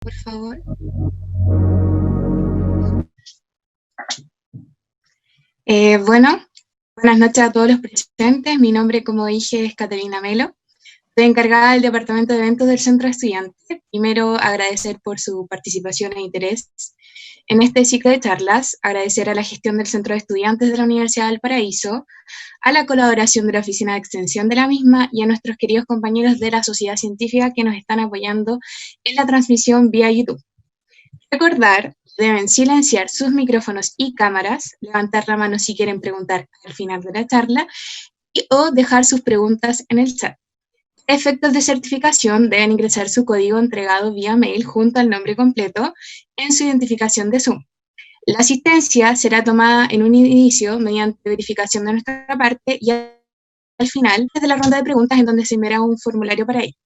Por favor. Bueno, buenas noches a todos los presentes. Mi nombre, como dije, es Catalina Melo. Soy encargada del Departamento de Eventos del Centro de Estudiantes. Primero, agradecer por su participación e interés en este ciclo de charlas, agradecer a la gestión del Centro de Estudiantes de la Universidad del Paraíso, a la colaboración de la Oficina de Extensión de la misma y a nuestros queridos compañeros de la sociedad científica que nos están apoyando en la transmisión vía YouTube. Recordar, deben silenciar sus micrófonos y cámaras, levantar la mano si quieren preguntar al final de la charla o dejar sus preguntas en el chat. Para efectos de certificación, deben ingresar su código entregado vía mail junto al nombre completo en su identificación de Zoom. La asistencia será tomada en un inicio mediante verificación de nuestra parte y al final desde la ronda de preguntas en donde se enviará un formulario para ello.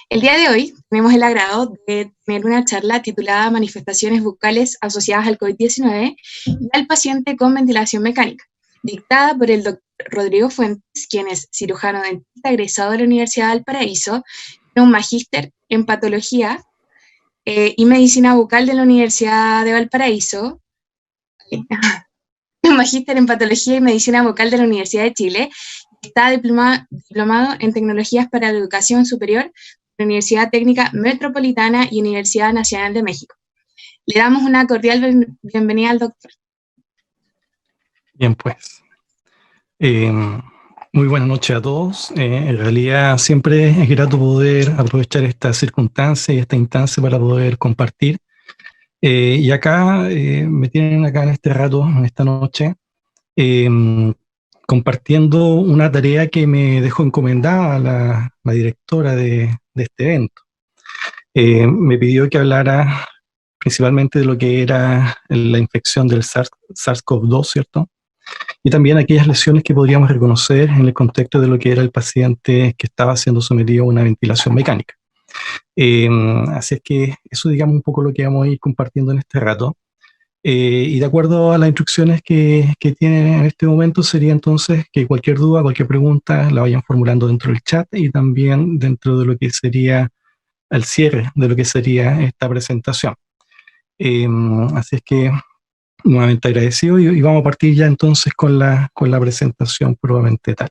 El día de hoy tenemos el agrado de tener una charla titulada Manifestaciones bucales asociadas al COVID-19 y al paciente con ventilación mecánica, dictada por el doctor Rodrigo Fuentes, quien es cirujano dentista egresado de la Universidad del Paraíso, un magíster en patología y medicina bucal de la Universidad de Valparaíso, un magíster en patología y medicina bucal de la Universidad de Chile, está diplomado en tecnologías para la educación superior de la Universidad Técnica Metropolitana y Universidad Nacional de México. Le damos una cordial bienvenida al doctor. Bien, pues. Muy buenas noches a todos. En realidad siempre es grato poder aprovechar esta circunstancia y esta instancia para poder compartir. Y acá me tienen acá en este rato, en esta noche, compartiendo una tarea que me dejó encomendada la directora de este evento. Me pidió que hablara principalmente de lo que era la infección del SARS-CoV-2, ¿cierto? Y también aquellas lesiones que podríamos reconocer en el contexto de lo que era el paciente que estaba siendo sometido a una ventilación mecánica. Así es que eso, digamos, un poco lo que vamos a ir compartiendo en este rato. Y de acuerdo a las instrucciones que tienen en este momento, sería entonces que cualquier duda, cualquier pregunta la vayan formulando dentro del chat y también dentro de lo que sería el cierre de lo que sería esta presentación. Así es que nuevamente agradecido y vamos a partir ya entonces con la presentación probablemente tal.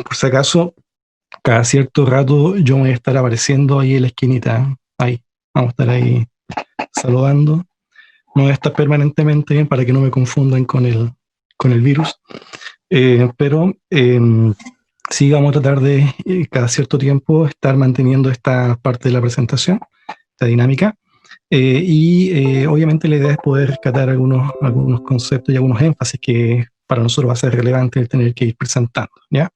Por si acaso, cada cierto rato yo me voy a estar apareciendo ahí en la esquinita, ahí, vamos a estar ahí saludando. No voy a estar permanentemente para que no me confundan con el virus, pero sí vamos a tratar de cada cierto tiempo estar manteniendo esta parte de la presentación, esta dinámica. Obviamente la idea es poder rescatar algunos conceptos y algunos énfasis que para nosotros va a ser relevante el tener que ir presentando, ¿ya?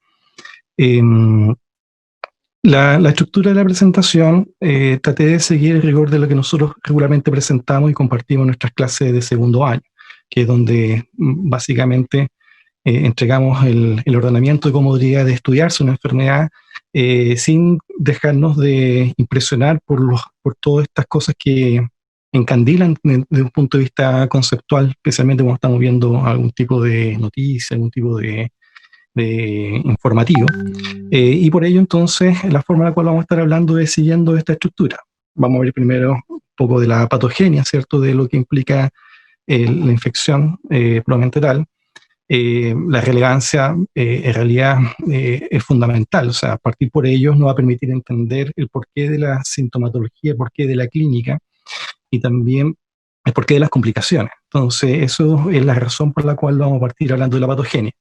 La estructura de la presentación, traté de seguir el rigor de lo que nosotros regularmente presentamos y compartimos en nuestras clases de segundo año, que es donde básicamente entregamos el ordenamiento de cómo debería de estudiarse una enfermedad sin dejarnos de impresionar por todas estas cosas que encandilan desde un punto de vista conceptual, especialmente cuando estamos viendo algún tipo de noticia, algún tipo de informativo. Y por ello entonces la forma en la cual vamos a estar hablando es siguiendo esta estructura. Vamos a ver primero un poco de la patogenia, ¿cierto? De lo que implica la infección probablemente tal. La relevancia en realidad es fundamental, o sea, partir por ellos nos va a permitir entender el porqué de la sintomatología, el porqué de la clínica y también el porqué de las complicaciones. Entonces, eso es la razón por la cual vamos a partir hablando de la patogenia.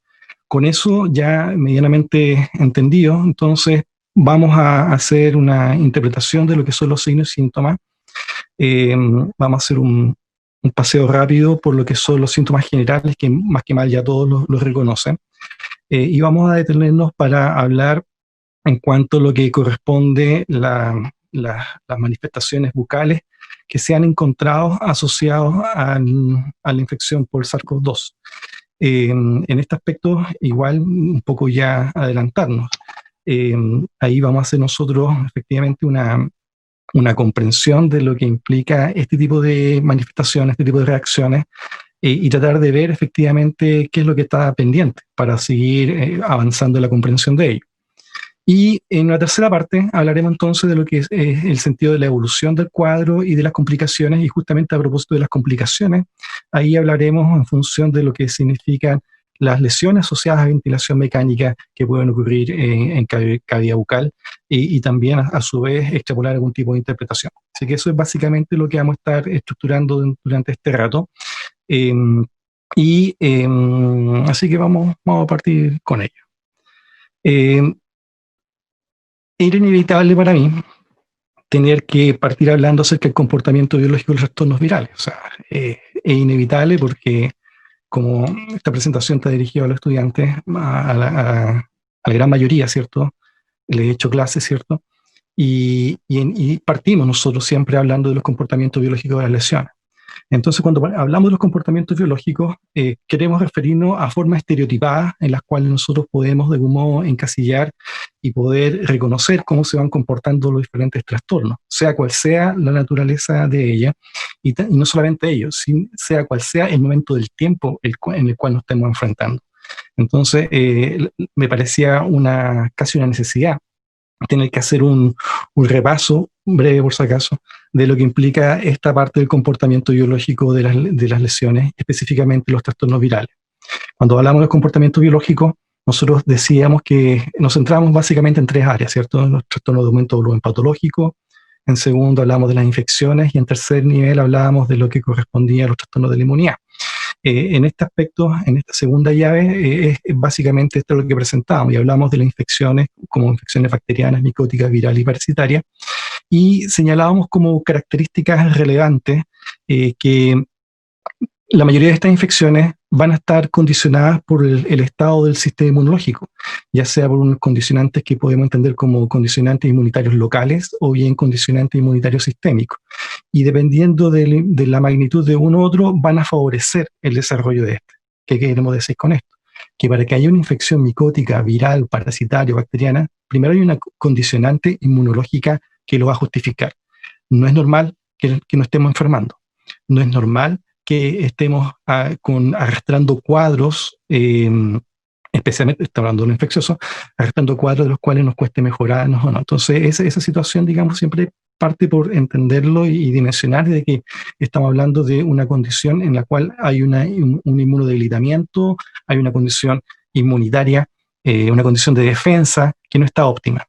Con eso ya medianamente entendido, entonces vamos a hacer una interpretación de lo que son los signos y síntomas. Vamos a hacer un paseo rápido por lo que son los síntomas generales, que más que mal ya todos los reconocen. Y vamos a detenernos para hablar en cuanto a lo que corresponde las manifestaciones bucales que se han encontrado asociados a la infección por SARS-CoV-2. En este aspecto, igual un poco ya adelantarnos. Ahí vamos a hacer nosotros efectivamente una comprensión de lo que implica este tipo de manifestaciones, este tipo de reacciones, y tratar de ver efectivamente qué es lo que está pendiente para seguir avanzando en la comprensión de ello. Y en una tercera parte hablaremos entonces de lo que es el sentido de la evolución del cuadro y de las complicaciones, y justamente a propósito de las complicaciones, ahí hablaremos en función de lo que significan las lesiones asociadas a ventilación mecánica que pueden ocurrir en cavidad bucal y también a su vez extrapolar algún tipo de interpretación. Así que eso es básicamente lo que vamos a estar estructurando durante este rato. Así que vamos a partir con ello. Era inevitable para mí tener que partir hablando acerca del comportamiento biológico de los trastornos virales. O sea, es inevitable porque como esta presentación está dirigida a los estudiantes, a la gran mayoría, ¿cierto? Les he hecho clases, ¿cierto? Y partimos nosotros siempre hablando de los comportamientos biológicos de las lesiones. Entonces, cuando hablamos de los comportamientos biológicos, queremos referirnos a formas estereotipadas en las cuales nosotros podemos de algún modo encasillar y poder reconocer cómo se van comportando los diferentes trastornos, sea cual sea la naturaleza de ella, y no solamente ellos, sea cual sea el momento del tiempo en el cual nos estemos enfrentando. Entonces, me parecía casi una necesidad tener que hacer un repaso breve, por si acaso, de lo que implica esta parte del comportamiento biológico de las lesiones, específicamente los trastornos virales. Cuando hablamos de comportamiento biológico, nosotros decíamos que nos centramos básicamente en tres áreas, ¿cierto? Los trastornos de aumento de volumen patológico, en segundo hablamos de las infecciones y en tercer nivel hablábamos de lo que correspondía a los trastornos de la inmunidad. En este aspecto, en esta segunda llave, es básicamente esto lo que presentamos y hablamos de las infecciones como infecciones bacterianas, micóticas, virales y parasitarias, y señalábamos como características relevantes que la mayoría de estas infecciones van a estar condicionadas por el estado del sistema inmunológico, ya sea por unos condicionantes que podemos entender como condicionantes inmunitarios locales o bien condicionantes inmunitarios sistémicos. Y dependiendo de la magnitud de uno u otro, van a favorecer el desarrollo de este. ¿Qué queremos decir con esto? Que para que haya una infección micótica, viral, parasitaria o bacteriana, primero hay una condicionante inmunológica que lo va a justificar. No es normal que nos estemos enfermando. No es normal que estemos arrastrando cuadros, especialmente, está hablando de lo infeccioso, arrastrando cuadros de los cuales nos cueste mejorarnos o no. Entonces, esa situación, digamos, siempre parte por entenderlo y dimensionar de que estamos hablando de una condición en la cual hay un inmunodebilitamiento, hay una condición inmunitaria, una condición de defensa que no está óptima.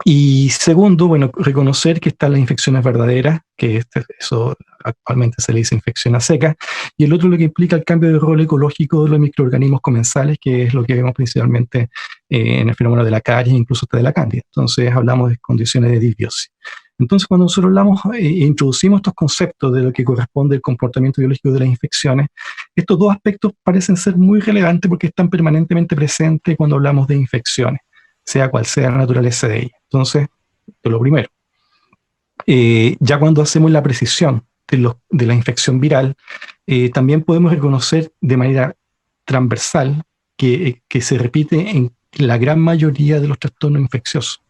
Y segundo, bueno, reconocer que están las infecciones verdaderas, que eso actualmente se le dice infección a seca, y el otro lo que implica el cambio de rol ecológico de los microorganismos comensales, que es lo que vemos principalmente en el fenómeno de la caries, incluso hasta de la cándida. Entonces hablamos de condiciones de disbiosis. Entonces cuando nosotros hablamos e introducimos estos conceptos de lo que corresponde al comportamiento biológico de las infecciones, estos dos aspectos parecen ser muy relevantes porque están permanentemente presentes cuando hablamos de infecciones, sea cual sea la naturaleza de ella. Entonces, esto es lo primero. Ya cuando hacemos la precisión de la infección viral, también podemos reconocer de manera transversal que se repite en la gran mayoría de los trastornos infecciosos.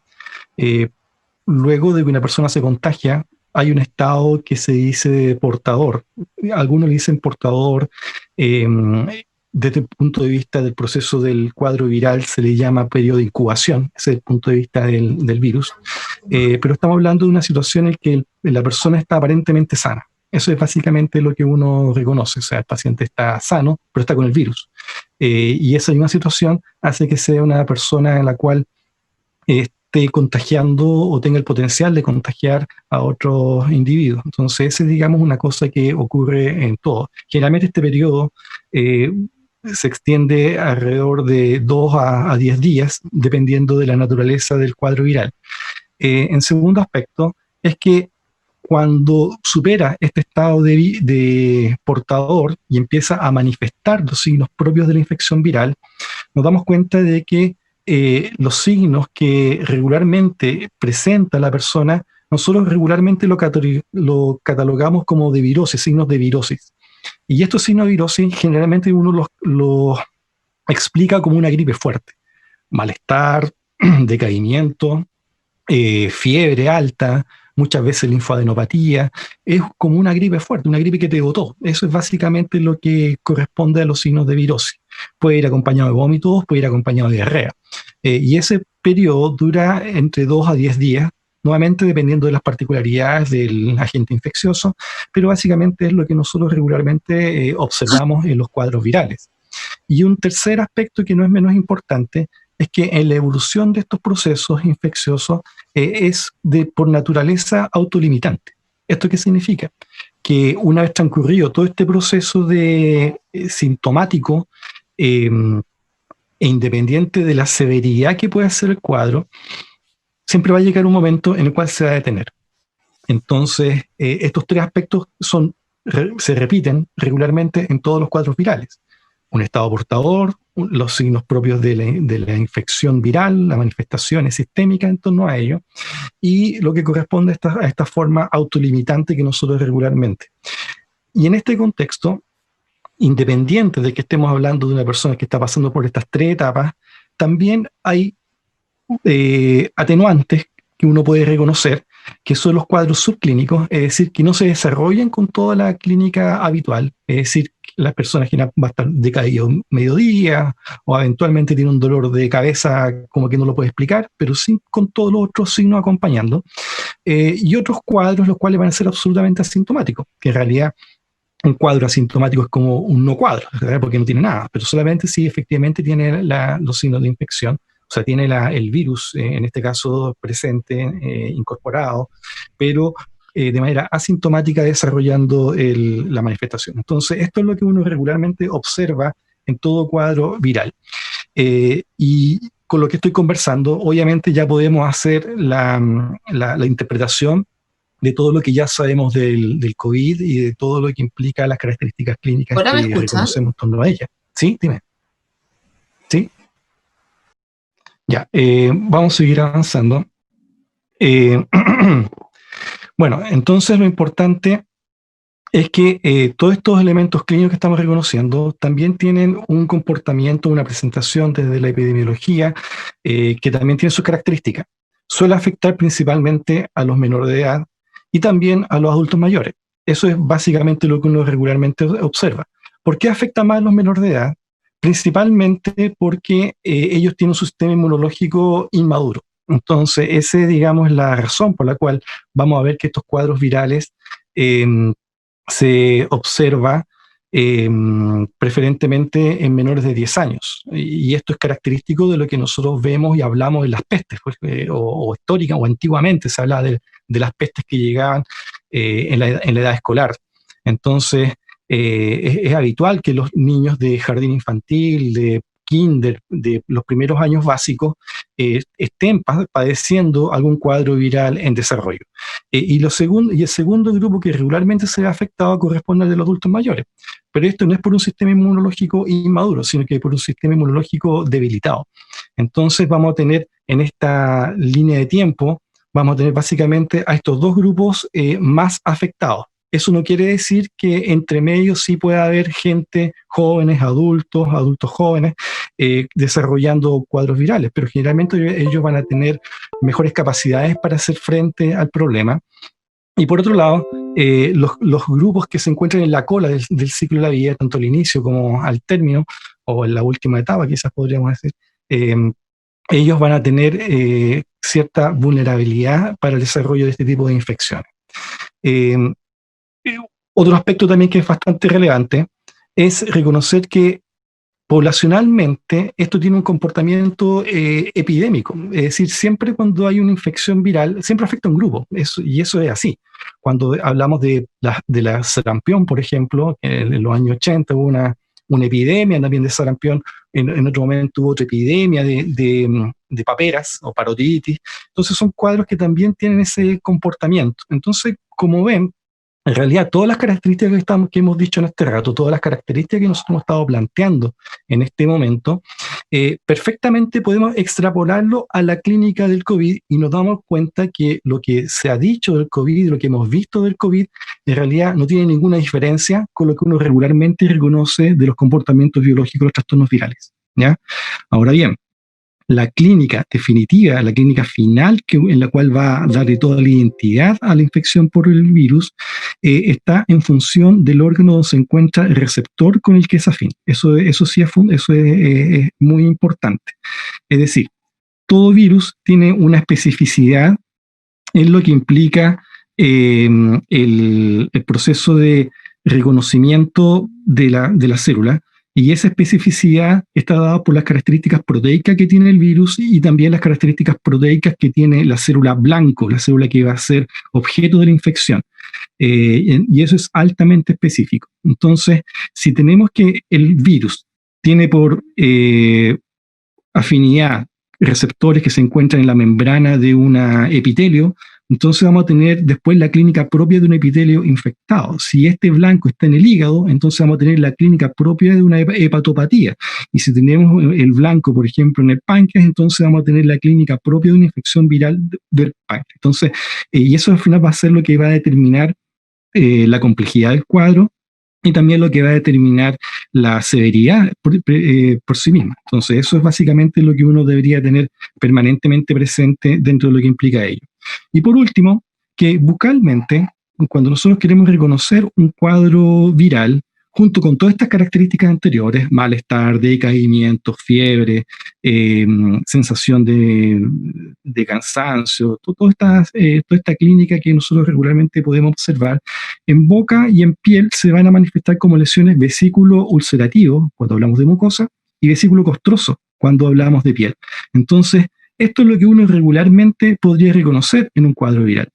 Luego de que una persona se contagia, hay un estado que se dice portador. Algunos le dicen portador. Desde el punto de vista del proceso del cuadro viral se le llama periodo de incubación, ese es el punto de vista del virus, pero estamos hablando de una situación en que la persona está aparentemente sana. Eso es básicamente lo que uno reconoce, o sea, el paciente está sano, pero está con el virus. Y esa misma situación hace que sea una persona en la cual esté contagiando o tenga el potencial de contagiar a otros individuos. Entonces, esa es, digamos, una cosa que ocurre en todo. Generalmente este periodo se extiende alrededor de 2 a 10 días, dependiendo de la naturaleza del cuadro viral. En segundo aspecto, es que cuando supera este estado de portador y empieza a manifestar los signos propios de la infección viral, nos damos cuenta de que los signos que regularmente presenta la persona, nosotros regularmente lo catalogamos como de virosis, signos de virosis. Y estos signos de virosis generalmente uno los explica como una gripe fuerte. Malestar, decaimiento, fiebre alta, muchas veces linfadenopatía. Es como una gripe fuerte, una gripe que te botó. Eso es básicamente lo que corresponde a los signos de virosis. Puede ir acompañado de vómitos, puede ir acompañado de diarrea. Y ese periodo dura entre 2 a 10 días, nuevamente dependiendo de las particularidades del agente infeccioso, pero básicamente es lo que nosotros regularmente observamos en los cuadros virales. Y un tercer aspecto que no es menos importante es que en la evolución de estos procesos infecciosos es por naturaleza autolimitante. ¿Esto qué significa? Que una vez transcurrido todo este proceso de sintomático, e independiente de la severidad que pueda ser el cuadro, siempre va a llegar un momento en el cual se va a detener. Entonces, estos tres aspectos se repiten regularmente en todos los cuadros virales. Un estado portador, los signos propios de la infección viral, las manifestaciones sistémicas en torno a ello, y lo que corresponde a esta forma autolimitante que nosotros regularmente. Y en este contexto, independiente de que estemos hablando de una persona que está pasando por estas tres etapas, también hay atenuantes que uno puede reconocer, que son los cuadros subclínicos, es decir, que no se desarrollan con toda la clínica habitual, es decir, las personas que va a estar decaído mediodía o eventualmente tiene un dolor de cabeza como que no lo puede explicar, pero sí con todos los otros signos acompañando, y otros cuadros los cuales van a ser absolutamente asintomáticos, que en realidad un cuadro asintomático es como un no cuadro, ¿verdad? Porque no tiene nada, pero solamente si efectivamente tiene los signos de infección. O sea, tiene el virus, en este caso presente, incorporado, pero de manera asintomática desarrollando la manifestación. Entonces, esto es lo que uno regularmente observa en todo cuadro viral. Y con lo que estoy conversando, obviamente ya podemos hacer la interpretación de todo lo que ya sabemos del COVID y de todo lo que implica las características clínicas ¿Ahora que reconocemos en torno a ella. ¿Sí? Dime. ¿Sí? Ya, vamos a seguir avanzando. Bueno, entonces lo importante es que todos estos elementos clínicos que estamos reconociendo también tienen un comportamiento, una presentación desde la epidemiología que también tiene sus características. Suele afectar principalmente a los menores de edad y también a los adultos mayores. Eso es básicamente lo que uno regularmente observa. ¿Por qué afecta más a los menores de edad? Principalmente porque ellos tienen un sistema inmunológico inmaduro. Entonces, esa, digamos, es la razón por la cual vamos a ver que estos cuadros virales se observa preferentemente en menores de 10 años. Y esto es característico de lo que nosotros vemos y hablamos de las pestes, pues, o históricas, o antiguamente se hablaba de las pestes que llegaban en la edad escolar. Entonces, es habitual que los niños de jardín infantil, de kinder, de los primeros años básicos, estén padeciendo algún cuadro viral en desarrollo. Y el segundo grupo que regularmente se ve afectado corresponde al de los adultos mayores. Pero esto no es por un sistema inmunológico inmaduro, sino que por un sistema inmunológico debilitado. Entonces vamos a tener en esta línea de tiempo, vamos a tener básicamente a estos dos grupos más afectados. Eso no quiere decir que entre medios sí pueda haber gente, jóvenes, adultos jóvenes, desarrollando cuadros virales, pero generalmente ellos van a tener mejores capacidades para hacer frente al problema. Y por otro lado, los grupos que se encuentran en la cola del ciclo de la vida, tanto al inicio como al término, o en la última etapa, quizás podríamos decir, ellos van a tener cierta vulnerabilidad para el desarrollo de este tipo de infecciones. Otro aspecto también que es bastante relevante es reconocer que poblacionalmente esto tiene un comportamiento epidémico, es decir, siempre cuando hay una infección viral, siempre afecta a un grupo, y eso es así. Cuando hablamos de la sarampión, por ejemplo, en los años 80 hubo una epidemia también de sarampión, en otro momento hubo otra epidemia de paperas o parotiditis, entonces son cuadros que también tienen ese comportamiento. Entonces, como ven, en realidad, todas las características que hemos dicho en este rato, todas las características que nosotros hemos estado planteando en este momento, perfectamente podemos extrapolarlo a la clínica del COVID y nos damos cuenta que lo que se ha dicho del COVID, lo que hemos visto del COVID, en realidad no tiene ninguna diferencia con lo que uno regularmente reconoce de los comportamientos biológicos de los trastornos virales, ¿ya? Ahora bien, la clínica definitiva, la clínica final en la cual va a darle toda la identidad a la infección por el virus, está en función del órgano donde se encuentra el receptor con el que es afín. Eso sí es muy importante. Es decir, todo virus tiene una especificidad en lo que implica el proceso de reconocimiento de la célula, y esa especificidad está dada por las características proteicas que tiene el virus y también las características proteicas que tiene la célula blanco, la célula que va a ser objeto de la infección. Y eso es altamente específico. Entonces, si tenemos que el virus tiene por afinidad receptores que se encuentran en la membrana de un epitelio, entonces vamos a tener después la clínica propia de un epitelio infectado. Si este blanco está en el hígado, entonces vamos a tener la clínica propia de una hepatopatía. Y si tenemos el blanco, por ejemplo, en el páncreas, entonces vamos a tener la clínica propia de una infección viral del páncreas. Entonces, y eso al final va a ser lo que va a determinar la complejidad del cuadro, y también lo que va a determinar la severidad por sí misma. Entonces, eso es básicamente lo que uno debería tener permanentemente presente dentro de lo que implica ello. Y por último, que bucalmente, cuando nosotros queremos reconocer un cuadro viral, junto con todas estas características anteriores, malestar, decaimiento, fiebre, sensación de cansancio, toda esta clínica que nosotros regularmente podemos observar, en boca y en piel se van a manifestar como lesiones vesículo ulcerativo, cuando hablamos de mucosa, y vesículo costroso, cuando hablamos de piel. Entonces, esto es lo que uno regularmente podría reconocer en un cuadro viral.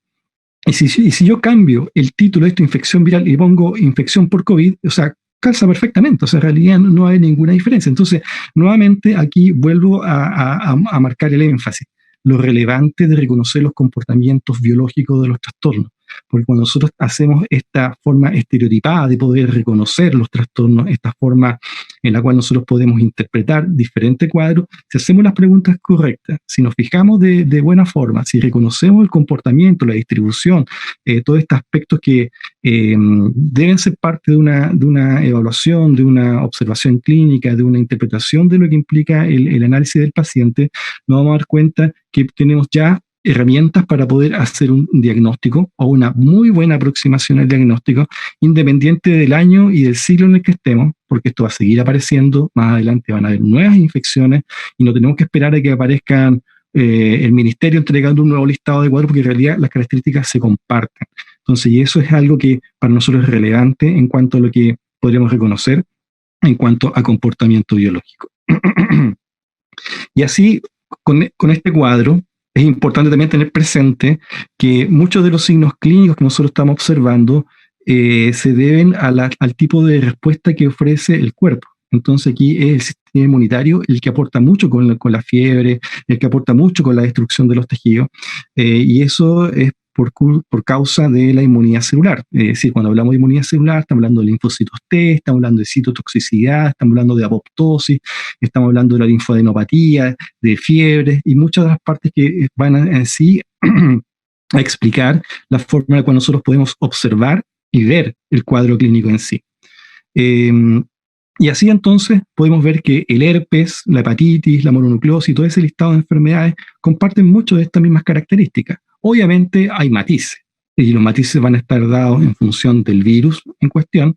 Y si yo cambio el título de esta infección viral y pongo infección por COVID, o sea, calza perfectamente, o sea, en realidad no hay ninguna diferencia. Entonces, nuevamente aquí vuelvo a marcar el énfasis, lo relevante de reconocer los comportamientos biológicos de los trastornos. Porque cuando nosotros hacemos esta forma estereotipada de poder reconocer los trastornos, esta forma en la cual nosotros podemos interpretar diferentes cuadros, si hacemos las preguntas correctas, si nos fijamos de buena forma, si reconocemos el comportamiento, la distribución, todos estos aspectos que deben ser parte de una evaluación, de una observación clínica, de una interpretación de lo que implica el análisis del paciente, nos vamos a dar cuenta que tenemos ya herramientas para poder hacer un diagnóstico o una muy buena aproximación al diagnóstico, independiente del año y del siglo en el que estemos, porque esto va a seguir apareciendo, más adelante van a haber nuevas infecciones y no tenemos que esperar a que aparezcan el ministerio entregando un nuevo listado de cuadros, porque en realidad las características se comparten. Entonces, y eso es algo que para nosotros es relevante en cuanto a lo que podríamos reconocer en cuanto a comportamiento biológico. Y así, con este cuadro, es importante también tener presente que muchos de los signos clínicos que nosotros estamos observando se deben al tipo de respuesta que ofrece el cuerpo. Entonces aquí es el sistema inmunitario el que aporta mucho con la fiebre, el que aporta mucho con la destrucción de los tejidos, y eso es por causa de la inmunidad celular. Es decir, cuando hablamos de inmunidad celular, estamos hablando de linfocitos T, estamos hablando de citotoxicidad, estamos hablando de apoptosis, estamos hablando de la linfadenopatía, de fiebre, y muchas de las partes que van en sí a explicar la forma en la cual nosotros podemos observar y ver el cuadro clínico en sí. Y así entonces podemos ver que el herpes, la hepatitis, la mononucleosis, todo ese listado de enfermedades comparten mucho de estas mismas características. Obviamente hay matices, y los matices van a estar dados en función del virus en cuestión,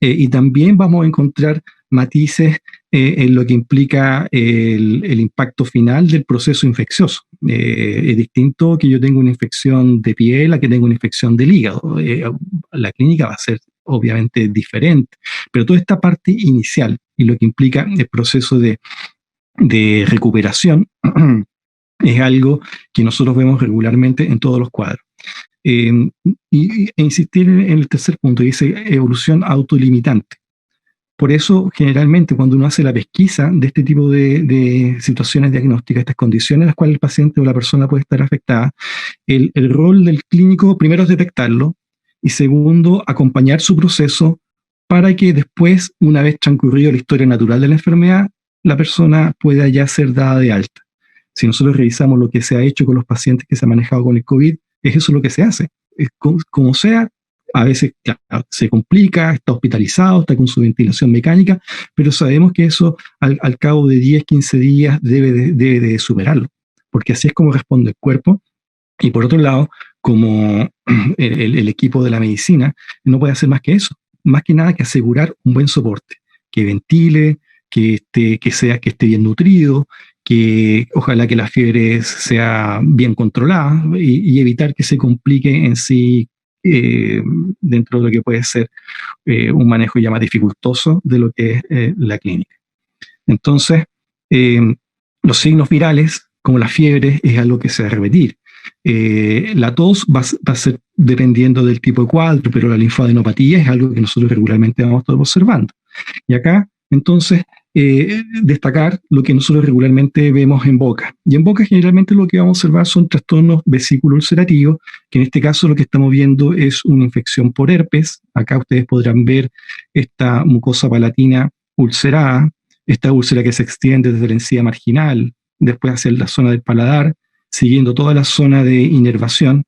y también vamos a encontrar matices en lo que implica el impacto final del proceso infeccioso. Es distinto que yo tenga una infección de piel a que tenga una infección del hígado. La clínica va a ser obviamente diferente, pero toda esta parte inicial y lo que implica el proceso de recuperación es algo que nosotros vemos regularmente en todos los cuadros. E insistir en el tercer punto, dice evolución autolimitante. Por eso, generalmente, cuando uno hace la pesquisa de este tipo de situaciones diagnósticas, estas condiciones en las cuales el paciente o la persona puede estar afectada, el rol del clínico, primero, es detectarlo, y segundo, acompañar su proceso para que después, una vez transcurrido la historia natural de la enfermedad, la persona pueda ya ser dada de alta. Si nosotros revisamos lo que se ha hecho con los pacientes que se han manejado con el COVID, es eso lo que se hace. Como sea, a veces claro, se complica, está hospitalizado, está con su ventilación mecánica, pero sabemos que eso al cabo de 10, 15 días debe de superarlo, porque así es como responde el cuerpo. Y por otro lado, como el equipo de la medicina no puede hacer más que eso, más que nada que asegurar un buen soporte, que ventile, que esté bien nutrido, que ojalá que la fiebre sea bien controlada y evitar que se complique en sí dentro de lo que puede ser un manejo ya más dificultoso de lo que es la clínica. Entonces, los signos virales, como la fiebre, es algo que se va a repetir. La tos va a ser dependiendo del tipo de cuadro, pero la linfadenopatía es algo que nosotros regularmente vamos a estar observando. Y acá, entonces, destacar lo que nosotros regularmente vemos en boca. Y en boca generalmente lo que vamos a observar son trastornos vesículo-ulcerativos, que en este caso lo que estamos viendo es una infección por herpes. Acá ustedes podrán ver esta mucosa palatina ulcerada, esta úlcera que se extiende desde la encía marginal, después hacia la zona del paladar, siguiendo toda la zona de inervación,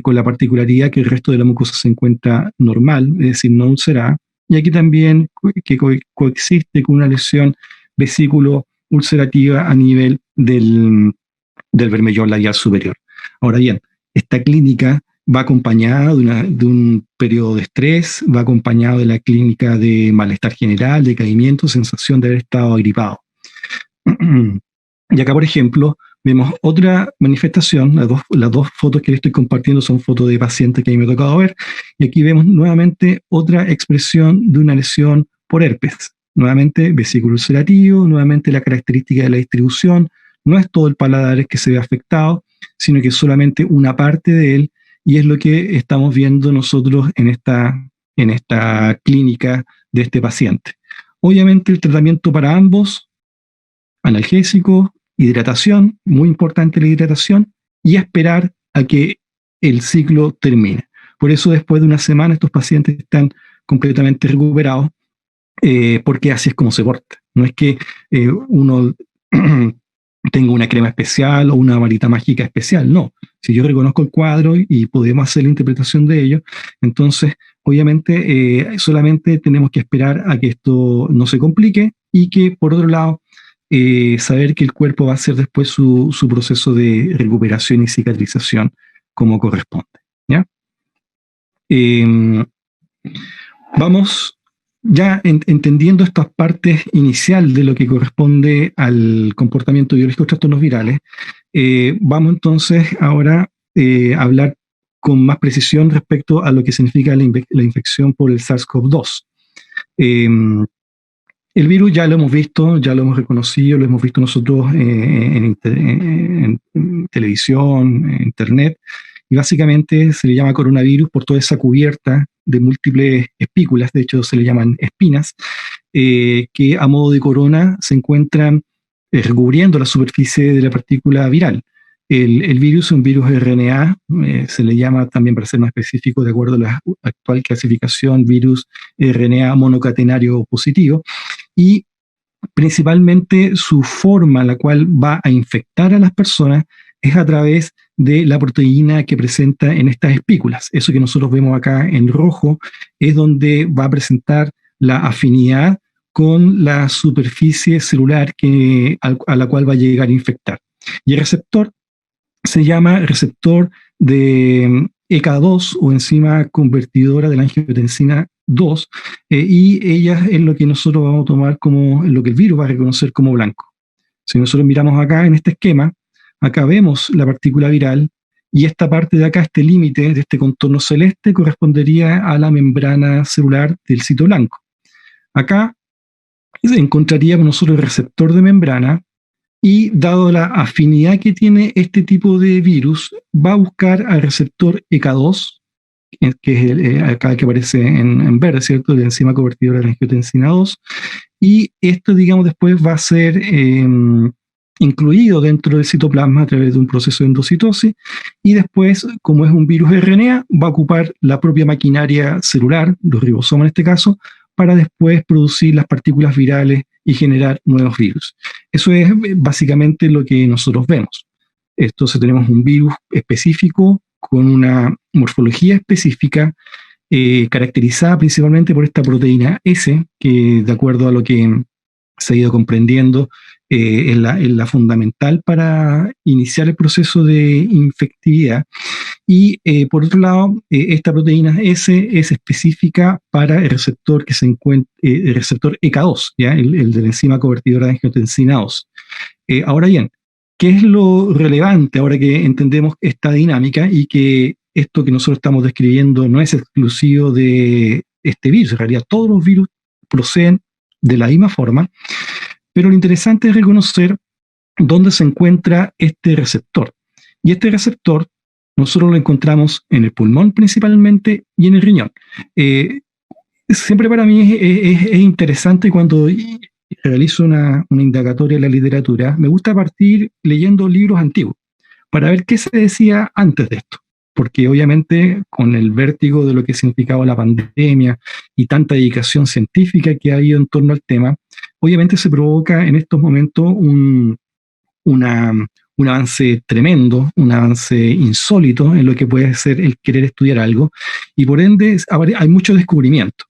con la particularidad que el resto de la mucosa se encuentra normal, es decir, no ulcerada, y aquí también que coexiste con una lesión vesículo ulcerativa a nivel del bermellón labial superior. Ahora bien, esta clínica va acompañada de un periodo de estrés, va acompañado de la clínica de malestar general, decaimiento, sensación de haber estado agripado. Y acá, por ejemplo, vemos otra manifestación. Las dos fotos que les estoy compartiendo son fotos de pacientes que a mí me ha tocado ver. Y aquí vemos nuevamente otra expresión de una lesión por herpes. Nuevamente vesículo ulcerativo, nuevamente la característica de la distribución. No es todo el paladar que se ve afectado, sino que solamente una parte de él. Y es lo que estamos viendo nosotros en esta clínica de este paciente. Obviamente el tratamiento para ambos, analgésico, hidratación, muy importante la hidratación, y esperar a que el ciclo termine. Por eso después de una semana estos pacientes están completamente recuperados, porque así es como se porta. No es que uno tenga una crema especial o una varita mágica especial, no. Si yo reconozco el cuadro y podemos hacer la interpretación de ello, entonces obviamente solamente tenemos que esperar a que esto no se complique y que por otro lado saber que el cuerpo va a hacer después su proceso de recuperación y cicatrización como corresponde, ¿ya? Vamos ya entendiendo estas partes inicial de lo que corresponde al comportamiento biológico de trastornos virales, vamos entonces ahora a hablar con más precisión respecto a lo que significa la infección por el SARS-CoV-2. El virus ya lo hemos visto, ya lo hemos reconocido, lo hemos visto nosotros en televisión, en internet, y básicamente se le llama coronavirus por toda esa cubierta de múltiples espículas, de hecho se le llaman espinas, que a modo de corona se encuentran recubriendo la superficie de la partícula viral. El virus es un virus RNA, se le llama también, para ser más específico, de acuerdo a la actual clasificación, virus RNA monocatenario positivo, y principalmente su forma, la cual va a infectar a las personas, es a través de la proteína que presenta en estas espículas. Eso que nosotros vemos acá en rojo es donde va a presentar la afinidad con la superficie celular a la cual va a llegar a infectar. Y el receptor se llama receptor de ECA2 o enzima convertidora de la angiotensina 2, y ella es lo que nosotros vamos a tomar como lo que el virus va a reconocer como blanco. Si nosotros miramos acá en este esquema, acá vemos la partícula viral y esta parte de acá, este límite de este contorno celeste, correspondería a la membrana celular del sitio blanco. Acá encontraríamos nosotros el receptor de membrana y dado la afinidad que tiene este tipo de virus, va a buscar al receptor ECA2, que es acá que aparece en verde, ¿cierto? La enzima convertidora de la angiotensina 2, y esto, digamos, después va a ser incluido dentro del citoplasma a través de un proceso de endocitosis, y después, como es un virus RNA, va a ocupar la propia maquinaria celular, los ribosomas en este caso, para después producir las partículas virales y generar nuevos virus. Eso es básicamente lo que nosotros vemos. Entonces tenemos un virus específico con una morfología específica, caracterizada principalmente por esta proteína S, que de acuerdo a lo que se ha ido comprendiendo, es la fundamental para iniciar el proceso de infectividad. Y por otro lado, esta proteína S es específica para el receptor que se encuentra, el receptor ECA2, ¿ya? El de la enzima convertidora de angiotensina 2. Ahora bien, ¿qué es lo relevante ahora que entendemos esta dinámica y que esto que nosotros estamos describiendo no es exclusivo de este virus? En realidad, todos los virus proceden de la misma forma, pero lo interesante es reconocer dónde se encuentra este receptor. Y este receptor nosotros lo encontramos en el pulmón principalmente y en el riñón. Siempre para mí es interesante cuando realizo una indagatoria en la literatura, me gusta partir leyendo libros antiguos para ver qué se decía antes de esto. Porque obviamente con el vértigo de lo que significaba la pandemia y tanta dedicación científica que ha habido en torno al tema, obviamente se provoca en estos momentos un avance tremendo, un avance insólito en lo que puede ser el querer estudiar algo, y por ende hay mucho descubrimiento.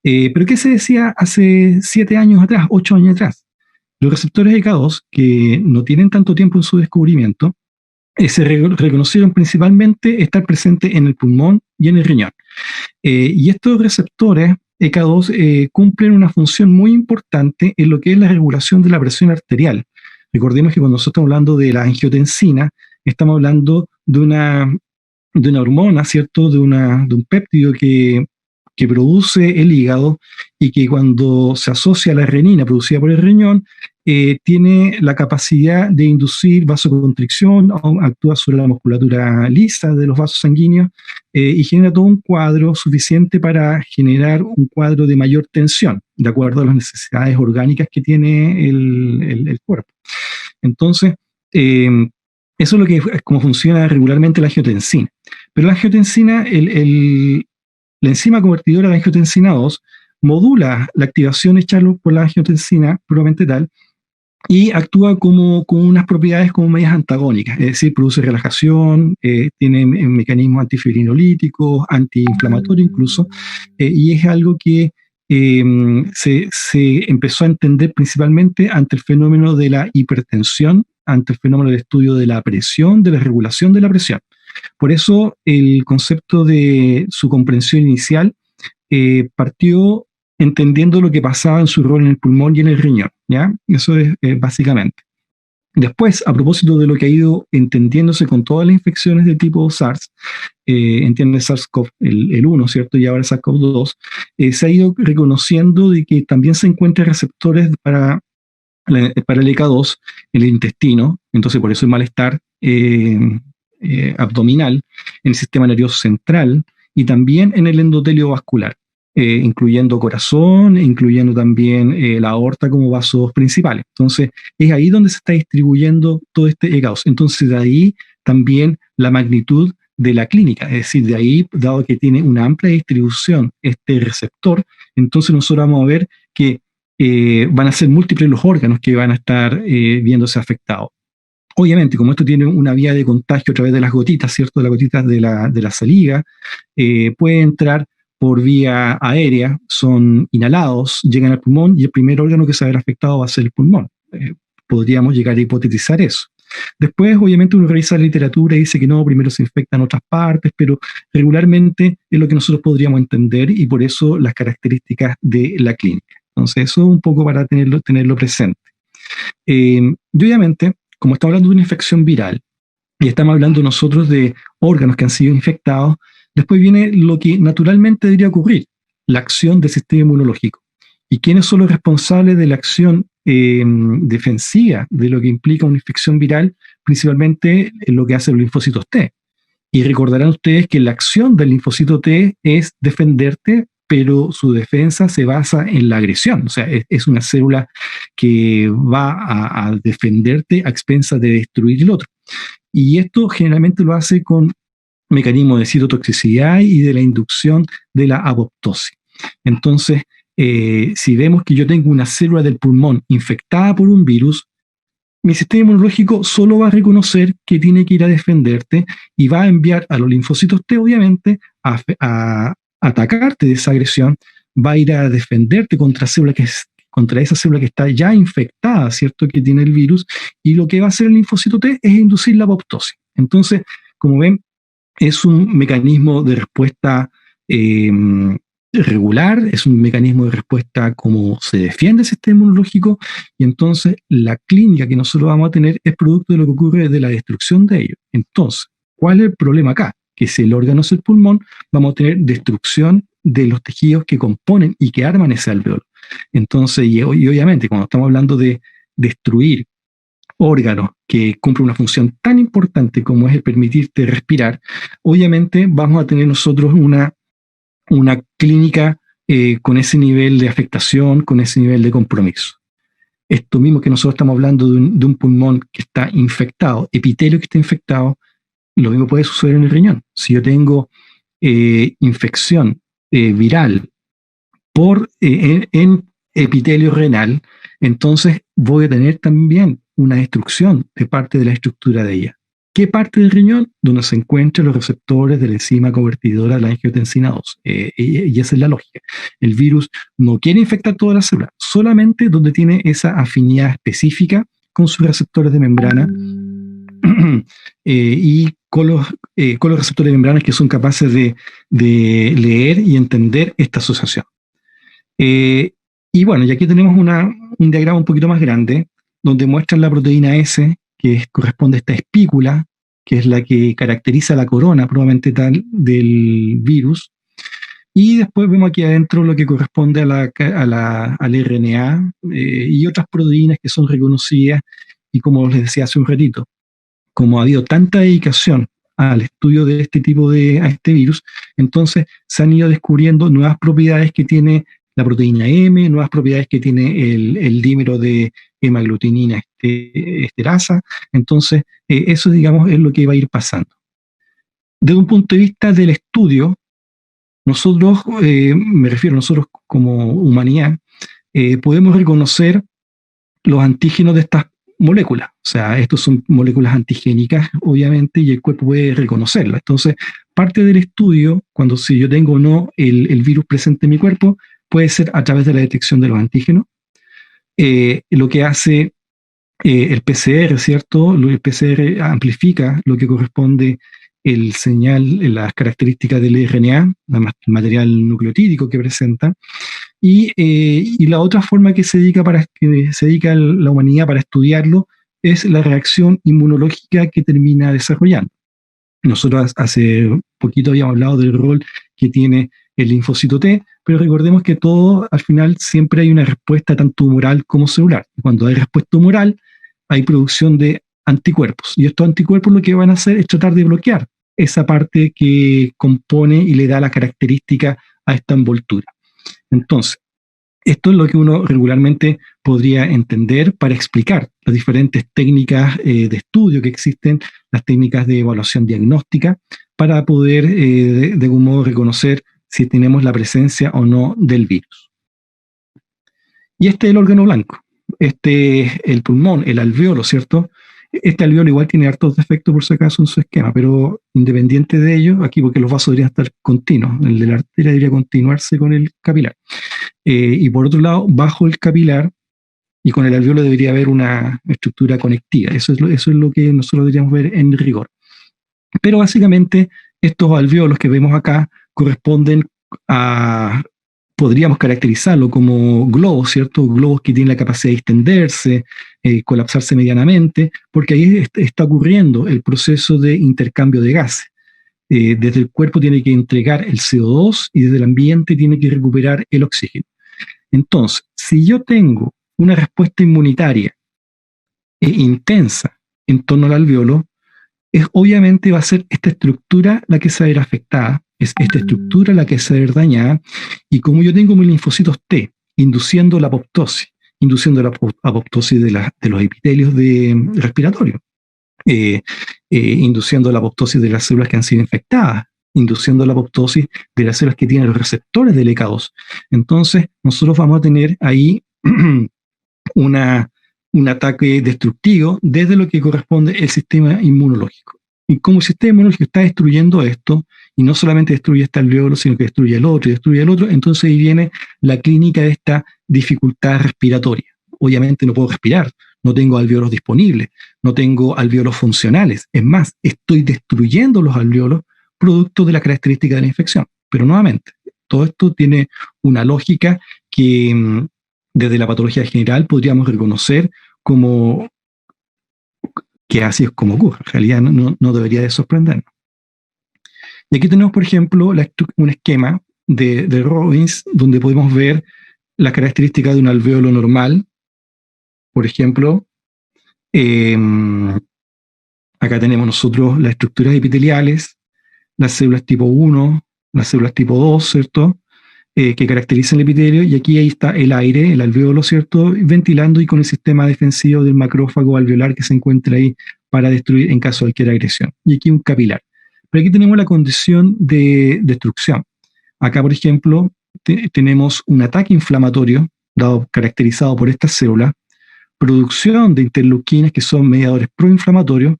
Pero ¿qué se decía hace 7 años atrás, 8 años atrás? Los receptores ECA2, que no tienen tanto tiempo en su descubrimiento, se reconocieron principalmente estar presentes en el pulmón y en el riñón. Y estos receptores ECA2 cumplen una función muy importante en lo que es la regulación de la presión arterial. Recordemos que cuando nosotros estamos hablando de la angiotensina, estamos hablando de una hormona, ¿cierto? De un péptido que produce el hígado y que cuando se asocia a la renina producida por el riñón, tiene la capacidad de inducir vasoconstricción, actúa sobre la musculatura lisa de los vasos sanguíneos y genera todo un cuadro suficiente para generar un cuadro de mayor tensión, de acuerdo a las necesidades orgánicas que tiene el cuerpo. Entonces, eso es lo que es como funciona regularmente la angiotensina. Pero la angiotensina, la enzima convertidora de angiotensina 2 modula la activación hecha por la angiotensina puramente tal y actúa con unas propiedades como medias antagónicas, es decir, produce relajación, tiene mecanismos antifibrinolíticos, antiinflamatorios incluso, y es algo que se empezó a entender principalmente ante el fenómeno de la hipertensión, ante el fenómeno del estudio de la presión, de la regulación de la presión. Por eso el concepto de su comprensión inicial partió entendiendo lo que pasaba en su rol en el pulmón y en el riñón, ¿ya? Eso es básicamente. Después, a propósito de lo que ha ido entendiéndose con todas las infecciones de tipo SARS, entiende SARS-CoV el 1, ¿cierto? Y ahora SARS-CoV-2, se ha ido reconociendo de que también se encuentran receptores para el ECA2 en el intestino, entonces por eso el malestar abdominal, en el sistema nervioso central y también en el endotelio vascular, incluyendo corazón, incluyendo también la aorta como vasos principales. Entonces, es ahí donde se está distribuyendo todo este ECA2. Entonces, de ahí también la magnitud de la clínica, es decir, de ahí, dado que tiene una amplia distribución este receptor, entonces nosotros vamos a ver que van a ser múltiples los órganos que van a estar viéndose afectados. Obviamente, como esto tiene una vía de contagio a través de las gotitas, ¿cierto? Las gotitas de la saliva, puede entrar por vía aérea, son inhalados, llegan al pulmón y el primer órgano que se va a ver afectado va a ser el pulmón. Podríamos llegar a hipotetizar eso. Después, obviamente, uno revisa la literatura y dice que no, primero se infectan otras partes, pero regularmente es lo que nosotros podríamos entender y por eso las características de la clínica. Entonces, eso un poco para tenerlo presente. Y obviamente, como estamos hablando de una infección viral y estamos hablando nosotros de órganos que han sido infectados, después viene lo que naturalmente debería ocurrir, la acción del sistema inmunológico. ¿Y quiénes son los responsables de la acción defensiva de lo que implica una infección viral? Principalmente lo que hacen los linfocitos T. Y recordarán ustedes que la acción del linfocito T es defenderte, pero su defensa se basa en la agresión. O sea, es una célula que va a defenderte a expensas de destruir el otro. Y esto generalmente lo hace con mecanismos de citotoxicidad y de la inducción de la apoptosis. Entonces, si vemos que yo tengo una célula del pulmón infectada por un virus, mi sistema inmunológico solo va a reconocer que tiene que ir a defenderte y va a enviar a los linfocitos T, obviamente, a atacarte de esa agresión, va a ir a defenderte contra esa célula que está ya infectada, ¿cierto?, que tiene el virus, y lo que va a hacer el linfocito T es inducir la apoptosis. Entonces, como ven, es un mecanismo de respuesta regular, es un mecanismo de respuesta como se defiende el sistema inmunológico, y entonces la clínica que nosotros vamos a tener es producto de lo que ocurre desde la destrucción de ellos. Entonces, ¿cuál es el problema acá? Que si el órgano es el pulmón, vamos a tener destrucción de los tejidos que componen y que arman ese alveolo. Entonces, y obviamente, cuando estamos hablando de destruir órganos que cumplen una función tan importante como es el permitirte respirar, obviamente vamos a tener nosotros una clínica con ese nivel de afectación, con ese nivel de compromiso. Esto mismo que nosotros estamos hablando de un pulmón que está infectado, epitelio que está infectado, lo mismo puede suceder en el riñón. Si yo tengo infección viral en epitelio renal, entonces voy a tener también una destrucción de parte de la estructura de ella. ¿Qué parte del riñón? Donde se encuentran los receptores de la enzima convertidora de la angiotensina 2. Y esa es la lógica. El virus no quiere infectar toda la célula, solamente donde tiene esa afinidad específica con sus receptores de membrana y con los receptores de membrana que son capaces de leer y entender esta asociación. Y bueno, y aquí tenemos un diagrama un poquito más grande, donde muestra la proteína S, que corresponde a esta espícula, que es la que caracteriza la corona probablemente tal del virus. Y después vemos aquí adentro lo que corresponde al RNA y otras proteínas que son reconocidas. Y como les decía hace un ratito, como ha habido tanta dedicación al estudio de este tipo a este virus, entonces se han ido descubriendo nuevas propiedades que tiene la proteína M, nuevas propiedades que tiene el dímero de hemaglutinina esterasa. Entonces, eso, digamos, es lo que va a ir pasando. Desde un punto de vista del estudio, nosotros, me refiero a nosotros como humanidad, podemos reconocer los antígenos de estas moléculas. O sea, estos son moléculas antigénicas, obviamente, y el cuerpo puede reconocerlas. Entonces, parte del estudio, si yo tengo o no el virus presente en mi cuerpo, puede ser a través de la detección de los antígenos. Lo que hace el PCR, ¿cierto? El PCR amplifica lo que corresponde el señal, las características del RNA, el material nucleotídico que presenta. Y la otra forma que se dedica la humanidad para estudiarlo es la reacción inmunológica que termina desarrollando. Nosotros hace poquito habíamos hablado del rol que tiene el linfocito T, pero recordemos que todo, al final, siempre hay una respuesta tanto humoral como celular. Cuando hay respuesta humoral, hay producción de anticuerpos. Y estos anticuerpos lo que van a hacer es tratar de bloquear esa parte que compone y le da la característica a esta envoltura. Entonces, esto es lo que uno regularmente podría entender para explicar las diferentes técnicas de estudio que existen, las técnicas de evaluación diagnóstica, para poder de algún modo reconocer si tenemos la presencia o no del virus. Y este es el órgano blanco, el pulmón, el alveolo, ¿cierto? Este alveolo igual tiene hartos defectos por si acaso en su esquema, pero independiente de ello, aquí porque los vasos deberían estar continuos, el de la arteria debería continuarse con el capilar. Y por otro lado, bajo el capilar y con el alveolo debería haber una estructura conectiva. Eso es lo que nosotros deberíamos ver en rigor. Pero básicamente estos alveolos que vemos acá corresponden podríamos caracterizarlo como globos, ¿cierto? Globos que tienen la capacidad de extenderse, colapsarse medianamente, porque ahí está ocurriendo el proceso de intercambio de gases. Desde el cuerpo tiene que entregar el CO2 y desde el ambiente tiene que recuperar el oxígeno. Entonces, si yo tengo una respuesta inmunitaria intensa en torno al alveolo, obviamente va a ser esta estructura la que se va a ver afectada, es esta estructura la que se va a ver dañada, y como yo tengo mis linfocitos T induciendo la apoptosis de los epitelios respiratorios, induciendo la apoptosis de las células que han sido infectadas, induciendo la apoptosis de las células que tienen los receptores del ECA2. Entonces, nosotros vamos a tener ahí un ataque destructivo desde lo que corresponde al sistema inmunológico. Y como el sistema inmunológico está destruyendo esto, y no solamente destruye este alveolo, sino que destruye el otro y destruye el otro, entonces ahí viene la clínica de esta dificultad respiratoria. Obviamente no puedo respirar, no tengo alveolos disponibles, no tengo alveolos funcionales. Es más, estoy destruyendo los alveolos producto de la característica de la infección. Pero nuevamente, todo esto tiene una lógica que desde la patología general podríamos reconocer como que así es como ocurre. En realidad no debería de sorprendernos. Y aquí tenemos, por ejemplo, un esquema de Robbins donde podemos ver las características de un alvéolo normal. Por ejemplo, acá tenemos nosotros las estructuras epiteliales, las células tipo 1, las células tipo 2, ¿cierto? Que caracterizan el epitelio, y aquí ahí está el aire, el alvéolo, ¿cierto? Ventilando y con el sistema defensivo del macrófago alveolar que se encuentra ahí para destruir en caso de cualquier agresión. Y aquí un capilar. Pero aquí tenemos la condición de destrucción. Acá, por ejemplo, tenemos un ataque inflamatorio caracterizado por estas células, producción de interleuquinas que son mediadores proinflamatorios,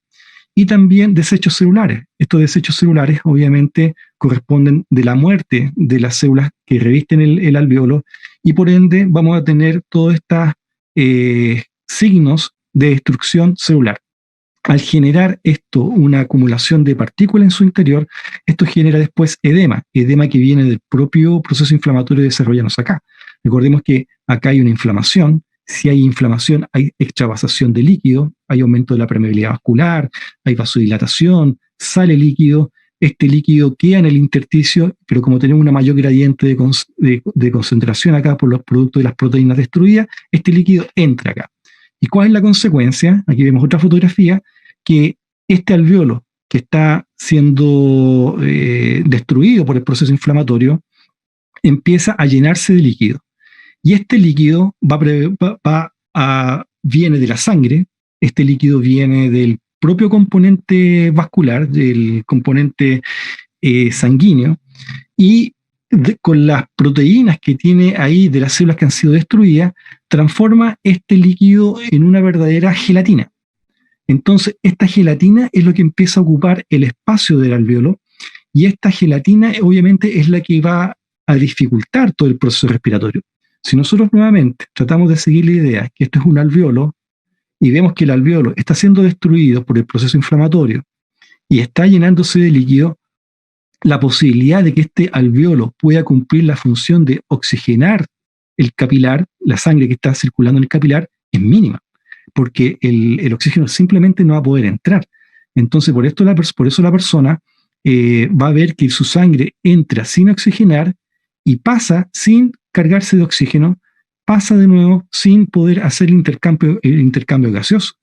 y también desechos celulares. Estos desechos celulares obviamente corresponden de la muerte de las células que revisten el alvéolo, y por ende vamos a tener todos estos signos de destrucción celular. Al generar esto una acumulación de partículas en su interior, esto genera después edema que viene del propio proceso inflamatorio desarrollándose acá. Recordemos que acá hay una inflamación. Si hay inflamación, hay extravasación de líquido, hay aumento de la permeabilidad vascular, hay vasodilatación, sale líquido. Este líquido queda en el intersticio, pero como tenemos una mayor gradiente de concentración acá por los productos de las proteínas destruidas, este líquido entra acá. ¿Y cuál es la consecuencia? Aquí vemos otra fotografía, que este alvéolo que está siendo destruido por el proceso inflamatorio empieza a llenarse de líquido. Y este líquido viene de la sangre, este líquido viene del propio componente vascular, del componente sanguíneo, y con las proteínas que tiene ahí de las células que han sido destruidas, transforma este líquido en una verdadera gelatina. Entonces, esta gelatina es lo que empieza a ocupar el espacio del alvéolo, y esta gelatina obviamente es la que va a dificultar todo el proceso respiratorio. Si nosotros nuevamente tratamos de seguir la idea que esto es un alvéolo y vemos que el alvéolo está siendo destruido por el proceso inflamatorio y está llenándose de líquido, la posibilidad de que este alvéolo pueda cumplir la función de oxigenar el capilar, la sangre que está circulando en el capilar, es mínima, porque el oxígeno simplemente no va a poder entrar. Entonces, por eso la persona va a ver que su sangre entra sin oxigenar y pasa sin cargarse de oxígeno, pasa de nuevo sin poder hacer el intercambio gaseoso.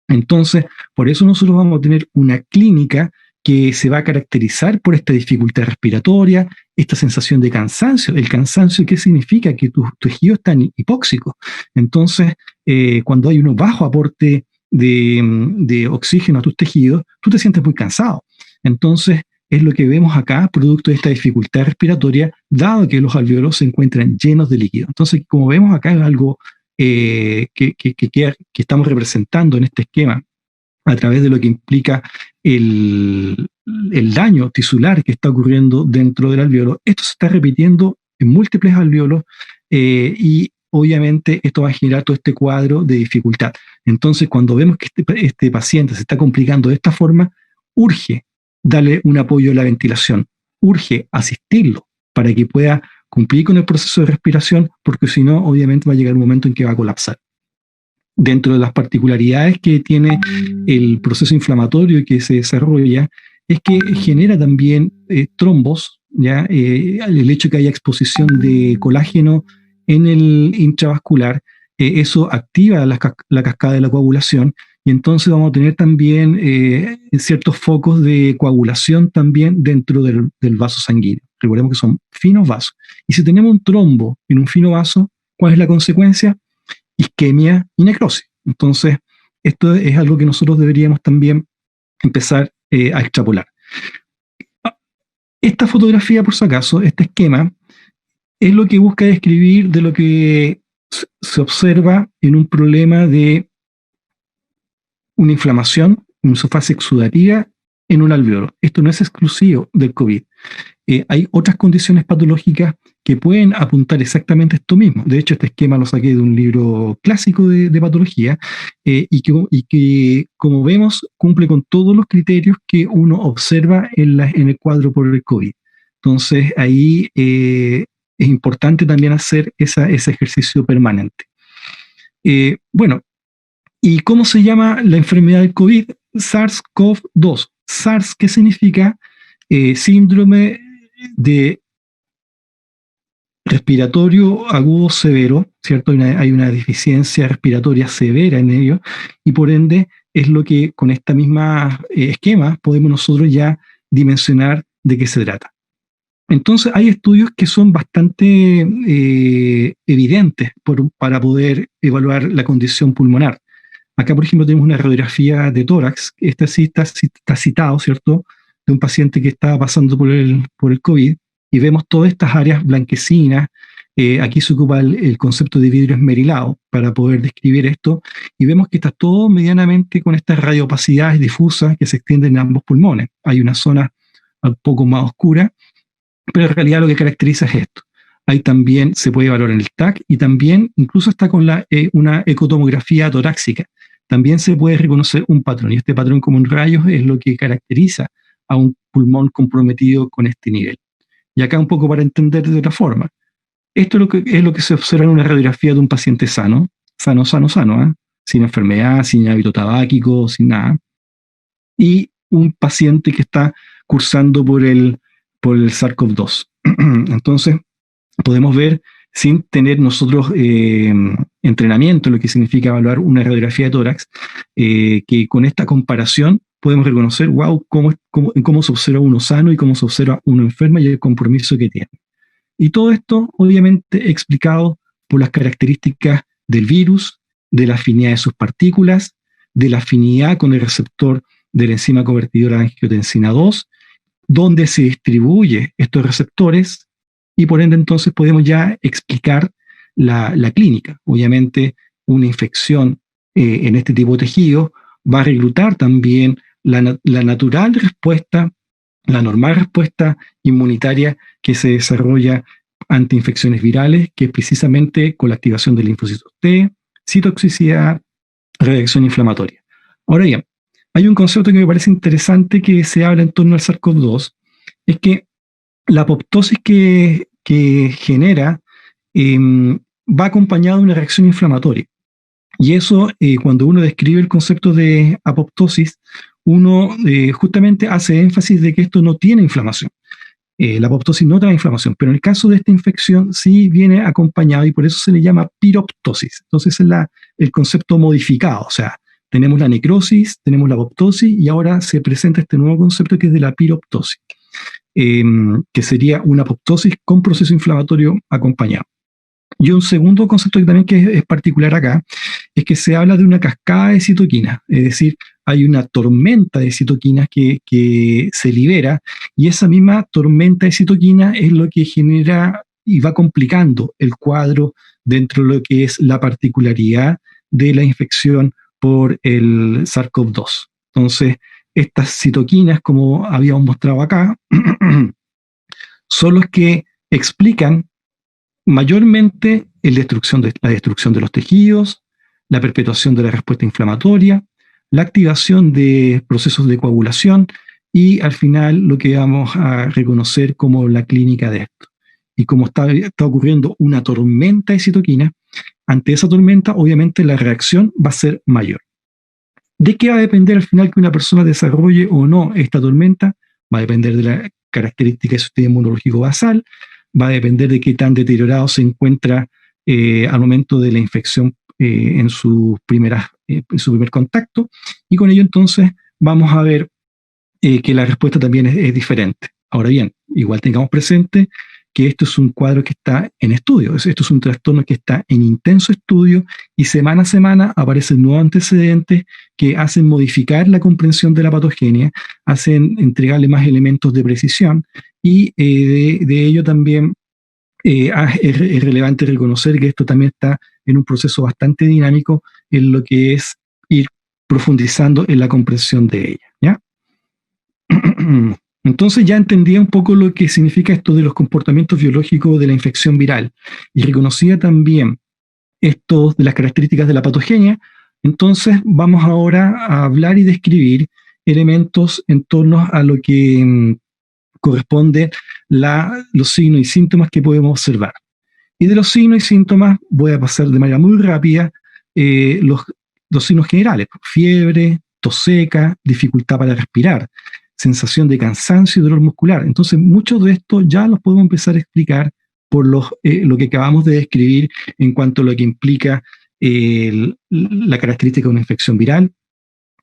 Entonces, por eso nosotros vamos a tener una clínica que se va a caracterizar por esta dificultad respiratoria, esta sensación de cansancio. ¿El cansancio qué significa? Que tus tejidos están hipóxicos. Entonces, cuando hay un bajo aporte de oxígeno a tus tejidos, tú te sientes muy cansado. Entonces, es lo que vemos acá, producto de esta dificultad respiratoria, dado que los alvéolos se encuentran llenos de líquido. Entonces, como vemos acá, es algo que estamos representando en este esquema a través de lo que implica el daño tisular que está ocurriendo dentro del alvéolo. Esto se está repitiendo en múltiples alvéolos y obviamente esto va a generar todo este cuadro de dificultad. Entonces, cuando vemos que este paciente se está complicando de esta forma, urge darle un apoyo a la ventilación, urge asistirlo para que pueda cumplir con el proceso de respiración, porque si no, obviamente va a llegar un momento en que va a colapsar. Dentro de las particularidades que tiene el proceso inflamatorio que se desarrolla, es que genera también trombos, ¿ya? El hecho de que haya exposición de colágeno en el intravascular, eso activa la cascada de la coagulación, y entonces vamos a tener también ciertos focos de coagulación también dentro del vaso sanguíneo. Recordemos que son finos vasos. Y si tenemos un trombo en un fino vaso, ¿cuál es la consecuencia? Isquemia y necrosis. Entonces, esto es algo que nosotros deberíamos también empezar a extrapolar. Esta fotografía, por si acaso, este esquema, es lo que busca describir de lo que se observa en un problema de una inflamación, una fase exudativa en un alvéolo. Esto no es exclusivo del COVID. hay otras condiciones patológicas que pueden apuntar exactamente esto mismo. De hecho, este esquema lo saqué de un libro clásico de patología y que, como vemos, cumple con todos los criterios que uno observa en el cuadro por el COVID. Entonces, ahí es importante también hacer ese ejercicio permanente. Bueno, ¿y cómo se llama la enfermedad del COVID? SARS-CoV-2. SARS, ¿qué significa? Síndrome de respiratorio agudo severo, ¿cierto? Hay una deficiencia respiratoria severa en ello, y por ende es lo que con esta misma esquema podemos nosotros ya dimensionar de qué se trata. Entonces hay estudios que son bastante evidentes para poder evaluar la condición pulmonar. Acá, por ejemplo, tenemos una radiografía de tórax. Esta sí está citado, ¿cierto?, de un paciente que estaba pasando por el COVID, y vemos todas estas áreas blanquecinas. Aquí se ocupa el concepto de vidrio esmerilado para poder describir esto, y vemos que está todo medianamente con estas radiopacidades difusas que se extienden en ambos pulmones. Hay una zona un poco más oscura, pero en realidad lo que caracteriza es esto. Ahí también se puede evaluar en el TAC, y también incluso está con una ecotomografía torácica. También se puede reconocer un patrón, y este patrón como en rayos es lo que caracteriza a un pulmón comprometido con este nivel. Y acá un poco para entender de otra forma. Esto es lo que se observa en una radiografía de un paciente sano, ¿eh? Sin enfermedad, sin hábito tabáquico, sin nada. Y un paciente que está cursando por el SARS-CoV-2. Entonces, podemos ver, sin tener nosotros entrenamiento, lo que significa evaluar una radiografía de tórax, que con esta comparación podemos reconocer, wow, cómo se observa uno sano y cómo se observa uno enfermo y el compromiso que tiene. Y todo esto, obviamente, explicado por las características del virus, de la afinidad de sus partículas, de la afinidad con el receptor de la enzima convertidora de angiotensina 2, dónde se distribuye estos receptores, y por ende entonces podemos ya explicar la clínica. Obviamente una infección en este tipo de tejido va a reclutar también la natural respuesta, la normal respuesta inmunitaria que se desarrolla ante infecciones virales, que es precisamente con la activación de linfocitos T, citotoxicidad, reacción inflamatoria. Ahora bien, hay un concepto que me parece interesante que se habla en torno al SARS-CoV-2, es que la apoptosis que genera va acompañada de una reacción inflamatoria. Y eso, cuando uno describe el concepto de apoptosis, uno justamente hace énfasis de que esto no tiene inflamación. La apoptosis no trae inflamación, pero en el caso de esta infección sí viene acompañado, y por eso se le llama piroptosis. Entonces es el concepto modificado, o sea, tenemos la necrosis, tenemos la apoptosis, y ahora se presenta este nuevo concepto que es de la piroptosis, que sería una apoptosis con proceso inflamatorio acompañado. Y un segundo concepto que también que es particular acá, es que se habla de una cascada de citoquinas, es decir, hay una tormenta de citoquinas que se libera, y esa misma tormenta de citoquinas es lo que genera y va complicando el cuadro dentro de lo que es la particularidad de la infección por el SARS-CoV-2. Entonces, estas citoquinas, como habíamos mostrado acá, son los que explican mayormente la destrucción de los tejidos, la perpetuación de la respuesta inflamatoria, la activación de procesos de coagulación, y al final lo que vamos a reconocer como la clínica de esto. Y como está ocurriendo una tormenta de citoquinas, ante esa tormenta obviamente la reacción va a ser mayor. ¿De qué va a depender al final que una persona desarrolle o no esta tormenta? Va a depender de la característica de su sistema inmunológico basal, va a depender de qué tan deteriorado se encuentra al momento de la infección en su primer contacto, y con ello entonces vamos a ver que la respuesta también es diferente. Ahora bien, igual tengamos presente que esto es un cuadro que está en estudio, esto es un trastorno que está en intenso estudio, y semana a semana aparecen nuevos antecedentes que hacen modificar la comprensión de la patogenia, hacen entregarle más elementos de precisión, y de ello también es relevante reconocer que esto también está en un proceso bastante dinámico en lo que es ir profundizando en la comprensión de ella, ¿ya? Entonces ya entendía un poco lo que significa esto de los comportamientos biológicos de la infección viral y reconocía también esto de las características de la patogenia. Entonces vamos ahora a hablar y describir elementos en torno a lo que corresponde los signos y síntomas que podemos observar. Y de los signos y síntomas voy a pasar de manera muy rápida los signos generales: fiebre, tos seca, dificultad para respirar, sensación de cansancio y dolor muscular. Entonces, muchos de estos ya los podemos empezar a explicar por lo que acabamos de describir en cuanto a lo que implica la característica de una infección viral,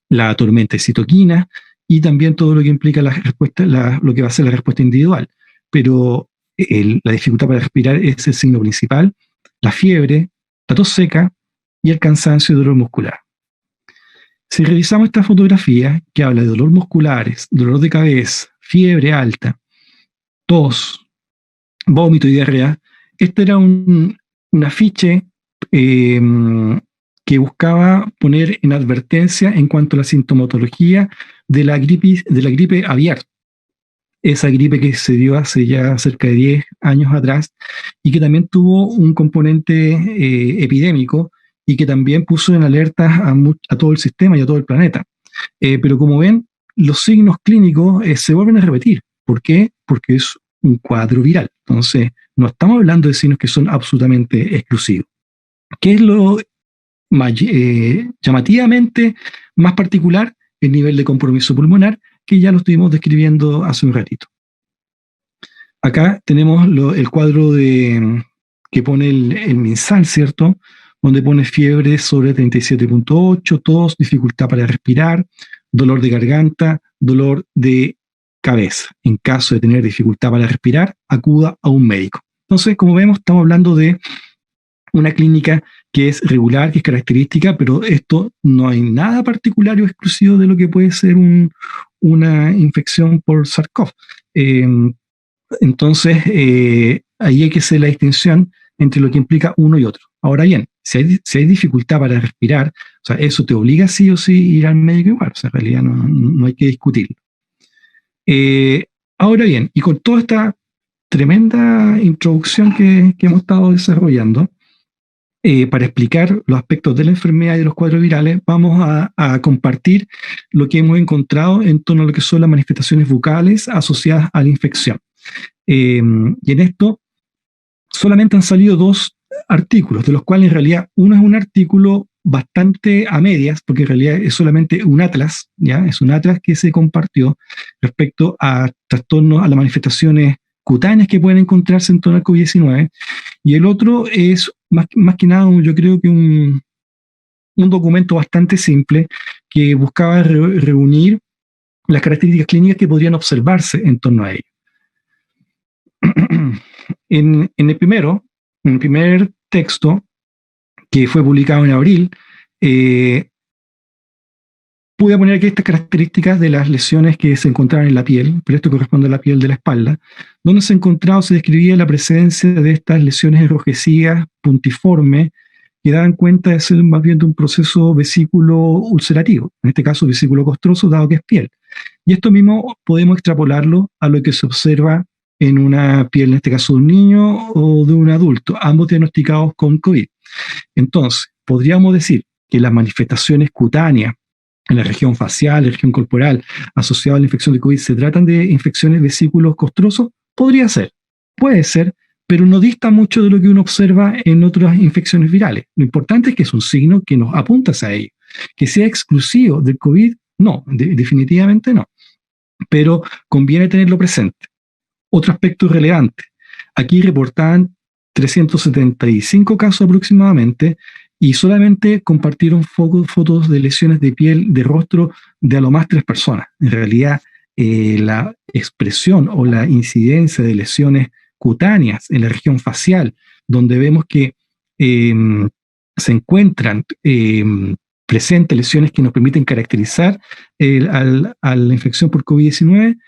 la tormenta de citoquinas y también todo lo que implica la respuesta, lo que va a ser la respuesta individual. Pero la dificultad para respirar es el signo principal, la fiebre, la tos seca y el cansancio y dolor muscular. Si revisamos esta fotografía que habla de dolor musculares, dolor de cabeza, fiebre alta, tos, vómito y diarrea, este era un afiche que buscaba poner en advertencia en cuanto a la sintomatología de la gripe aviar. Esa gripe que se dio hace ya cerca de 10 años atrás y que también tuvo un componente epidémico y que también puso en alerta a todo el sistema y a todo el planeta. Pero como ven, los signos clínicos se vuelven a repetir. ¿Por qué? Porque es un cuadro viral. Entonces, no estamos hablando de signos que son absolutamente exclusivos. ¿Qué es lo llamativamente más particular? El nivel de compromiso pulmonar, que ya lo estuvimos describiendo hace un ratito. Acá tenemos el cuadro que pone el MinSal, ¿cierto? Donde pone fiebre sobre 37.8, tos, dificultad para respirar, dolor de garganta, dolor de cabeza. En caso de tener dificultad para respirar, acuda a un médico. Entonces, como vemos, estamos hablando de una clínica que es regular, que es característica, pero esto no hay nada particular o exclusivo de lo que puede ser una infección por SARS-CoV. Entonces, ahí hay que hacer la distinción entre lo que implica uno y otro. Ahora bien, si hay dificultad para respirar, o sea, eso te obliga sí o sí a ir al médico igual, o sea, en realidad no hay que discutirlo. Ahora bien, y con toda esta tremenda introducción que hemos estado desarrollando, para explicar los aspectos de la enfermedad y de los cuadros virales, vamos a compartir lo que hemos encontrado en torno a lo que son las manifestaciones bucales asociadas a la infección. Y en esto solamente han salido 2 artículos, de los cuales en realidad uno es un artículo bastante a medias, porque en realidad es solamente un atlas, ¿ya? Es un atlas que se compartió respecto a trastornos, a las manifestaciones cutáneas que pueden encontrarse en torno al COVID-19, y el otro es más que nada, yo creo que un documento bastante simple que buscaba reunir las características clínicas que podrían observarse en torno a ello. En el primer texto, que fue publicado en abril, pude poner aquí estas características de las lesiones que se encontraban en la piel, pero esto corresponde a la piel de la espalda, donde se describía la presencia de estas lesiones enrojecidas, puntiformes, que daban cuenta de ser más bien de un proceso vesículo ulcerativo, en este caso vesículo costroso, dado que es piel. Y esto mismo podemos extrapolarlo a lo que se observa en una piel, en este caso de un niño o de un adulto, ambos diagnosticados con COVID. Entonces, podríamos decir que las manifestaciones cutáneas en la región facial, la región corporal, asociadas a la infección de COVID, ¿se tratan de infecciones vesículos costrosos? Podría ser, puede ser, pero no dista mucho de lo que uno observa en otras infecciones virales. Lo importante es que es un signo que nos apunta hacia ello. Que sea exclusivo del COVID, no, definitivamente no. Pero conviene tenerlo presente. Otro aspecto relevante. Aquí reportaban 375 casos aproximadamente y solamente compartieron fotos de lesiones de piel, de rostro, de a lo más 3 personas. En realidad, la expresión o la incidencia de lesiones cutáneas en la región facial, donde vemos que se encuentran presentes lesiones que nos permiten caracterizar a la infección por COVID-19,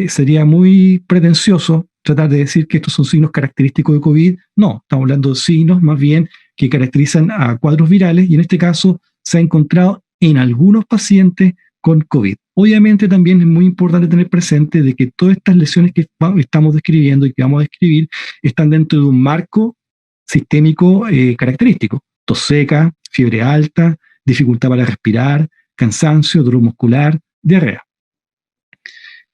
sería muy pretencioso tratar de decir que estos son signos característicos de COVID. No, estamos hablando de signos más bien que caracterizan a cuadros virales y en este caso se ha encontrado en algunos pacientes con COVID. Obviamente también es muy importante tener presente de que todas estas lesiones que estamos describiendo y que vamos a describir están dentro de un marco sistémico característico. Tos seca, fiebre alta, dificultad para respirar, cansancio, dolor muscular, diarrea.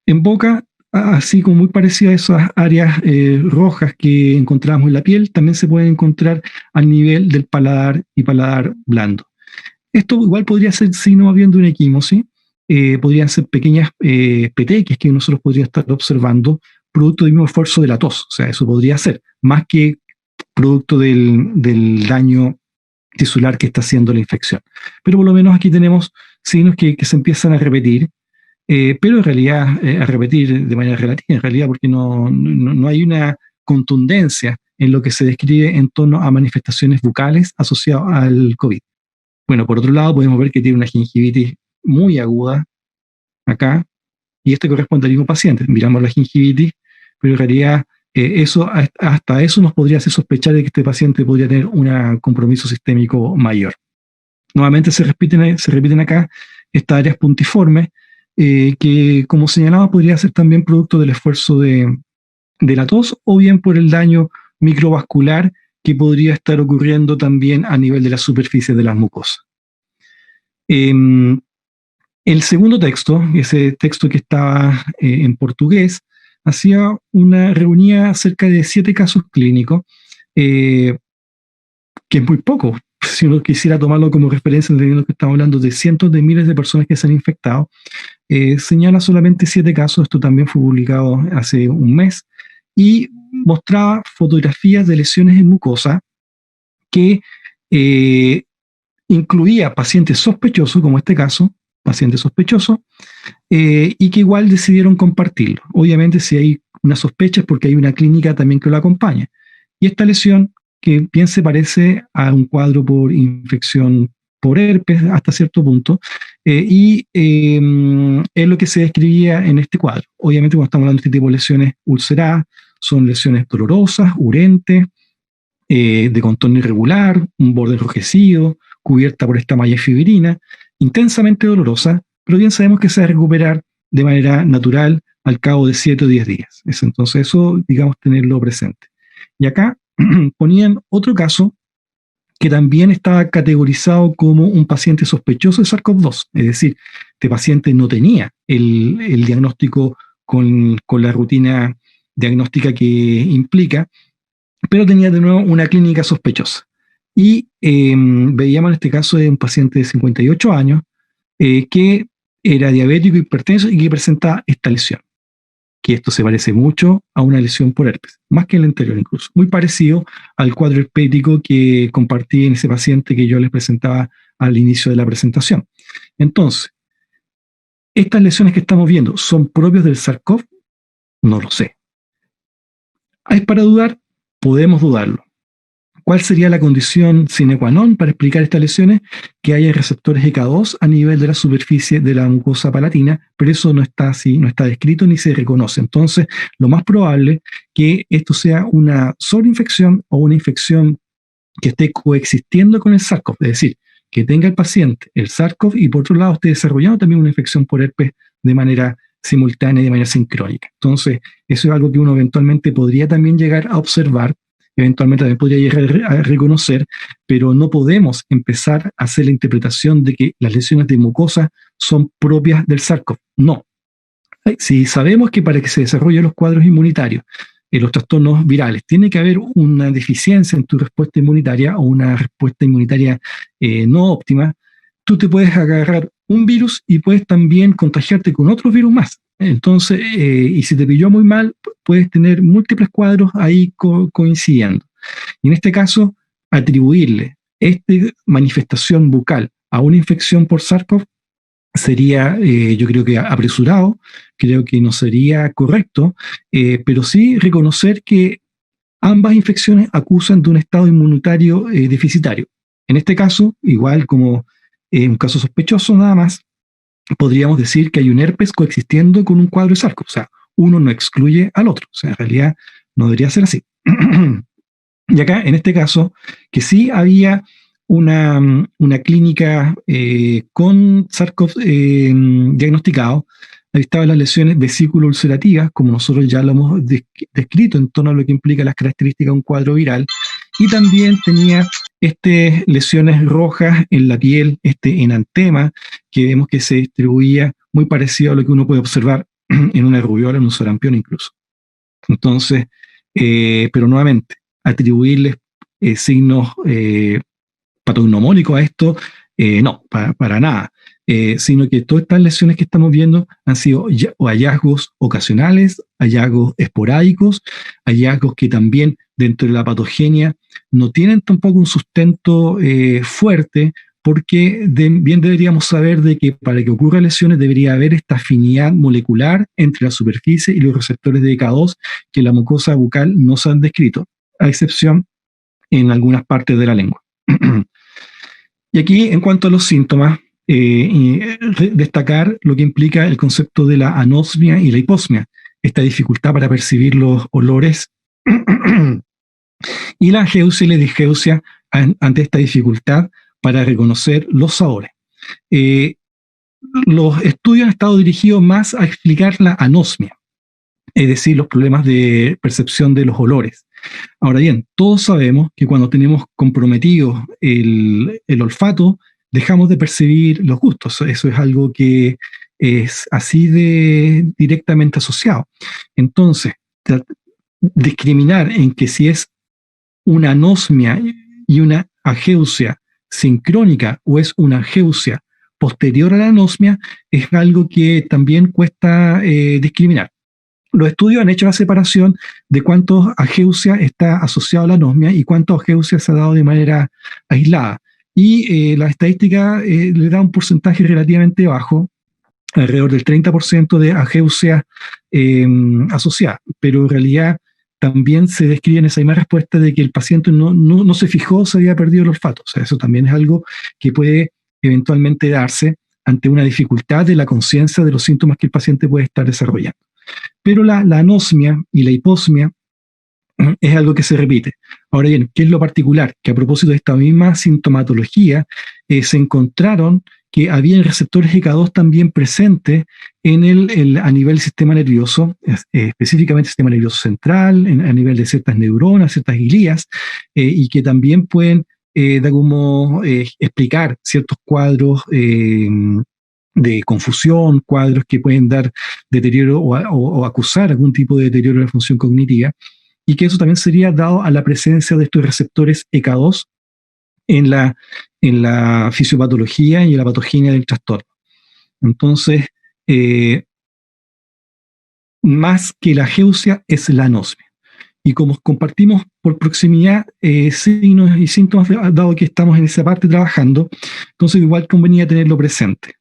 En boca, así como muy parecida a esas áreas rojas que encontramos en la piel, también se pueden encontrar al nivel del paladar y paladar blando. Esto igual podría ser signo más bien de una equimosis, podrían ser pequeñas petequias que nosotros podríamos estar observando producto del mismo esfuerzo de la tos, o sea, eso podría ser, más que producto del daño tisular que está haciendo la infección. Pero por lo menos aquí tenemos signos que se empiezan a repetir, pero en realidad a repetir de manera relativa, en realidad porque no hay una contundencia en lo que se describe en torno a manifestaciones bucales asociadas al COVID. Bueno, por otro lado podemos ver que tiene una gingivitis muy aguda acá, y este corresponde al mismo paciente. Miramos la gingivitis, pero en realidad hasta eso nos podría hacer sospechar de que este paciente podría tener un compromiso sistémico mayor. Nuevamente se repiten acá estas áreas puntiformes, que como señalaba podría ser también producto del esfuerzo de la tos o bien por el daño microvascular que podría estar ocurriendo también a nivel de la superficie de las mucosas. El segundo texto, ese texto que estaba en portugués, reunía cerca de 7 casos clínicos, que es muy poco. Si uno quisiera tomarlo como referencia, entendiendo que estamos hablando de cientos de miles de personas que se han infectado, señala solamente 7 casos. Esto también fue publicado hace un mes y mostraba fotografías de lesiones en mucosa que incluía pacientes sospechosos, como este caso, pacientes sospechosos, y que igual decidieron compartirlo. Obviamente si hay una sospecha es porque hay una clínica también que lo acompaña. Y esta lesión, que bien se parece a un cuadro por infección por herpes hasta cierto punto, es lo que se describía en este cuadro. Obviamente cuando estamos hablando de este tipo de lesiones ulceradas, son lesiones dolorosas, urentes, de contorno irregular, un borde enrojecido, cubierta por esta malla fibrina, intensamente dolorosa, pero bien sabemos que se va a recuperar de manera natural al cabo de 7 o 10 días. Entonces eso, digamos, tenerlo presente. Y acá ponían otro caso que también estaba categorizado como un paciente sospechoso de SARS-CoV-2, es decir, este paciente no tenía el diagnóstico con la rutina diagnóstica que implica, pero tenía de nuevo una clínica sospechosa. Y veíamos en este caso de un paciente de 58 años que era diabético, hipertenso y que presentaba esta lesión. Que esto se parece mucho a una lesión por herpes, más que el anterior incluso. Muy parecido al cuadro herpético que compartí en ese paciente que yo les presentaba al inicio de la presentación. Entonces, ¿estas lesiones que estamos viendo son propias del SARS-CoV? No lo sé. ¿Es para dudar? Podemos dudarlo. ¿Cuál sería la condición sine qua non para explicar estas lesiones? Que haya receptores EK2 a nivel de la superficie de la mucosa palatina, pero eso no está así, no está descrito ni se reconoce. Entonces, lo más probable que esto sea una sobreinfección o una infección que esté coexistiendo con el SARS-CoV, es decir, que tenga el paciente el SARS-CoV y por otro lado esté desarrollando también una infección por herpes de manera simultánea y de manera sincrónica. Entonces, eso es algo que uno eventualmente podría también llegar a observar, eventualmente también podría llegar a reconocer, pero no podemos empezar a hacer la interpretación de que las lesiones de mucosa son propias del SARS-CoV. No. Si sabemos que para que se desarrollen los cuadros inmunitarios, los trastornos virales, tiene que haber una deficiencia en tu respuesta inmunitaria o una respuesta inmunitaria no óptima, tú te puedes agarrar un virus y puedes también contagiarte con otros virus más. Entonces, y si te pilló muy mal, puedes tener múltiples cuadros ahí coincidiendo. Y en este caso, atribuirle esta manifestación bucal a una infección por SARS-CoV sería, yo creo que apresurado, creo que no sería correcto, pero sí reconocer que ambas infecciones acusan de un estado inmunitario deficitario. En este caso, igual como un caso sospechoso nada más, podríamos decir que hay un herpes coexistiendo con un cuadro de SARS-CoV. O sea, uno no excluye al otro. O sea, en realidad no debería ser así. Y acá, en este caso, que sí había una clínica con SARS-CoV diagnosticado. Ahí estaban las lesiones vesículo-ulcerativas, como nosotros ya lo hemos descrito en torno a lo que implica las características de un cuadro viral, y también tenía lesiones rojas en la piel, enantema, que vemos que se distribuía muy parecido a lo que uno puede observar en una rubiola, en un sarampión incluso. Entonces, pero nuevamente, atribuirles signos patognomónicos a esto, no, para nada. Sino que todas estas lesiones que estamos viendo han sido hallazgos ocasionales, hallazgos esporádicos, hallazgos que también dentro de la patogenia no tienen tampoco un sustento fuerte, porque bien deberíamos saber de que para que ocurran lesiones debería haber esta afinidad molecular entre la superficie y los receptores de K2 que la mucosa bucal no se han descrito, a excepción en algunas partes de la lengua. Y aquí, en cuanto a los síntomas, destacar lo que implica el concepto de la anosmia y la hiposmia, esta dificultad para percibir los olores, y la ageusia y la digeusia ante esta dificultad para reconocer los sabores. Los estudios han estado dirigidos más a explicar la anosmia, es decir, los problemas de percepción de los olores. Ahora bien, todos sabemos que cuando tenemos comprometido el olfato, dejamos de percibir los gustos. Eso es algo que es así de directamente asociado. Entonces, discriminar en que si es una anosmia y una ageusia sincrónica o es una ageusia posterior a la anosmia es algo que también cuesta discriminar. Los estudios han hecho la separación de cuántos ageusia está asociado a la anosmia y cuántos ageusia se ha dado de manera aislada. Y la estadística le da un porcentaje relativamente bajo, alrededor del 30% de ageusia asociada, pero en realidad también se describe en esa misma respuesta de que el paciente no se fijó, se había perdido el olfato. O sea, eso también es algo que puede eventualmente darse ante una dificultad de la conciencia de los síntomas que el paciente puede estar desarrollando. Pero la anosmia y la hiposmia es algo que se repite. Ahora bien, ¿qué es lo particular? Que a propósito de esta misma sintomatología, se encontraron que había receptores K2 también presentes a nivel del sistema nervioso, específicamente el sistema nervioso central, a nivel de ciertas neuronas, ciertas glías, y que también pueden de algún modo explicar ciertos cuadros de confusión, cuadros que pueden dar deterioro o acusar algún tipo de deterioro de la función cognitiva, y que eso también sería dado a la presencia de estos receptores EK2 en la fisiopatología y en la patogenia del trastorno. Entonces, más que la ageusia es la anosmia. Y como compartimos por proximidad signos y síntomas, dado que estamos en esa parte trabajando, entonces igual convenía tenerlo presente.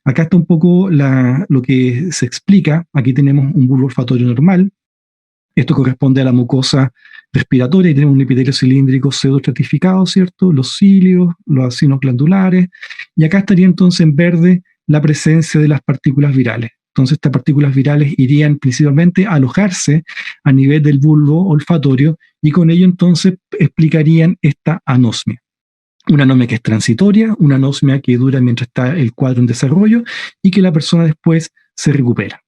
Acá está un poco lo que se explica. Aquí tenemos un bulbo olfatorio normal. Esto corresponde a la mucosa respiratoria y tenemos un epitelio cilíndrico pseudoestratificado, ¿cierto? Los cilios, los acinos glandulares. Y acá estaría entonces en verde la presencia de las partículas virales. Entonces estas partículas virales irían principalmente a alojarse a nivel del bulbo olfatorio y con ello entonces explicarían esta anosmia. Una anosmia que es transitoria, una anosmia que dura mientras está el cuadro en desarrollo y que la persona después se recupera.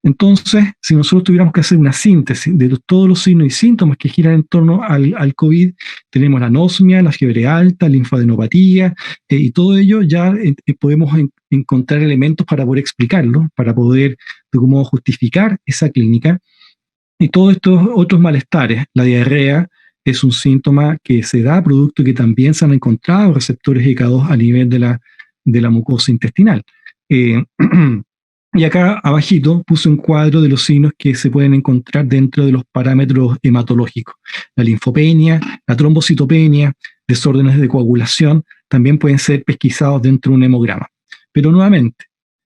Entonces, si nosotros tuviéramos que hacer una síntesis de todos los signos y síntomas que giran en torno al COVID, tenemos la anosmia, la fiebre alta, linfadenopatía, y todo ello ya podemos encontrar elementos para poder explicarlo, para poder de algún modo justificar esa clínica. Y todos estos otros malestares, la diarrea es un síntoma que se da producto que también se han encontrado receptores EK2 a nivel de la mucosa intestinal. Y acá abajito puse un cuadro de los signos que se pueden encontrar dentro de los parámetros hematológicos. La linfopenia, la trombocitopenia, desórdenes de coagulación, también pueden ser pesquisados dentro de un hemograma. Pero nuevamente,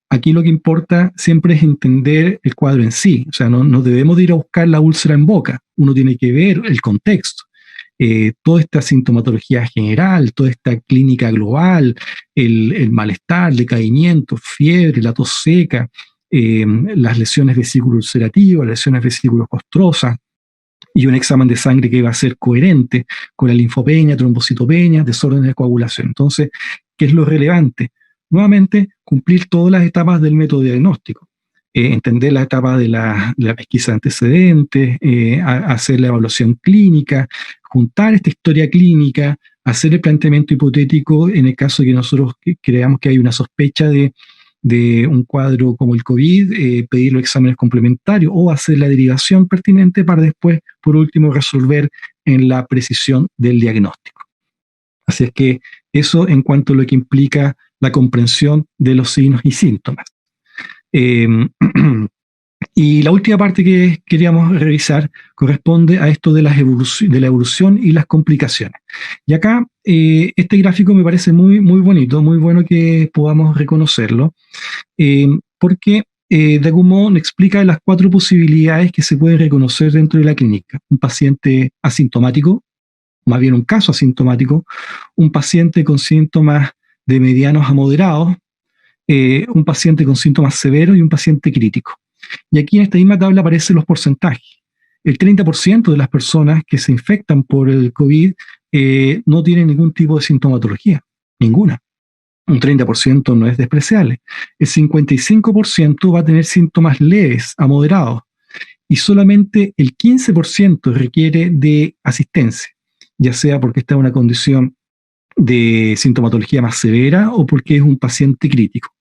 aquí lo que importa siempre es entender el cuadro en sí. O sea, no debemos ir a buscar la úlcera en boca. Uno tiene que ver el contexto. Toda esta sintomatología general, toda esta clínica global, el malestar, el decaimiento, fiebre, la tos seca, las lesiones vesículo-ulcerativas, las lesiones vesículo-costrosas, y un examen de sangre que va a ser coherente con la linfopenia, trombocitopenia, desórdenes de coagulación. Entonces, ¿qué es lo relevante? Nuevamente, cumplir todas las etapas del método diagnóstico. Entender la etapa de la pesquisa de antecedentes, hacer la evaluación clínica, juntar esta historia clínica, hacer el planteamiento hipotético en el caso de que nosotros creamos que hay una sospecha de un cuadro como el COVID, pedir los exámenes complementarios o hacer la derivación pertinente para después, por último, resolver en la precisión del diagnóstico. Así es que eso en cuanto a lo que implica la comprensión de los signos y síntomas. Y la última parte que queríamos revisar corresponde a esto de la evolución y las complicaciones. Y acá este gráfico me parece muy, muy bonito, muy bueno que podamos reconocerlo, porque de algún modo nos explica las 4 posibilidades que se pueden reconocer dentro de la clínica. Un paciente asintomático, más bien un caso asintomático, un paciente con síntomas de medianos a moderados, un paciente con síntomas severos y un paciente crítico. Y aquí en esta misma tabla aparecen los porcentajes. El 30% de las personas que se infectan por el COVID no tienen ningún tipo de sintomatología, ninguna. Un 30% no es despreciable. El 55% va a tener síntomas leves a moderados y solamente el 15% requiere de asistencia, ya sea porque está en una condición de sintomatología más severa o porque es un paciente crítico.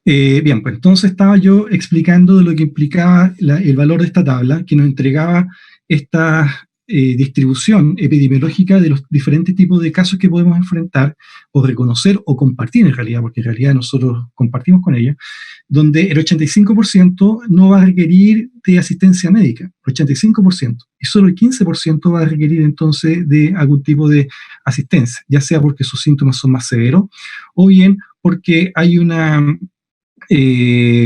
Bien, pues entonces estaba yo explicando de lo que implicaba el valor de esta tabla, que nos entregaba esta distribución epidemiológica de los diferentes tipos de casos que podemos enfrentar o reconocer o compartir en realidad, porque en realidad nosotros compartimos con ella, donde el 85% no va a requerir de asistencia médica, el 85%, y solo el 15% va a requerir entonces de algún tipo de asistencia, ya sea porque sus síntomas son más severos o bien porque hay una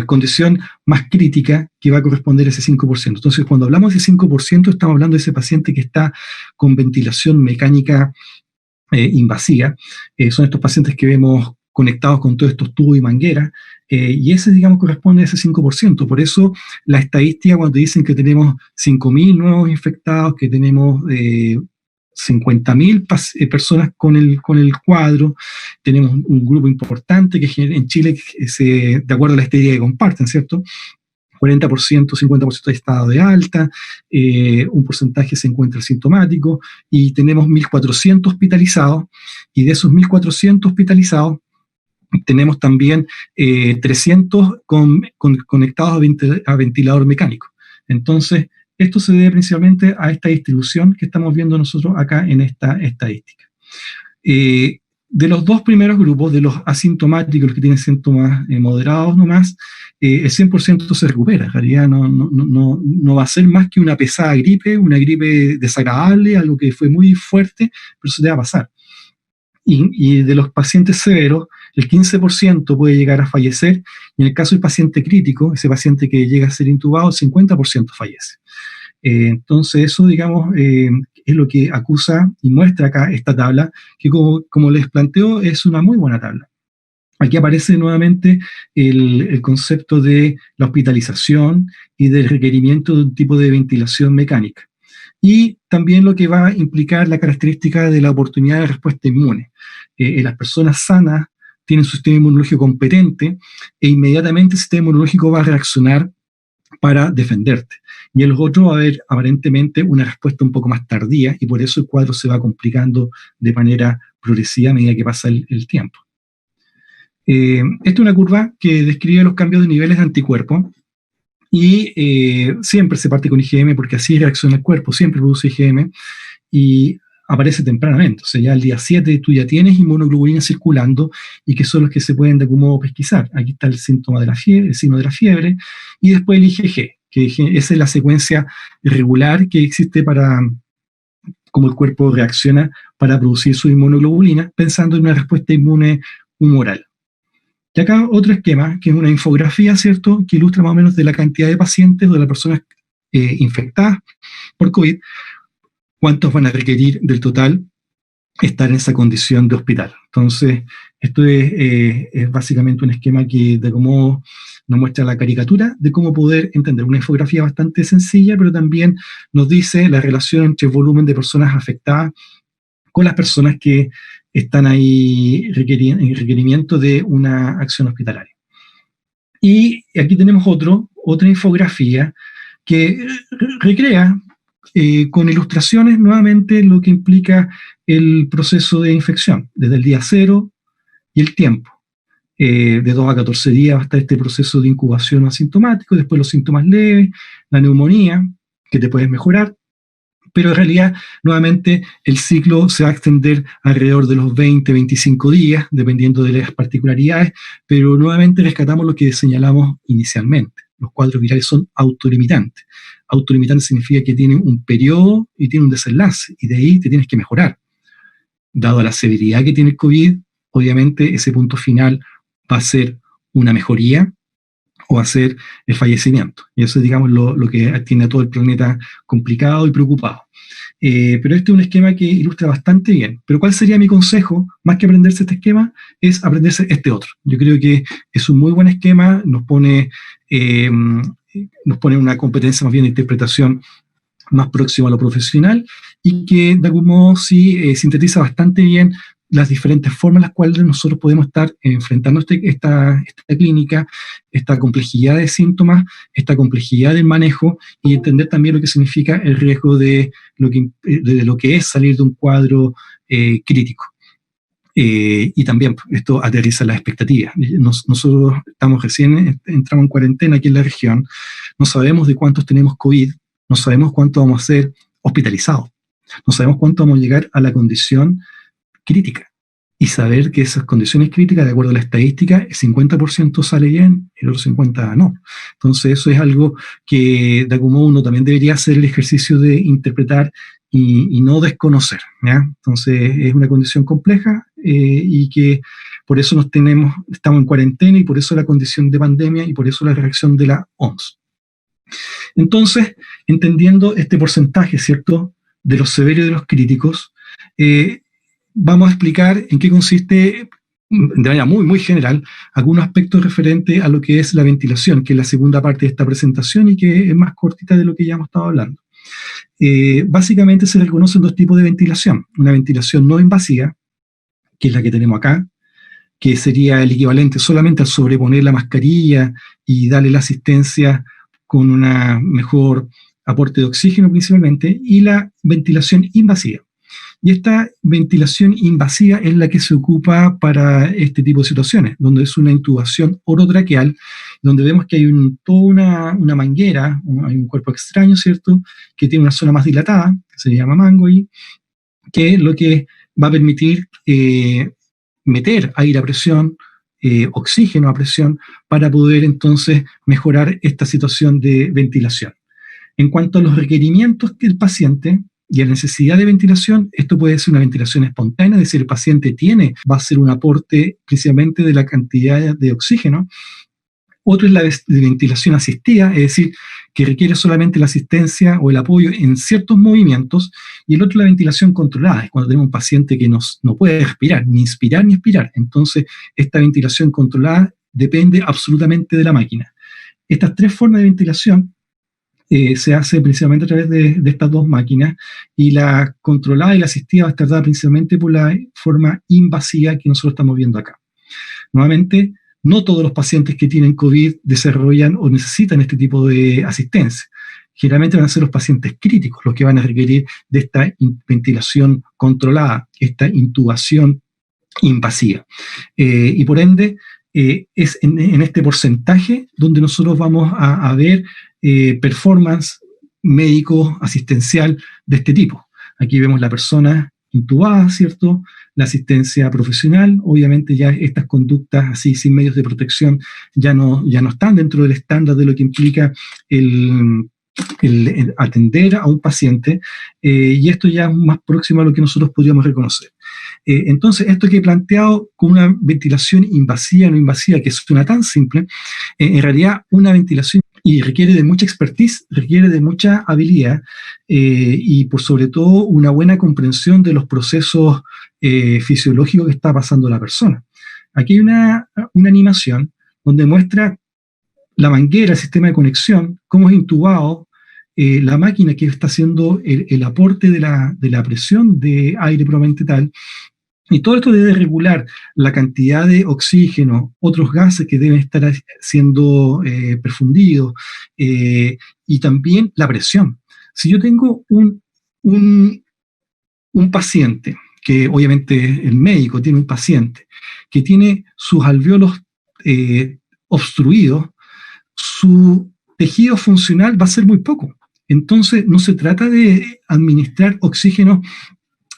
condición más crítica que va a corresponder a ese 5%. Entonces, cuando hablamos de ese 5%, estamos hablando de ese paciente que está con ventilación mecánica invasiva. Son estos pacientes que vemos conectados con todos estos tubos y mangueras, y ese, digamos, corresponde a ese 5%. Por eso, la estadística, cuando dicen que tenemos 5.000 nuevos infectados, que tenemos 50.000 personas con el cuadro, tenemos un grupo importante que en Chile, de acuerdo a la estadística que comparten, ¿cierto? 40%, 50% de estado de alta, un porcentaje se encuentra asintomático, y tenemos 1.400 hospitalizados, y de esos 1.400 hospitalizados, tenemos también 300 conectados a ventilador mecánico. Entonces, esto se debe principalmente a esta distribución que estamos viendo nosotros acá en esta estadística. De los dos primeros grupos, de los asintomáticos, los que tienen síntomas moderados nomás, el 100% se recupera. En realidad no va a ser más que una pesada gripe, una gripe desagradable, algo que fue muy fuerte, pero eso te va a pasar. Y de los pacientes severos, el 15% puede llegar a fallecer, y en el caso del paciente crítico, ese paciente que llega a ser intubado, el 50% fallece. Entonces eso, digamos, es lo que acusa y muestra acá esta tabla, que como les planteo, es una muy buena tabla. Aquí aparece nuevamente el concepto de la hospitalización y del requerimiento de un tipo de ventilación mecánica. Y también lo que va a implicar la característica de la oportunidad de respuesta inmune. Las personas sanas tienen su sistema inmunológico competente e inmediatamente el sistema inmunológico va a reaccionar para defenderte. Y en los otros va a haber aparentemente una respuesta un poco más tardía, y por eso el cuadro se va complicando de manera progresiva a medida que pasa el tiempo. Esta es una curva que describe los cambios de niveles de anticuerpos, y siempre se parte con IgM porque así reacciona el cuerpo, siempre produce IgM y aparece tempranamente. O sea, ya al día 7 tú ya tienes inmunoglobulina circulando, y que son los que se pueden de algún modo pesquisar. Aquí está el síntoma de la fiebre, el signo de la fiebre, y después el IgG, que esa es la secuencia regular que existe para cómo el cuerpo reacciona para producir su inmunoglobulina, pensando en una respuesta inmune humoral. Y acá otro esquema, que es una infografía, ¿cierto?, que ilustra más o menos de la cantidad de pacientes o de las personas infectadas por COVID, cuántos van a requerir del total estar en esa condición de hospital. Entonces, esto es básicamente un esquema que de algún modo nos muestra la caricatura de cómo poder entender una infografía bastante sencilla, pero también nos dice la relación entre el volumen de personas afectadas con las personas que están ahí en requerimiento de una acción hospitalaria. Y aquí tenemos otra infografía que recrea con ilustraciones nuevamente lo que implica el proceso de infección, desde el día 0 y el tiempo. De 2 a 14 días va a estar este proceso de incubación asintomático, después los síntomas leves, la neumonía, que te puedes mejorar, pero en realidad, nuevamente, el ciclo se va a extender alrededor de los 20, 25 días, dependiendo de las particularidades, pero nuevamente rescatamos lo que señalamos inicialmente. Los cuadros virales son autolimitantes. Autolimitante significa que tienen un periodo y tienen un desenlace, y de ahí te tienes que mejorar. Dado la severidad que tiene el COVID, obviamente ese punto final va a ser una mejoría o va a ser el fallecimiento. Y eso es, digamos, lo que tiene a todo el planeta complicado y preocupado. Pero este es un esquema que ilustra bastante bien. Pero ¿cuál sería mi consejo? Más que aprenderse este esquema, es aprenderse este otro. Yo creo que es un muy buen esquema, nos pone una competencia más bien de interpretación más próxima a lo profesional y que de algún modo sí sintetiza bastante bien las diferentes formas en las cuales nosotros podemos estar enfrentando esta clínica, esta complejidad de síntomas, esta complejidad del manejo y entender también lo que significa el riesgo de lo que es salir de un cuadro crítico. Y también esto aterriza las expectativas. Nosotros entramos en cuarentena aquí en la región, no sabemos de cuántos tenemos COVID, no sabemos cuánto vamos a ser hospitalizados, no sabemos cuánto vamos a llegar a la condición crítica. Y saber que esas condiciones críticas, de acuerdo a la estadística, el 50% sale bien, el otro 50% no. Entonces eso es algo que de algún modo uno también debería hacer el ejercicio de interpretar y no desconocer, ¿ya? Entonces es una condición compleja y que por eso estamos en cuarentena y por eso la condición de pandemia y por eso la reacción de la OMS. Entonces, entendiendo este porcentaje, ¿cierto?, de los severos y de los críticos, vamos a explicar en qué consiste, de manera muy, muy general, algunos aspectos referentes a lo que es la ventilación, que es la segunda parte de esta presentación y que es más cortita de lo que ya hemos estado hablando. Básicamente se reconocen dos tipos de ventilación. Una ventilación no invasiva, que es la que tenemos acá, que sería el equivalente solamente al sobreponer la mascarilla y darle la asistencia con un mejor aporte de oxígeno principalmente, y la ventilación invasiva. Y esta ventilación invasiva es la que se ocupa para este tipo de situaciones, donde es una intubación orotraqueal, donde vemos que hay toda una manguera, hay un cuerpo extraño, ¿cierto?, que tiene una zona más dilatada, que se llama mangoy, que es lo que va a permitir meter aire a presión, oxígeno a presión, para poder entonces mejorar esta situación de ventilación. En cuanto a los requerimientos del paciente y a la necesidad de ventilación, esto puede ser una ventilación espontánea, es decir, el paciente va a hacer un aporte principalmente de la cantidad de oxígeno. Otro es la ventilación asistida, es decir, que requiere solamente la asistencia o el apoyo en ciertos movimientos, y el otro es la ventilación controlada, es cuando tenemos un paciente que no puede respirar, ni inspirar ni expirar. Entonces, esta ventilación controlada depende absolutamente de la máquina. Estas tres formas de ventilación se hace principalmente a través de estas dos máquinas, y la controlada y la asistida va a estar dada principalmente por la forma invasiva que nosotros estamos viendo acá. Nuevamente, no todos los pacientes que tienen COVID desarrollan o necesitan este tipo de asistencia. Generalmente van a ser los pacientes críticos los que van a requerir de esta ventilación controlada, esta intubación invasiva. Y por ende, es en este porcentaje donde nosotros vamos a ver performance médico asistencial de este tipo. Aquí vemos la persona intubada, ¿cierto?, la asistencia profesional. Obviamente ya estas conductas así sin medios de protección ya no están dentro del estándar de lo que implica el atender a un paciente, y esto ya es más próximo a lo que nosotros podríamos reconocer. Entonces, esto que he planteado con una ventilación invasiva o no invasiva, que suena tan simple, en realidad una ventilación y requiere de mucha expertise, requiere de mucha habilidad y por sobre todo una buena comprensión de los procesos fisiológicos que está pasando la persona. Aquí hay una animación donde muestra la manguera, el sistema de conexión, cómo es intubado la máquina que está haciendo el aporte de la presión de aire probablemente tal. Y todo esto debe regular la cantidad de oxígeno, otros gases que deben estar siendo perfundidos y también la presión. Si yo tengo un paciente, que obviamente el médico tiene un paciente, que tiene sus alvéolos obstruidos, su tejido funcional va a ser muy poco. Entonces no se trata de administrar oxígeno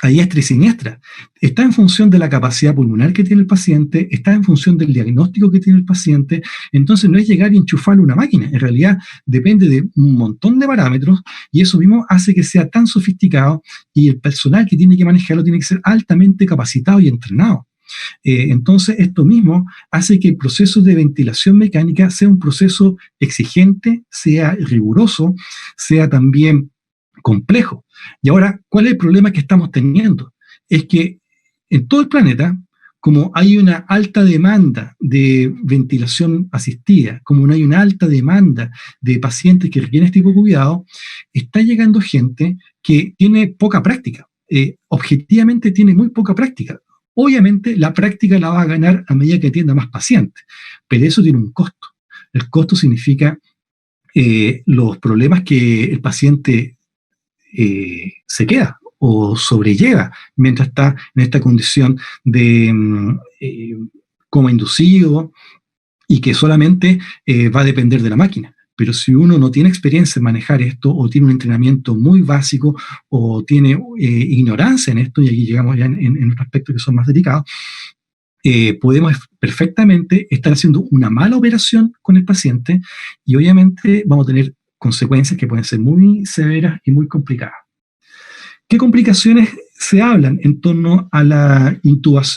a diestra y siniestra. Está en función de la capacidad pulmonar que tiene el paciente, está en función del diagnóstico que tiene el paciente. Entonces no es llegar y enchufarle una máquina, en realidad depende de un montón de parámetros y eso mismo hace que sea tan sofisticado y el personal que tiene que manejarlo tiene que ser altamente capacitado y entrenado. Entonces esto mismo hace que el proceso de ventilación mecánica sea un proceso exigente, sea riguroso, sea también complejo. Y ahora, ¿cuál es el problema que estamos teniendo? Es que en todo el planeta, como hay una alta demanda de ventilación asistida, como no hay una alta demanda de pacientes que requieren este tipo de cuidado, está llegando gente que tiene poca práctica. Objetivamente tiene muy poca práctica. Obviamente la práctica la va a ganar a medida que atienda más pacientes, pero eso tiene un costo. El costo significa los problemas que el paciente se queda o sobrelleva mientras está en esta condición de coma inducido y que solamente va a depender de la máquina. Pero si uno no tiene experiencia en manejar esto o tiene un entrenamiento muy básico o tiene ignorancia en esto, y aquí llegamos ya en otros aspectos que son más delicados, podemos perfectamente estar haciendo una mala operación con el paciente y obviamente vamos a tener consecuencias que pueden ser muy severas y muy complicadas. ¿Qué complicaciones se hablan en torno a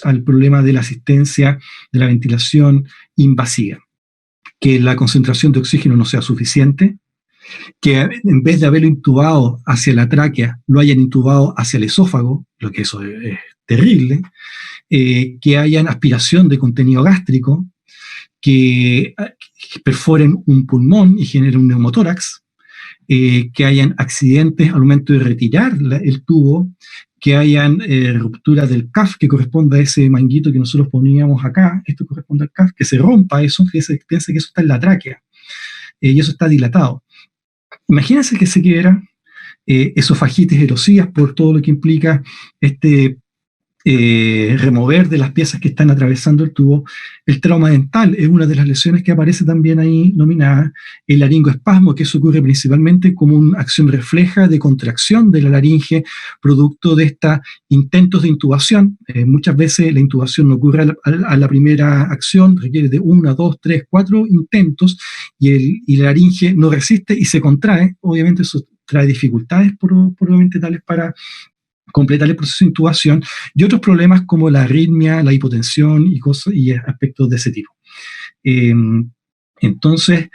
al problema de la asistencia de la ventilación invasiva? Que la concentración de oxígeno no sea suficiente, que en vez de haberlo intubado hacia la tráquea, lo hayan intubado hacia el esófago, lo que eso es terrible, que hayan aspiración de contenido gástrico, que perforen un pulmón y generen un neumotórax, que hayan accidentes al momento de retirar el tubo, que hayan rupturas del CAF, que corresponde a ese manguito que nosotros poníamos acá, esto corresponde al CAF, que se rompa eso, que se piensa que eso está en la tráquea, y eso está dilatado. Imagínense que se quiera esofagitis erosivas por todo lo que implica remover de las piezas que están atravesando el tubo. El trauma dental es una de las lesiones que aparece también ahí nominada. El laringoespasmo, que eso ocurre principalmente como una acción refleja de contracción de la laringe, producto de estos intentos de intubación. Muchas veces la intubación no ocurre a la primera acción, requiere de 1, 2, 3, 4 intentos y la laringe no resiste y se contrae. Obviamente eso trae dificultades probablemente tales para completar el proceso de intubación y otros problemas como la arritmia, la hipotensión y aspectos de ese tipo. Entonces,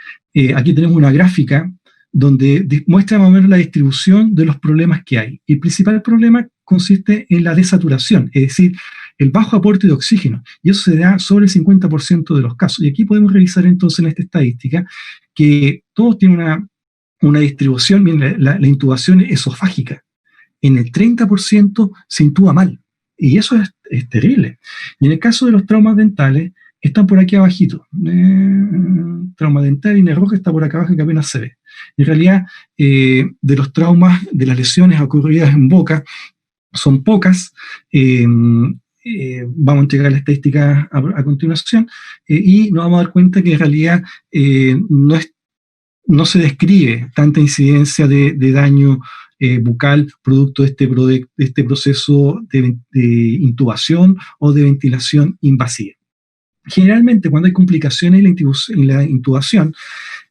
aquí tenemos una gráfica donde muestra más o menos la distribución de los problemas que hay. El principal problema consiste en la desaturación, es decir, el bajo aporte de oxígeno, y eso se da sobre el 50% de los casos. Y aquí podemos revisar entonces en esta estadística que todos tienen una distribución, bien, la intubación esofágica. En el 30% se intuba mal. Y eso es terrible. Y en el caso de los traumas dentales, están por aquí abajito. Trauma dental y roja está por acá abajo que apenas se ve. En realidad, de los traumas, de las lesiones ocurridas en boca, son pocas. Vamos a entregar la estadística a continuación y nos vamos a dar cuenta que en realidad no se describe tanta incidencia de daño bucal producto de este proceso de intubación o de ventilación invasiva. Generalmente, cuando hay complicaciones en la intubación,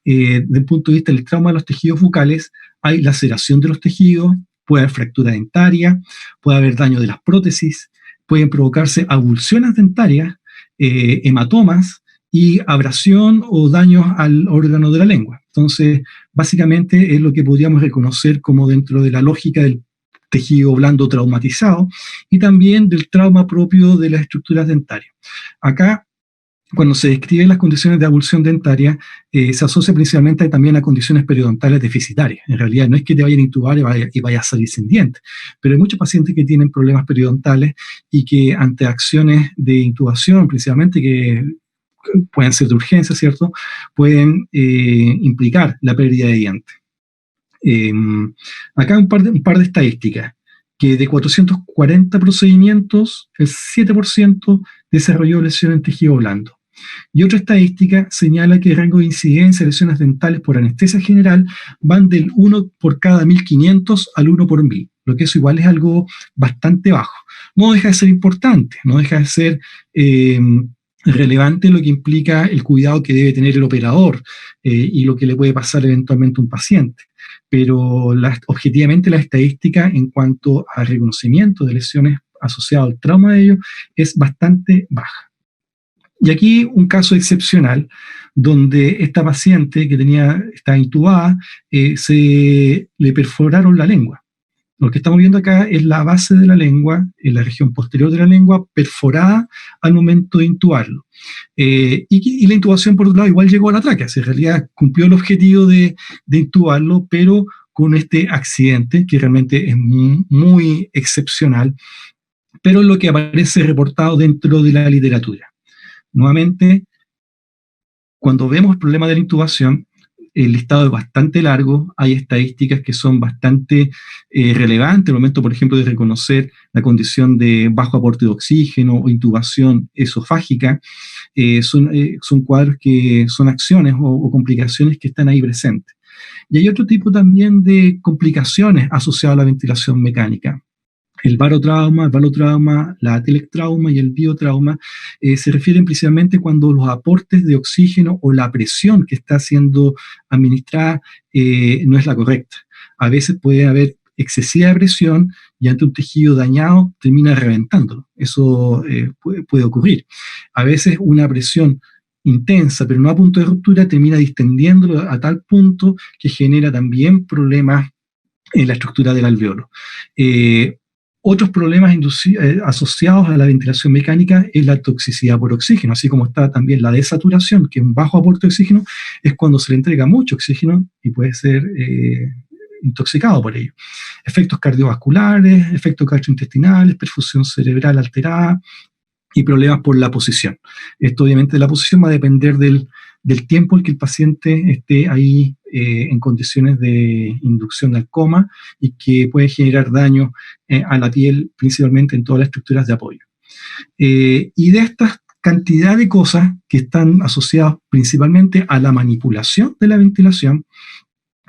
desde el punto de vista del trauma de los tejidos bucales, hay laceración de los tejidos, puede haber fractura dentaria, puede haber daño de las prótesis, pueden provocarse avulsiones dentarias, hematomas y abrasión o daños al órgano de la lengua. Entonces, básicamente es lo que podríamos reconocer como dentro de la lógica del tejido blando traumatizado y también del trauma propio de las estructuras dentarias. Acá, cuando se describen las condiciones de avulsión dentaria, se asocia principalmente también a condiciones periodontales deficitarias. En realidad no es que te vayan a intubar y vaya a salir sin dientes, pero hay muchos pacientes que tienen problemas periodontales y que ante acciones de intubación, principalmente que pueden ser de urgencia, ¿cierto?, pueden implicar la pérdida de dientes. Acá un par de estadísticas, que de 440 procedimientos, el 7% desarrolló lesiones en tejido blando. Y otra estadística señala que el rango de incidencia de lesiones dentales por anestesia general van del 1 por cada 1500 al 1 por 1000, lo que eso igual es algo bastante bajo. No deja de ser importante, no deja de ser relevante lo que implica el cuidado que debe tener el operador y lo que le puede pasar eventualmente a un paciente. Pero objetivamente la estadística en cuanto al reconocimiento de lesiones asociadas al trauma de ellos es bastante baja. Y aquí un caso excepcional donde esta paciente que estaba intubada, se le perforaron la lengua. Lo que estamos viendo acá es la base de la lengua, en la región posterior de la lengua, perforada al momento de intubarlo. Y la intubación, por otro lado, igual llegó a la tráquea. En realidad cumplió el objetivo de intubarlo, pero con este accidente, que realmente es muy excepcional, pero es lo que aparece reportado dentro de la literatura. Nuevamente, cuando vemos el problema de la intubación, el listado es bastante largo, hay estadísticas que son bastante relevantes, al momento, por ejemplo, de reconocer la condición de bajo aporte de oxígeno o intubación esofágica, son cuadros que son acciones o complicaciones que están ahí presentes. Y hay otro tipo también de complicaciones asociadas a la ventilación mecánica. El valotrauma, la atelectrauma y el biotrauma se refieren principalmente cuando los aportes de oxígeno o la presión que está siendo administrada no es la correcta. A veces puede haber excesiva presión y ante un tejido dañado termina reventándolo. Eso puede ocurrir. A veces una presión intensa, pero no a punto de ruptura, termina distendiéndolo a tal punto que genera también problemas en la estructura del alveolo. Otros problemas asociados a la ventilación mecánica es la toxicidad por oxígeno, así como está también la desaturación, que es un bajo aporte de oxígeno, es cuando se le entrega mucho oxígeno y puede ser intoxicado por ello. Efectos cardiovasculares, efectos gastrointestinales, perfusión cerebral alterada y problemas por la posición. Esto obviamente la posición va a depender del tiempo en que el paciente esté ahí en condiciones de inducción al coma y que puede generar daño a la piel, principalmente en todas las estructuras de apoyo. Y de estas cantidad de cosas que están asociadas principalmente a la manipulación de la ventilación,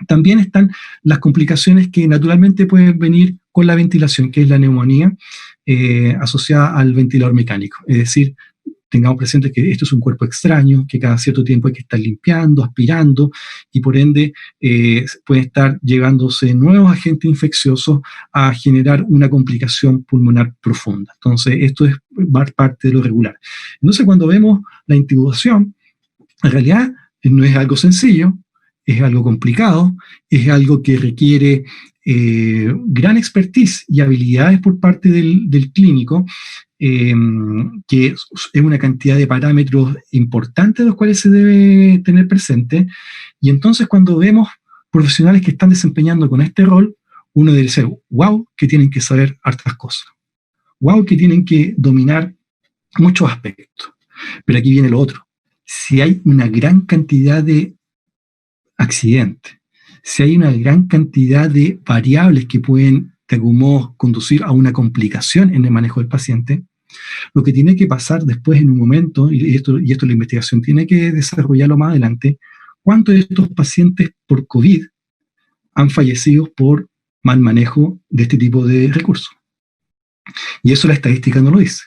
también están las complicaciones que naturalmente pueden venir con la ventilación, que es la neumonía asociada al ventilador mecánico. Es decir, tengamos presente que esto es un cuerpo extraño, que cada cierto tiempo hay que estar limpiando, aspirando, y por ende puede estar llegándose nuevos agentes infecciosos a generar una complicación pulmonar profunda. Entonces, esto es parte de lo regular. Entonces, cuando vemos la intubación, en realidad no es algo sencillo, es algo complicado, es algo que requiere gran expertise y habilidades por parte del clínico, que es una cantidad de parámetros importantes de los cuales se debe tener presente. Y entonces cuando vemos profesionales que están desempeñando con este rol, uno debe decir, wow, que tienen que saber hartas cosas, wow, que tienen que dominar muchos aspectos. Pero aquí viene lo otro. Si hay una gran cantidad de accidentes, si hay una gran cantidad de variables que pueden de algún modo conducir a una complicación en el manejo del paciente, lo que tiene que pasar después en un momento, y esto la investigación tiene que desarrollarlo más adelante, ¿cuántos de estos pacientes por COVID han fallecido por mal manejo de este tipo de recursos? Y eso la estadística no lo dice.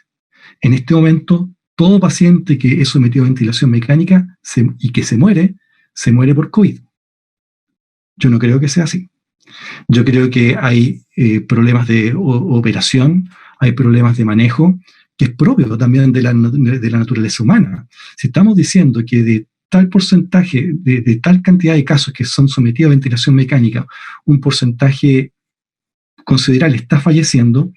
En este momento, todo paciente que es sometido a ventilación mecánica y que se muere por COVID. Yo no creo que sea así. Yo creo que hay problemas de operación, hay problemas de manejo que es propio también de la naturaleza humana. Si estamos diciendo que de tal porcentaje, de tal cantidad de casos que son sometidos a ventilación mecánica, un porcentaje considerable está falleciendo,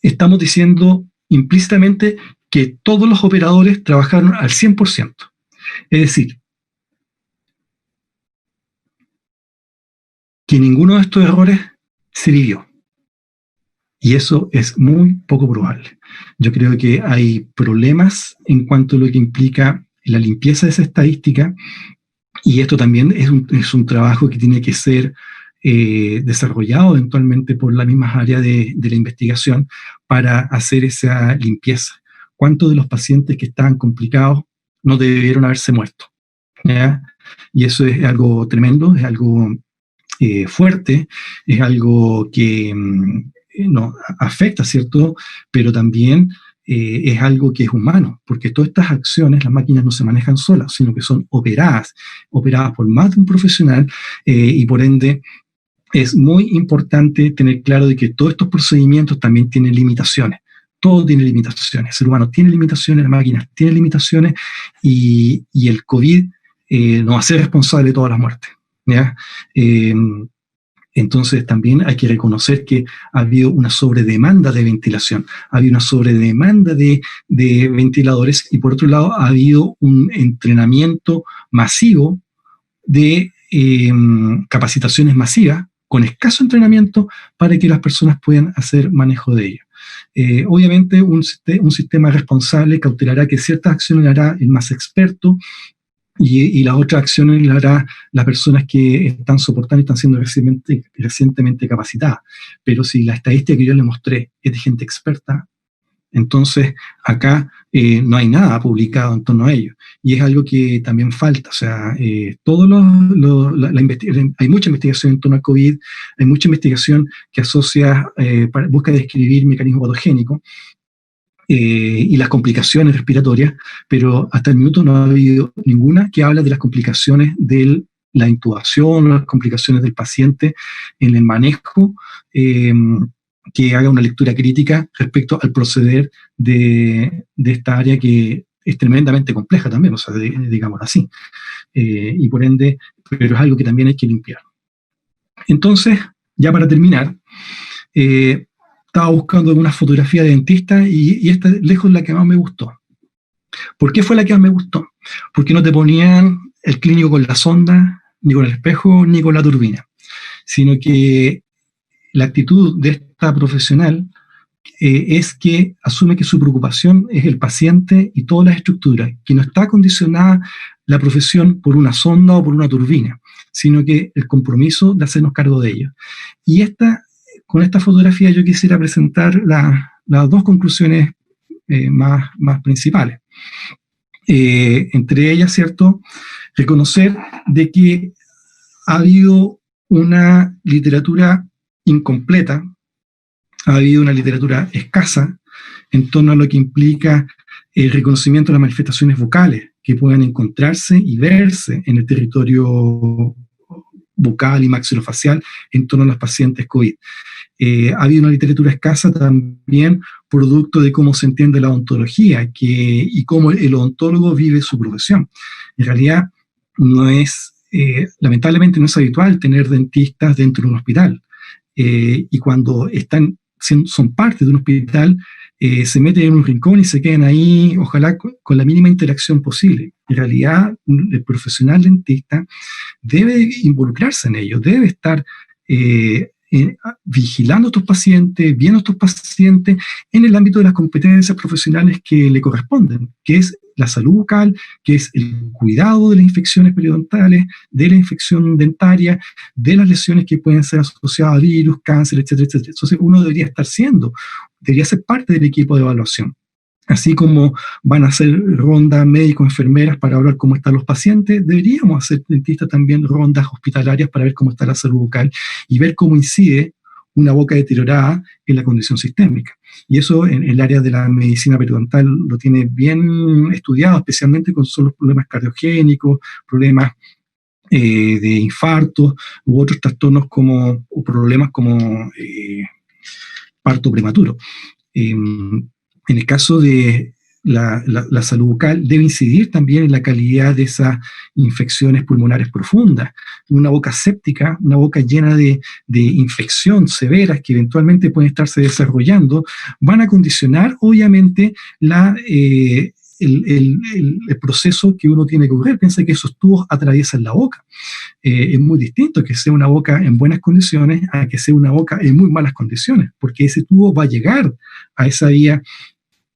estamos diciendo implícitamente que todos los operadores trabajaron al 100%. Es decir, que ninguno de estos errores se vivió. Y eso es muy poco probable. Yo creo que hay problemas en cuanto a lo que implica la limpieza de esa estadística, y esto también es un trabajo que tiene que ser desarrollado eventualmente por las mismas áreas de la investigación para hacer esa limpieza. ¿Cuántos de los pacientes que estaban complicados no debieron haberse muerto? ¿Ya? Y eso es algo tremendo, es algo fuerte, es algo que nos afecta, ¿cierto? Pero también es algo que es humano, porque todas estas acciones, las máquinas no se manejan solas, sino que son operadas por más de un profesional, y por ende es muy importante tener claro de que todos estos procedimientos también tienen limitaciones. Todo tiene limitaciones. El ser humano tiene limitaciones, las máquinas tienen limitaciones, y el COVID no va a ser responsable de todas las muertes, ¿ya? Entonces también hay que reconocer que ha habido una sobredemanda de ventilación, ha habido una sobredemanda de ventiladores, y por otro lado ha habido un entrenamiento masivo de capacitaciones masivas con escaso entrenamiento para que las personas puedan hacer manejo de ello. Obviamente un sistema responsable cautelará que ciertas acciones hará el más experto, y las otras acciones las hará las personas que están soportando y están siendo recientemente capacitadas. Pero si la estadística que yo les mostré es de gente experta, entonces acá no hay nada publicado en torno a ello. Y es algo que también falta. O sea, hay mucha investigación en torno al COVID, hay mucha investigación que busca describir mecanismos patogénicos, y las complicaciones respiratorias, pero hasta el minuto no ha habido ninguna que habla de las complicaciones de la intubación, las complicaciones del paciente en el manejo, que haga una lectura crítica respecto al proceder de esta área, que es tremendamente compleja también, o sea, digamos así. Y por ende, pero es algo que también hay que limpiar. Entonces, ya para terminar, estaba buscando una fotografía de dentista, y esta lejos la que más me gustó. ¿Por qué fue la que más me gustó? Porque no te ponían el clínico con la sonda, ni con el espejo, ni con la turbina, sino que la actitud de esta profesional es que asume que su preocupación es el paciente y todas las estructuras, que no está condicionada la profesión por una sonda o por una turbina, sino que el compromiso de hacernos cargo de ello. Y con esta fotografía yo quisiera presentar las dos conclusiones más principales. Entre ellas, ¿cierto?, reconocer de que ha habido una literatura incompleta, ha habido una literatura escasa en torno a lo que implica el reconocimiento de las manifestaciones vocales que puedan encontrarse y verse en el territorio bucal y maxilofacial en torno a los pacientes COVID. Ha habido una literatura escasa también producto de cómo se entiende la odontología y cómo el odontólogo vive su profesión. En realidad, lamentablemente no es habitual tener dentistas dentro de un hospital. Y cuando son parte de un hospital, se meten en un rincón y se quedan ahí, ojalá con la mínima interacción posible. En realidad, el profesional dentista debe involucrarse en ello, debe estar vigilando a estos pacientes, viendo a estos pacientes en el ámbito de las competencias profesionales que le corresponden, que es la salud bucal, que es el cuidado de las infecciones periodontales, de la infección dentaria, de las lesiones que pueden ser asociadas a virus, cáncer, etcétera, etcétera. Entonces uno debería ser parte del equipo de evaluación. Así como van a hacer rondas médicos, enfermeras para hablar cómo están los pacientes, deberíamos hacer dentistas también rondas hospitalarias para ver cómo está la salud bucal y ver cómo incide una boca deteriorada en la condición sistémica. Y eso en el área de la medicina periodontal lo tiene bien estudiado, especialmente con los problemas cardiogénicos, problemas de infarto u otros trastornos o problemas como parto prematuro. en el caso de la salud bucal, debe incidir también en la calidad de esas infecciones pulmonares profundas. Una boca séptica, una boca llena de infección severas que eventualmente pueden estarse desarrollando, van a condicionar obviamente el proceso que uno tiene que ocurrir. Piensa que esos tubos atraviesan la boca. Es muy distinto que sea una boca en buenas condiciones a que sea una boca en muy malas condiciones, porque ese tubo va a llegar a esa vía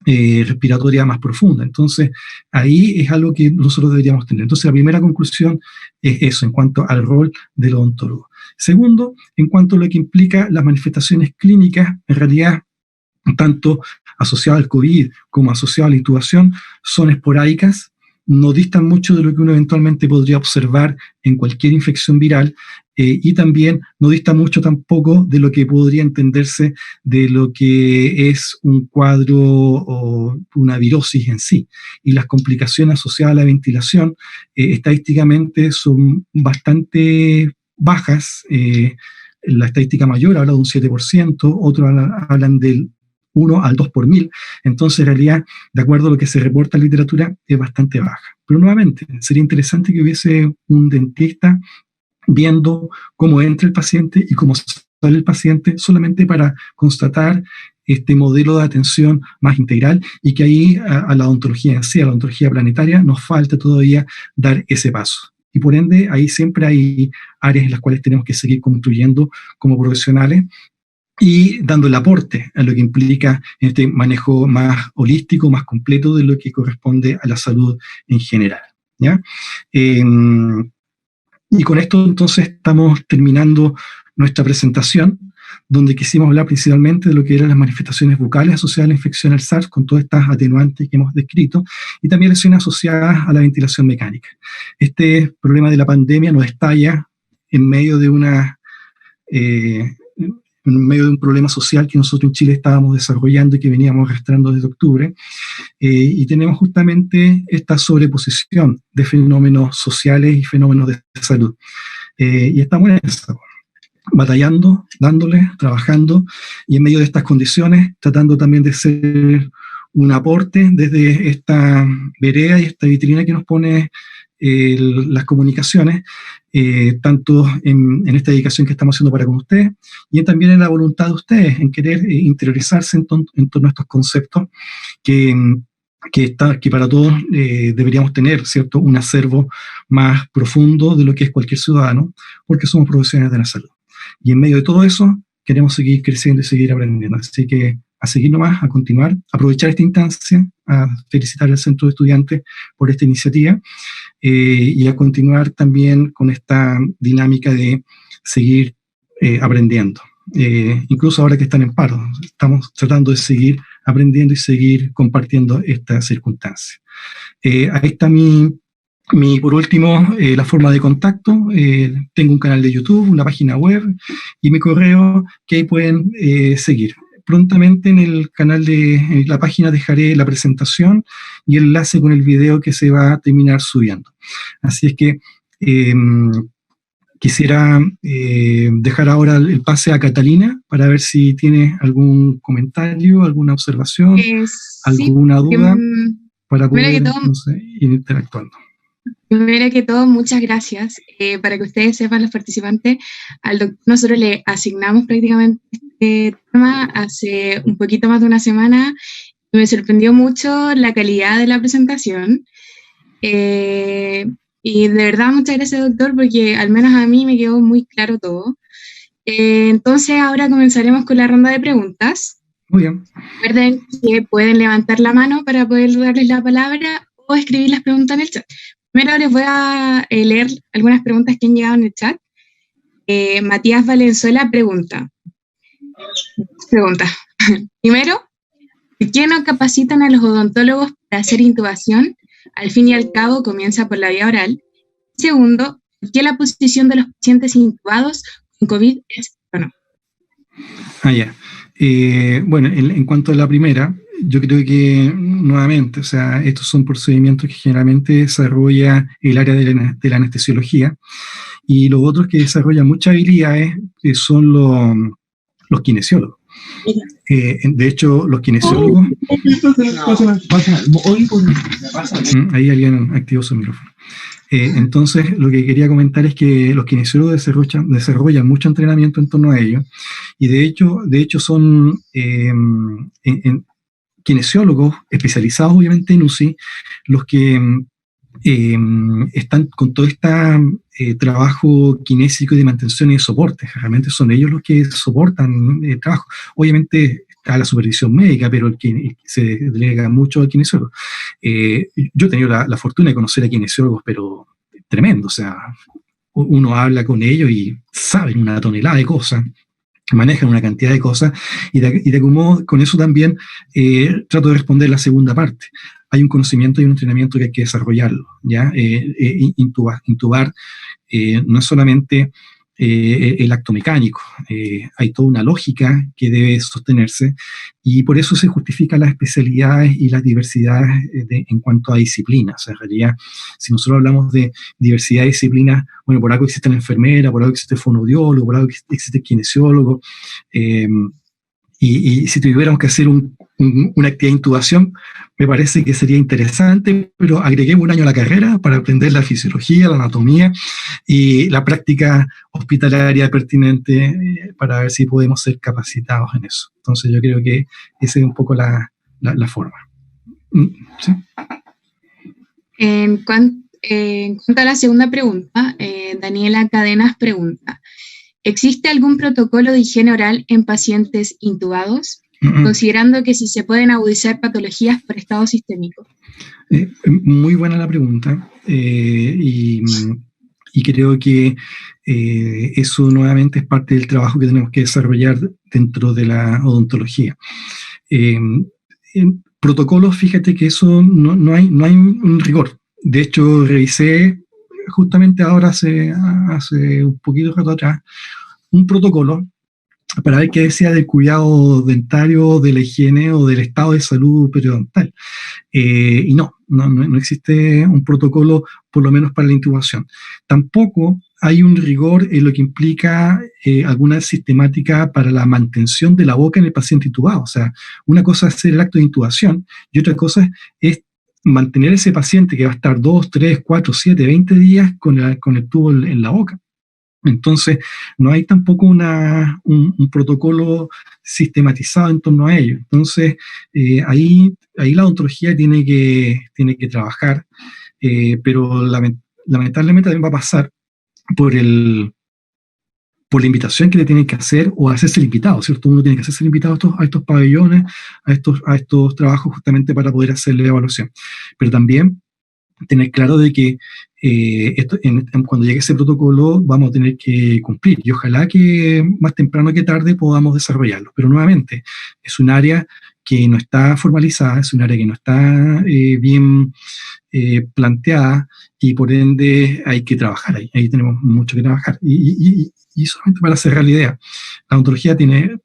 respiratoria más profunda. Entonces, ahí es algo que nosotros deberíamos tener. Entonces, la primera conclusión es eso, en cuanto al rol del odontólogo. Segundo, en cuanto a lo que implica las manifestaciones clínicas, en realidad, tanto asociadas al COVID como asociadas a la intubación, son esporádicas, no distan mucho de lo que uno eventualmente podría observar en cualquier infección viral, y también no dista mucho tampoco de lo que podría entenderse de lo que es un cuadro o una virosis en sí. Y las complicaciones asociadas a la ventilación estadísticamente son bastante bajas. La estadística mayor habla de un 7%, otros hablan del 1 al 2 por mil. Entonces, en realidad, de acuerdo a lo que se reporta en literatura, es bastante baja. Pero nuevamente, sería interesante que hubiese un dentista viendo cómo entra el paciente y cómo sale el paciente, solamente para constatar este modelo de atención más integral, y que ahí a la odontología en sí, a la odontología planetaria, nos falta todavía dar ese paso. Y por ende, ahí siempre hay áreas en las cuales tenemos que seguir construyendo como profesionales y dando el aporte a lo que implica este manejo más holístico, más completo de lo que corresponde a la salud en general, ¿ya? Y con esto entonces estamos terminando nuestra presentación, donde quisimos hablar principalmente de lo que eran las manifestaciones bucales asociadas a la infección al SARS, con todas estas atenuantes que hemos descrito, y también lesiones asociadas a la ventilación mecánica. Este problema de la pandemia nos estalla en medio de en medio de un problema social que nosotros en Chile estábamos desarrollando y que veníamos arrastrando desde octubre, y tenemos justamente esta sobreposición de fenómenos sociales y fenómenos de salud. Y estamos en eso, batallando, dándole, trabajando, y en medio de estas condiciones, tratando también de ser un aporte desde esta vereda y esta vitrina que nos pone las comunicaciones, tanto en esta dedicación que estamos haciendo para con ustedes, y también en la voluntad de ustedes, en querer interiorizarse en todos estos conceptos que para todos deberíamos tener, ¿cierto?, un acervo más profundo de lo que es cualquier ciudadano, porque somos profesionales de la salud. Y en medio de todo eso, queremos seguir creciendo y seguir aprendiendo. Así que a seguir nomás, a continuar, aprovechar esta instancia, a felicitar al Centro de Estudiantes por esta iniciativa, y a continuar también con esta dinámica de seguir aprendiendo. Incluso ahora que están en paro, estamos tratando de seguir aprendiendo y seguir compartiendo esta circunstancia. Ahí está por último, la forma de contacto. Tengo un canal de YouTube, una página web y mi correo que ahí pueden seguir. Prontamente en el canal en la página dejaré la presentación y el enlace con el video que se va a terminar subiendo. Así es que quisiera dejar ahora el pase a Catalina para ver si tiene algún comentario, alguna observación, alguna duda, para poder ir interactuando. Primero que todo, muchas gracias. Para que ustedes sepan, los participantes, al doctor nosotros le asignamos prácticamente este tema hace un poquito más de una semana. Me sorprendió mucho la calidad de la presentación. Y de verdad, muchas gracias, doctor, porque al menos a mí me quedó muy claro todo. Entonces, ahora comenzaremos con la ronda de preguntas. Muy bien. Recuerden que pueden levantar la mano para poder darles la palabra o escribir las preguntas en el chat. Primero les voy a leer algunas preguntas que han llegado en el chat. Matías Valenzuela pregunta. Primero, ¿por qué no capacitan a los odontólogos para hacer intubación? Al fin y al cabo comienza por la vía oral. Segundo, ¿por qué la posición de los pacientes intubados con COVID es o no? Ya. Bueno, en cuanto a la primera, yo creo que nuevamente, o sea, estos son procedimientos que generalmente desarrolla el área de la anestesiología, y los otros que desarrollan muchas habilidades son los kinesiólogos. De hecho, los kinesiólogos... Ahí alguien activó su micrófono. Entonces, lo que quería comentar es que los kinesiólogos desarrollan mucho entrenamiento en torno a ello, y de hecho son kinesiólogos especializados obviamente en UCI los que están con todo este trabajo kinésico y de mantención y de soporte. Realmente son ellos los que soportan el trabajo. Obviamente está la supervisión médica, pero se delega mucho al kinesiólogo. Yo he tenido la fortuna de conocer a kinesiólogos, pero tremendo. O sea, uno habla con ellos y saben una tonelada de cosas, manejan una cantidad de cosas, y de algún modo con eso también trato de responder la segunda parte. Hay un conocimiento y un entrenamiento que hay que desarrollarlo, ¿ya? Intubar no es solamente el acto mecánico, hay toda una lógica que debe sostenerse, y por eso se justifican las especialidades y las diversidades en cuanto a disciplinas. O sea, en realidad, si nosotros hablamos de diversidad de disciplinas, bueno, por algo existe la enfermera, por algo existe el fonoaudiólogo, por algo existe el kinesiólogo, y si tuviéramos que hacer una actividad de intubación, me parece que sería interesante, pero agreguemos un año a la carrera para aprender la fisiología, la anatomía y la práctica hospitalaria pertinente, para ver si podemos ser capacitados en eso. Entonces yo creo que esa es un poco la forma. ¿Sí? En cuanto a la segunda pregunta, Daniela Cadenas pregunta: ¿existe algún protocolo de higiene oral en pacientes intubados, considerando que si se pueden agudizar patologías por estado sistémico? Muy buena la pregunta, y creo que eso nuevamente es parte del trabajo que tenemos que desarrollar dentro de la odontología. En protocolos, fíjate que eso no hay un rigor. De hecho, revisé justamente ahora, hace un poquito de rato atrás, un protocolo para ver qué decía del cuidado dentario, de la higiene o del estado de salud periodontal. Y no existe un protocolo, por lo menos para la intubación. Tampoco hay un rigor en lo que implica alguna sistemática para la mantención de la boca en el paciente intubado. O sea, una cosa es hacer el acto de intubación y otra cosa es mantener ese paciente que va a estar 2, 3, 4, 7, 20 días con el tubo en la boca. Entonces, no hay tampoco un protocolo sistematizado en torno a ello. Entonces, ahí la odontología tiene que trabajar, pero lamentablemente también va a pasar por la invitación que le tienen que hacer, o hacerse el invitado, ¿cierto? Uno tiene que hacerse el invitado a estos pabellones, a estos trabajos, justamente para poder hacer la evaluación. Pero también tener claro de que cuando llegue ese protocolo vamos a tener que cumplir, y ojalá que más temprano que tarde podamos desarrollarlo. Pero nuevamente, es un área que no está formalizada, es un área que no está bien planteada, y por ende hay que trabajar ahí tenemos mucho que trabajar. Y solamente para cerrar la idea, la odontología tiene,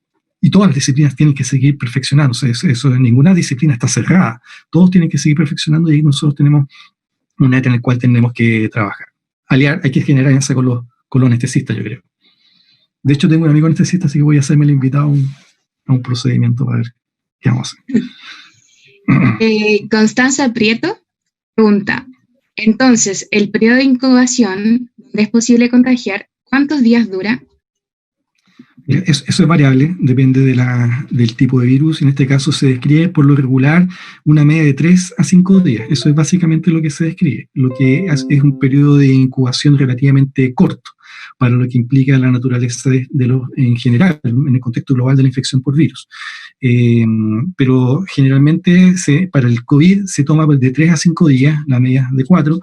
y todas las disciplinas tienen que seguir perfeccionándose. Eso, ninguna disciplina está cerrada, todos tienen que seguir perfeccionando, y nosotros tenemos un área en el cual tenemos que trabajar. Hay que generar alianza con los anestesistas, yo creo. De hecho, tengo un amigo anestesista, así que voy a hacerme el invitado a un procedimiento para ver qué vamos a hacer. Constanza Prieto pregunta: entonces, el periodo de incubación, donde es posible contagiar, ¿cuántos días dura? Eso es variable, depende del tipo de virus. En este caso se describe por lo regular una media de 3 a 5 días. Eso es básicamente lo que se describe. Lo que es un periodo de incubación relativamente corto para lo que implica la naturaleza en general, en el contexto global de la infección por virus. Pero generalmente para el COVID se toma de 3 a 5 días, la media de 4,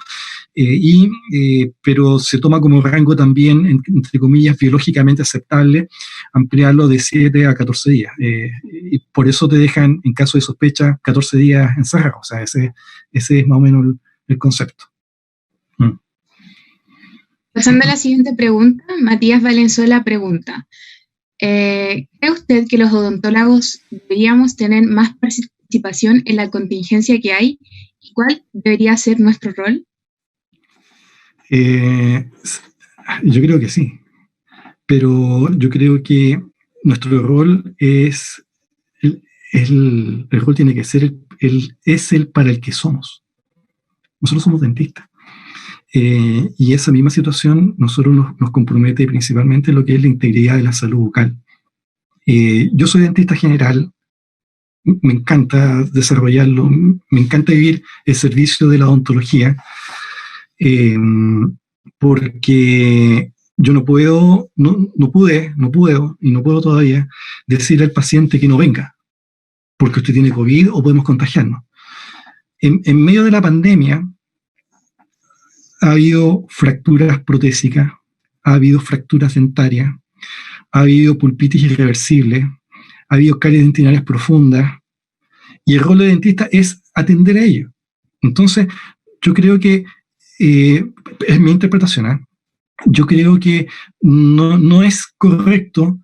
pero se toma como rango también, entre comillas, biológicamente aceptable, ampliarlo de 7 a 14 días. Y por eso te dejan, en caso de sospecha, 14 días encerrados. O sea, ese es más o menos el concepto. Pasando a la siguiente pregunta, Matías Valenzuela pregunta: ¿cree usted que los odontólogos deberíamos tener más participación en la contingencia que hay? ¿Y cuál debería ser nuestro rol? Yo creo que sí, pero yo creo que nuestro rol el rol tiene que ser el para el que somos. Nosotros somos dentistas. Y esa misma situación nosotros nos compromete principalmente en lo que es la integridad de la salud bucal. Yo soy dentista general, me encanta desarrollarlo, me encanta vivir el servicio de la odontología, porque yo no puedo y no puedo todavía decirle al paciente que no venga, porque usted tiene COVID o podemos contagiarnos. En medio de la pandemia ha habido fracturas protésicas, ha habido fracturas dentarias, ha habido pulpitis irreversible, ha habido caries dentinarias profundas, y el rol del dentista es atender a ello. Entonces, yo creo que, es mi interpretación, ¿eh? Yo creo que no es correcto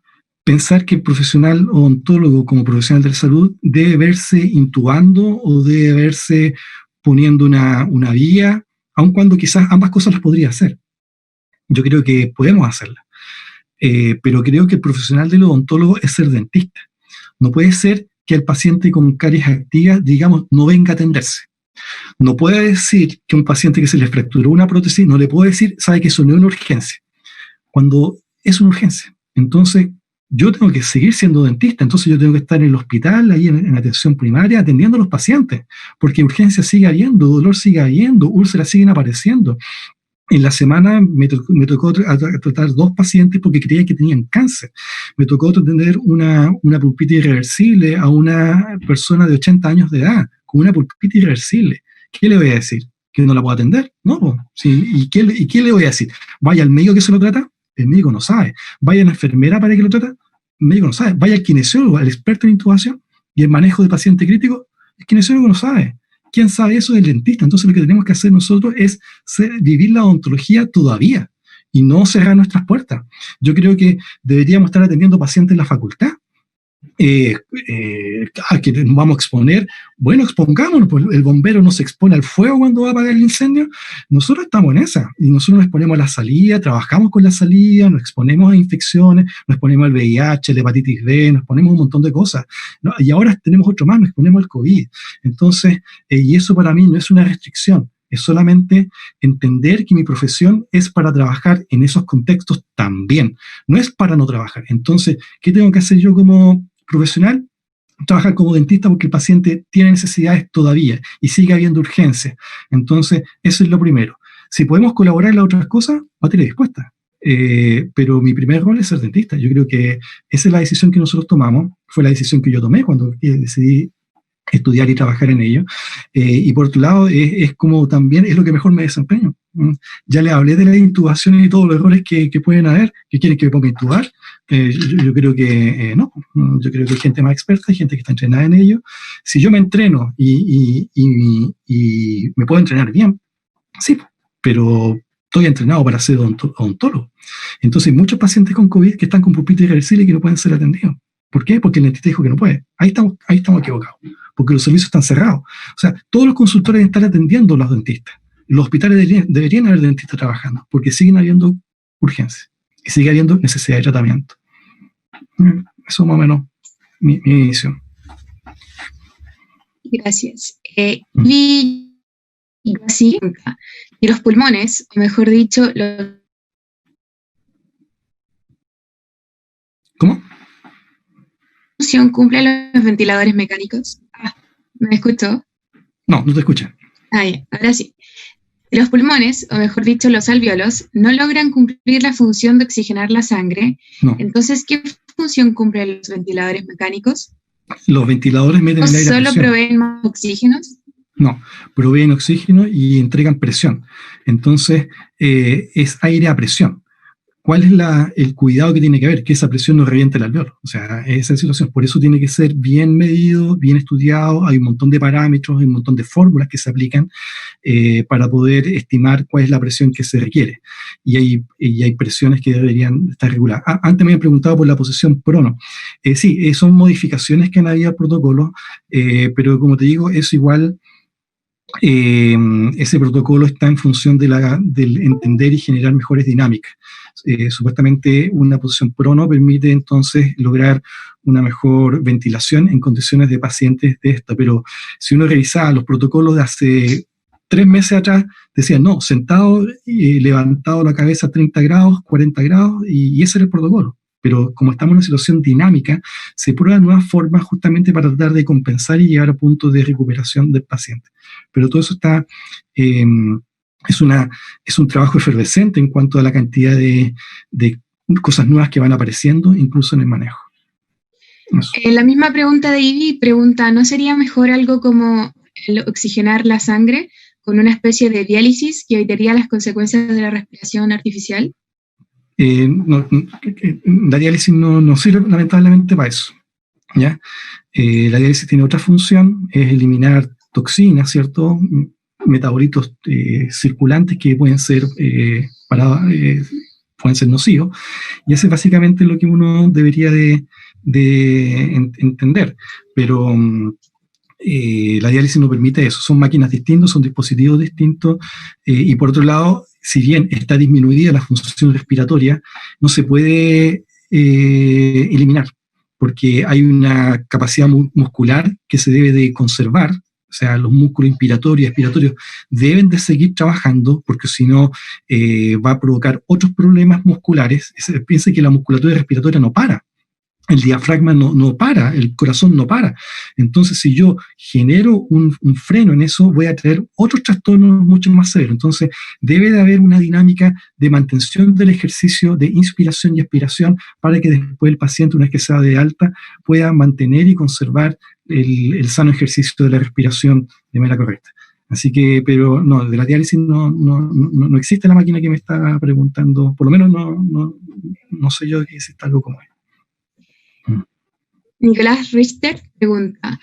pensar que el profesional odontólogo como profesional de la salud debe verse intubando o debe verse poniendo una vía, aun cuando quizás ambas cosas las podría hacer. Yo creo que podemos hacerlas. Pero creo que el profesional del odontólogo es ser dentista. No puede ser que el paciente con caries activas, digamos, no venga a atenderse. No puede decir que un paciente que se le fracturó una prótesis, no le puedo decir, sabe que eso no es una urgencia, cuando es una urgencia. Entonces, yo tengo que seguir siendo dentista, entonces yo tengo que estar en el hospital, ahí en atención primaria, atendiendo a los pacientes, porque urgencia sigue habiendo, dolor sigue habiendo, úlceras siguen apareciendo. En la semana me tocó tratar 2 pacientes porque creía que tenían cáncer. Me tocó atender una pulpitis irreversible a una persona de 80 años de edad, con una pulpitis irreversible. ¿Qué le voy a decir? ¿Que no la puedo atender? No. Sí. ¿Y qué le voy a decir? ¿Vaya al médico que se lo trata? El médico no sabe. ¿Vaya a la enfermera para que lo trata? El médico no sabe. ¿Vaya al kinesiólogo, al experto en intubación y el manejo de paciente crítico? El kinesiólogo no sabe. ¿Quién sabe eso? El dentista. Entonces lo que tenemos que hacer nosotros es vivir la odontología todavía y no cerrar nuestras puertas. Yo creo que deberíamos estar atendiendo pacientes en la facultad. Que nos vamos a exponer, bueno, expongámonos, pues el bombero no se expone al fuego cuando va a apagar el incendio, nosotros estamos en esa, y nosotros nos exponemos a la salida, trabajamos con la salida, nos exponemos a infecciones, nos exponemos al VIH, la hepatitis B, nos exponemos a un montón de cosas, ¿no? Y ahora tenemos otro más, nos exponemos al COVID. Entonces, y eso para mí no es una restricción, es solamente entender que mi profesión es para trabajar en esos contextos también, no es para no trabajar. Entonces, ¿qué tengo que hacer yo como profesional? Trabajar como dentista porque el paciente tiene necesidades todavía y sigue habiendo urgencias. Entonces, eso es lo primero. Si podemos colaborar en las otras cosas, materia dispuesta. Pero mi primer rol es ser dentista. Yo creo que esa es la decisión que nosotros tomamos, fue la decisión que yo tomé cuando decidí estudiar y trabajar en ello. Y por otro lado, es como también es lo que mejor me desempeño. Ya le hablé de la intubación y todos los errores que pueden haber, que quieren que me ponga a intubar. Yo creo que no. Yo creo que hay gente más experta, hay gente que está entrenada en ello. Si yo me entreno y me puedo entrenar bien, sí, pero estoy entrenado para ser odontólogo. Entonces hay muchos pacientes con COVID que están con pulpitis irreversible y que no pueden ser atendidos. ¿Por qué? Porque el dentista dijo que no puede. Ahí estamos equivocados, porque los servicios están cerrados. O sea, todos los consultores deben estar atendiendo a los dentistas. Los hospitales deberían haber dentistas trabajando, porque siguen habiendo urgencias y sigue habiendo necesidad de tratamiento. Eso más o menos mi visión. Gracias. Y los pulmones, o mejor dicho, ¿Cómo? ¿Función cumplen los ventiladores mecánicos? ¿Me escuchó? No te escuché. Ahora sí. Los pulmones, o mejor dicho, los alvéolos, no logran cumplir la función de oxigenar la sangre. No. Entonces, ¿qué función cumplen los ventiladores mecánicos? Los ventiladores meten el aire a presión. ¿Solo proveen más oxígenos? No, proveen oxígeno y entregan presión. Entonces, es aire a presión. ¿Cuál es el cuidado que tiene que haber? Que esa presión no reviente el alveolo. O sea, esa es la situación. Por eso tiene que ser bien medido, bien estudiado. Hay un montón de parámetros, hay un montón de fórmulas que se aplican para poder estimar cuál es la presión que se requiere. Y hay presiones que deberían estar reguladas. Antes me habían preguntado por la posición prono. Sí, son modificaciones que han habido al protocolo, pero como te digo, eso igual ese protocolo está en función del entender y generar mejores dinámicas. Supuestamente una posición prono permite entonces lograr una mejor ventilación en condiciones de pacientes de esta, pero si uno revisaba los protocolos de hace 3 meses atrás, decían, no, sentado y levantado la cabeza a 30 grados, 40 grados, y ese era el protocolo. Pero como estamos en una situación dinámica, se prueban nuevas formas justamente para tratar de compensar y llegar a puntos de recuperación del paciente. Pero todo eso está, es un trabajo efervescente en cuanto a la cantidad de cosas nuevas que van apareciendo, incluso en el manejo. La misma pregunta de Ivy pregunta, ¿no sería mejor algo como el oxigenar la sangre con una especie de diálisis que evitaría las consecuencias de la respiración artificial? La diálisis no sirve lamentablemente para eso, ¿ya? La diálisis tiene otra función, es eliminar toxinas, ¿cierto? Metabolitos circulantes que pueden ser pueden ser nocivos, y eso es básicamente lo que uno debería de entender, pero la diálisis no permite eso, son máquinas distintas, son dispositivos distintos, y por otro lado, si bien está disminuida la función respiratoria, no se puede eliminar, porque hay una capacidad muscular que se debe de conservar. O sea, los músculos inspiratorios y expiratorios deben de seguir trabajando, porque si no va a provocar otros problemas musculares. Piensen que la musculatura respiratoria no para. El diafragma no para, el corazón no para. Entonces, si yo genero un freno en eso, voy a traer otros trastornos mucho más severos. Entonces, debe de haber una dinámica de mantención del ejercicio de inspiración y expiración para que después el paciente, una vez que sea de alta, pueda mantener y conservar el sano ejercicio de la respiración de manera correcta. Así que, pero no, de la diálisis no existe la máquina que me está preguntando, por lo menos no sé yo que exista algo como eso. Nicolás Richter pregunta,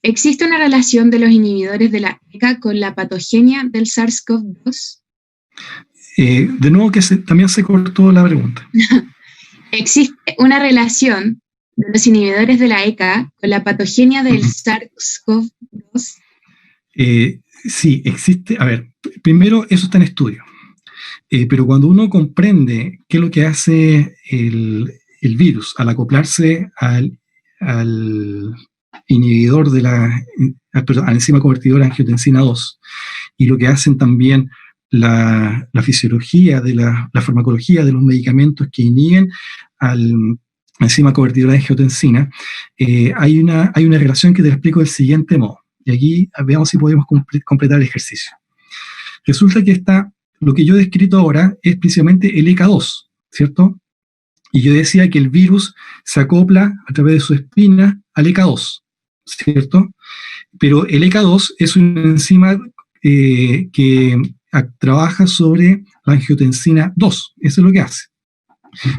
¿existe una relación de los inhibidores de la ECA con la patogenia del SARS-CoV-2? De nuevo que también se cortó la pregunta. ¿Existe una relación de los inhibidores de la ECA con la patogenia del SARS-CoV-2? Sí, existe. A ver, primero eso está en estudio. Pero cuando uno comprende qué es lo que hace el virus al acoplarse al inhibidor de la enzima convertidora angiotensina 2, y lo que hacen también la fisiología de la farmacología de los medicamentos que inhiben al enzima convertidora de angiotensina, hay una relación que te explico del siguiente modo. Y aquí veamos si podemos completar el ejercicio. Resulta que lo que yo he descrito ahora es principalmente el ECA2, ¿cierto? Y yo decía que el virus se acopla a través de su espina al ECA2, ¿cierto? Pero el ECA2 es una enzima que trabaja sobre la angiotensina 2, eso es lo que hace.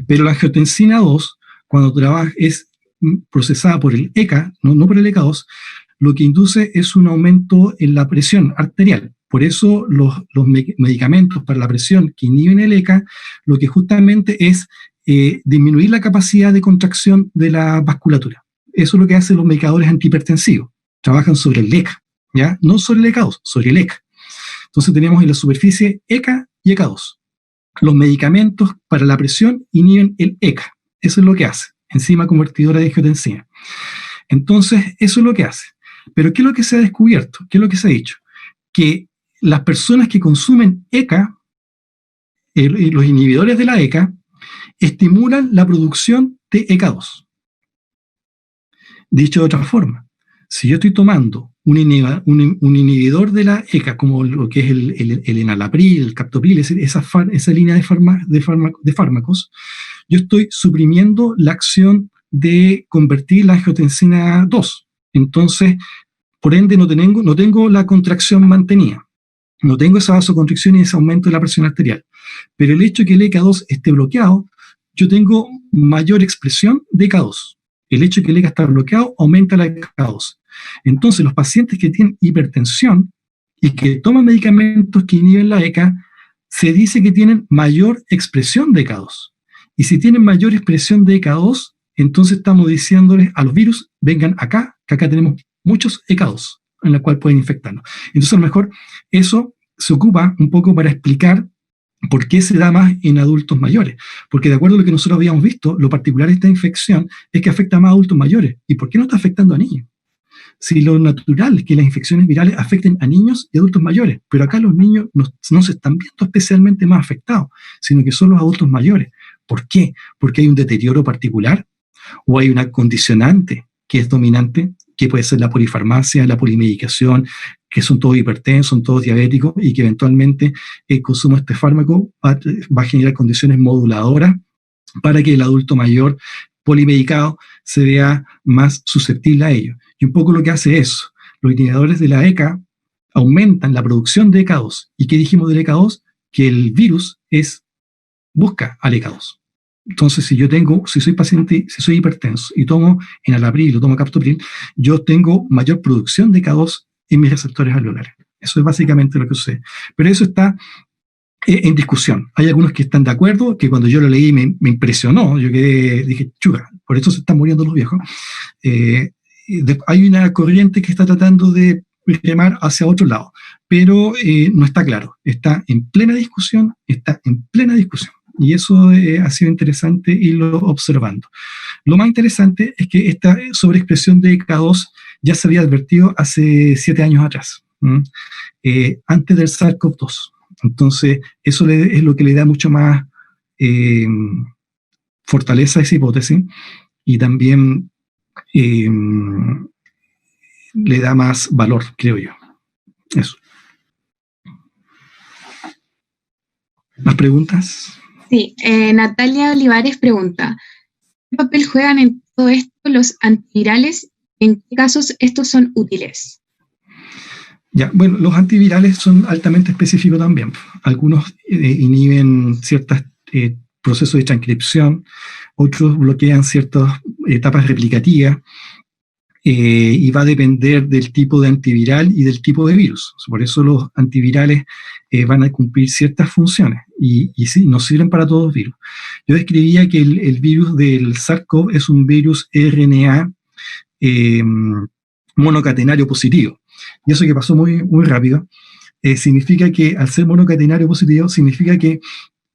Pero la angiotensina 2, cuando es procesada por el ECA, no por el ECA2, lo que induce es un aumento en la presión arterial. Por eso los medicamentos para la presión que inhiben el ECA, lo que justamente es disminuir la capacidad de contracción de la vasculatura. Eso es lo que hacen los medicadores antihipertensivos. Trabajan sobre el ECA, ¿ya? No sobre el ECA2, sobre el ECA. Entonces tenemos en la superficie ECA y ECA2. Los medicamentos para la presión inhiben el ECA. Eso es lo que hace, enzima convertidora de angiotensina. Entonces, eso es lo que hace. Pero ¿qué es lo que se ha descubierto? ¿Qué es lo que se ha dicho? Que las personas que consumen ECA, los inhibidores de la ECA, estimulan la producción de ECA2. Dicho de otra forma, si yo estoy tomando un inhibidor de la ECA, como lo que es el enalapril, el captopril, esa línea de fármacos, yo estoy suprimiendo la acción de convertir la angiotensina 2. Entonces, por ende, no tengo la contracción mantenida. No tengo esa vasoconstricción y ese aumento de la presión arterial. Pero el hecho de que el ECA2 esté bloqueado, yo tengo mayor expresión de ECA2. El hecho de que el ECA está bloqueado aumenta la ECA2. Entonces, los pacientes que tienen hipertensión y que toman medicamentos que inhiben la ECA, se dice que tienen mayor expresión de ECA2. Y si tienen mayor expresión de ECA2, entonces estamos diciéndoles a los virus, vengan acá, que acá tenemos muchos ECA2. en la cual pueden infectarnos. Entonces, a lo mejor eso se ocupa un poco para explicar por qué se da más en adultos mayores. Porque de acuerdo a lo que nosotros habíamos visto, lo particular de esta infección es que afecta más a adultos mayores. ¿Y por qué no está afectando a niños? Si lo natural es que las infecciones virales afecten a niños y adultos mayores, pero acá los niños no se están viendo especialmente más afectados, sino que son los adultos mayores. ¿Por qué? Porque hay un deterioro particular o hay una condicionante que es dominante, que puede ser la polifarmacia, la polimedicación, que son todos hipertensos, son todos diabéticos y que eventualmente el consumo de este fármaco va a generar condiciones moduladoras para que el adulto mayor polimedicado se vea más susceptible a ello. Y un poco lo que hace eso, los inhibidores de la ECA aumentan la producción de ECA2. ¿Y qué dijimos del ECA2? Que el virus busca al ECA2. Entonces, si soy paciente, si soy hipertenso y tomo enalapril o tomo captopril, yo tengo mayor producción de ECA2 en mis receptores alveolares. Eso es básicamente lo que sucede. Pero eso está en discusión. Hay algunos que están de acuerdo, que cuando yo lo leí me impresionó. Dije, chuga, por eso se están muriendo los viejos. Hay una corriente que está tratando de remar hacia otro lado, pero no está claro. Está en plena discusión. Y eso ha sido interesante irlo observando. Lo más interesante es que esta sobreexpresión de ECA2 ya se había advertido hace 7 años atrás, antes del SARS-CoV-2. Entonces, eso es lo que le da mucho más fortaleza a esa hipótesis y también le da más valor, creo yo. Eso. ¿Más preguntas? Sí, Natalia Olivares pregunta, ¿qué papel juegan en todo esto los antivirales? ¿En qué casos estos son útiles? Ya, bueno, los antivirales son altamente específicos también. Algunos inhiben ciertos procesos de transcripción, otros bloquean ciertas etapas replicativas, y va a depender del tipo de antiviral y del tipo de virus. Por eso los antivirales van a cumplir ciertas funciones y sí, nos sirven para todos los virus. Yo describía que el virus del SARS-CoV es un virus RNA monocatenario positivo. Y eso que pasó muy, muy rápido, significa que al ser monocatenario positivo, significa que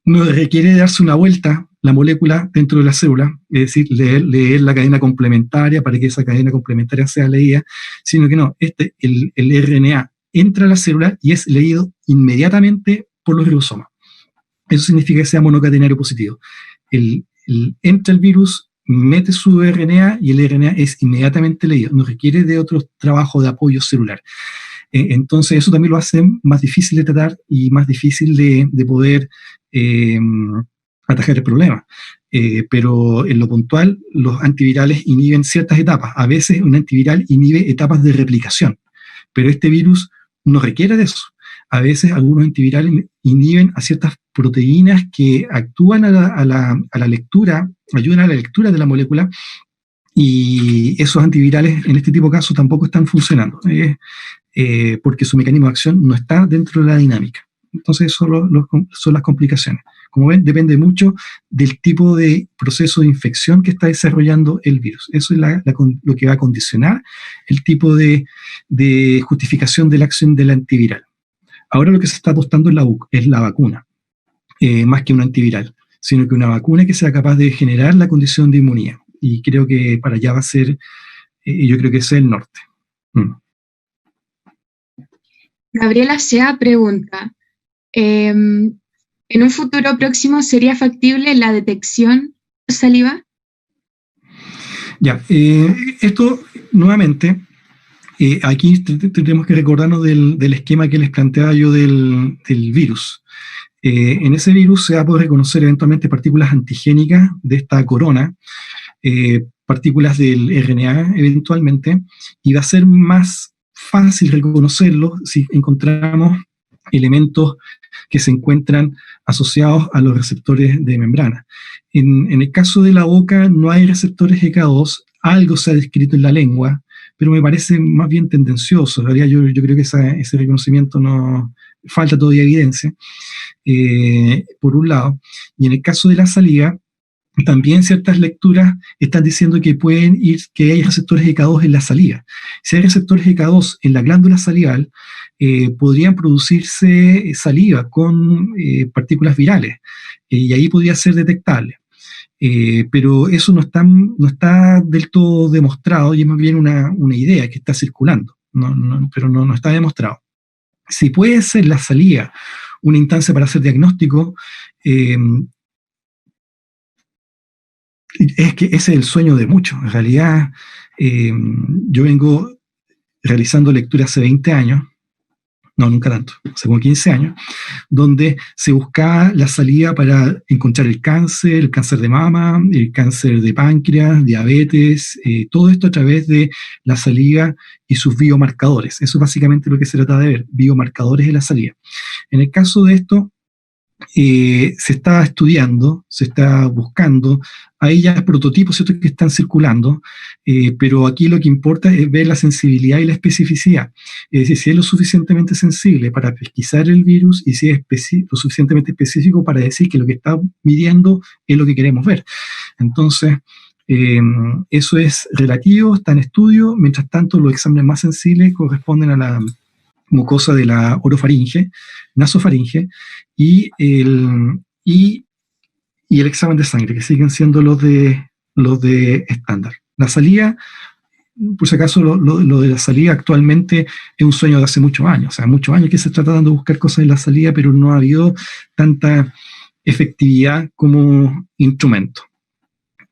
no requiere darse una vuelta la molécula dentro de la célula, es decir, leer la cadena complementaria para que esa cadena complementaria sea leída, sino que no, el RNA entra a la célula y es leído inmediatamente por los ribosomas. Eso significa que sea monocatenario positivo. Entra el virus, mete su RNA y el RNA es inmediatamente leído, no requiere de otro trabajo de apoyo celular. Entonces eso también lo hace más difícil de tratar y más difícil de poder atajar el problema. Pero en lo puntual, los antivirales inhiben ciertas etapas. A veces un antiviral inhibe etapas de replicación, pero este virus no requiere de eso. A veces algunos antivirales inhiben a ciertas proteínas que actúan a la lectura, ayudan a la lectura de la molécula, y esos antivirales en este tipo de casos tampoco están funcionando, porque su mecanismo de acción no está dentro de la dinámica. Entonces eso son las complicaciones. Como ven, depende mucho del tipo de proceso de infección que está desarrollando el virus. Eso es lo que va a condicionar el tipo de justificación de la acción del antiviral. Ahora lo que se está apostando es la vacuna, más que un antiviral, sino que una vacuna que sea capaz de generar la condición de inmunidad. Y creo que para allá va a ser, yo creo que ese es el norte. Gabriela Sea pregunta, ¿en un futuro próximo sería factible la detección de saliva? Ya, esto nuevamente, aquí tenemos que recordarnos del esquema que les planteaba yo del virus. En ese virus se va a poder reconocer eventualmente partículas antigénicas de esta corona, partículas del RNA eventualmente, y va a ser más fácil reconocerlos si encontramos elementos que se encuentran asociados a los receptores de membrana. En el caso de la boca no hay receptores ECA2, algo se ha descrito en la lengua, pero me parece más bien tendencioso. En realidad yo creo que ese reconocimiento no falta todavía evidencia, por un lado. Y en el caso de la saliva, también ciertas lecturas están diciendo que que hay receptores ECA2 en la salida. Si hay receptores ECA2 en la glándula salival, podrían producirse saliva con partículas virales, y ahí podría ser detectable. Pero eso no está del todo demostrado, y es más bien una idea que está circulando, pero no está demostrado. Si puede ser la salida una instancia para hacer diagnóstico, es que ese es el sueño de muchos. En realidad, yo vengo realizando lecturas hace 20 años, no, nunca tanto, hace como 15 años, donde se buscaba la salida para encontrar el cáncer de mama, el cáncer de páncreas, diabetes, todo esto a través de la saliva y sus biomarcadores. Eso es básicamente lo que se trata de ver, biomarcadores de la saliva. En el caso de esto, se está estudiando, se está buscando, hay ya prototipos, ¿cierto?, que están circulando, pero aquí lo que importa es ver la sensibilidad y la especificidad. Es decir, si es lo suficientemente sensible para pesquisar el virus y si es lo suficientemente específico para decir que lo que está midiendo es lo que queremos ver. Entonces, eso es relativo, está en estudio. Mientras tanto, los exámenes más sensibles corresponden a la mucosa de la orofaringe, nasofaringe, y el examen de sangre, que siguen siendo los de estándar. La salida, por si acaso, lo de la salida actualmente es un sueño de hace muchos años. O sea, muchos años que se está tratando de buscar cosas en la salida, pero no ha habido tanta efectividad como instrumento.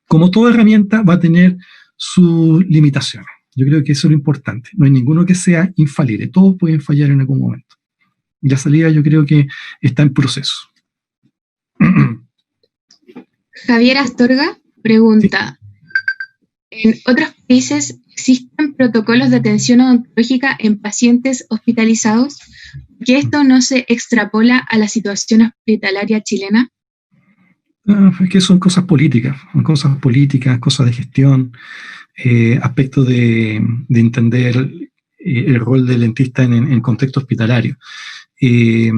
Como toda herramienta, va a tener sus limitaciones. Yo creo que eso es lo importante. No hay ninguno que sea infalible. Todos pueden fallar en algún momento. Y la salida yo creo que está en proceso. Javier Astorga pregunta, ¿sí? ¿En otros países existen protocolos de atención odontológica en pacientes hospitalizados? ¿Que esto no se extrapola a la situación hospitalaria chilena? Es que son cosas políticas, cosas de gestión, aspectos de entender el rol del dentista en contexto hospitalario. Y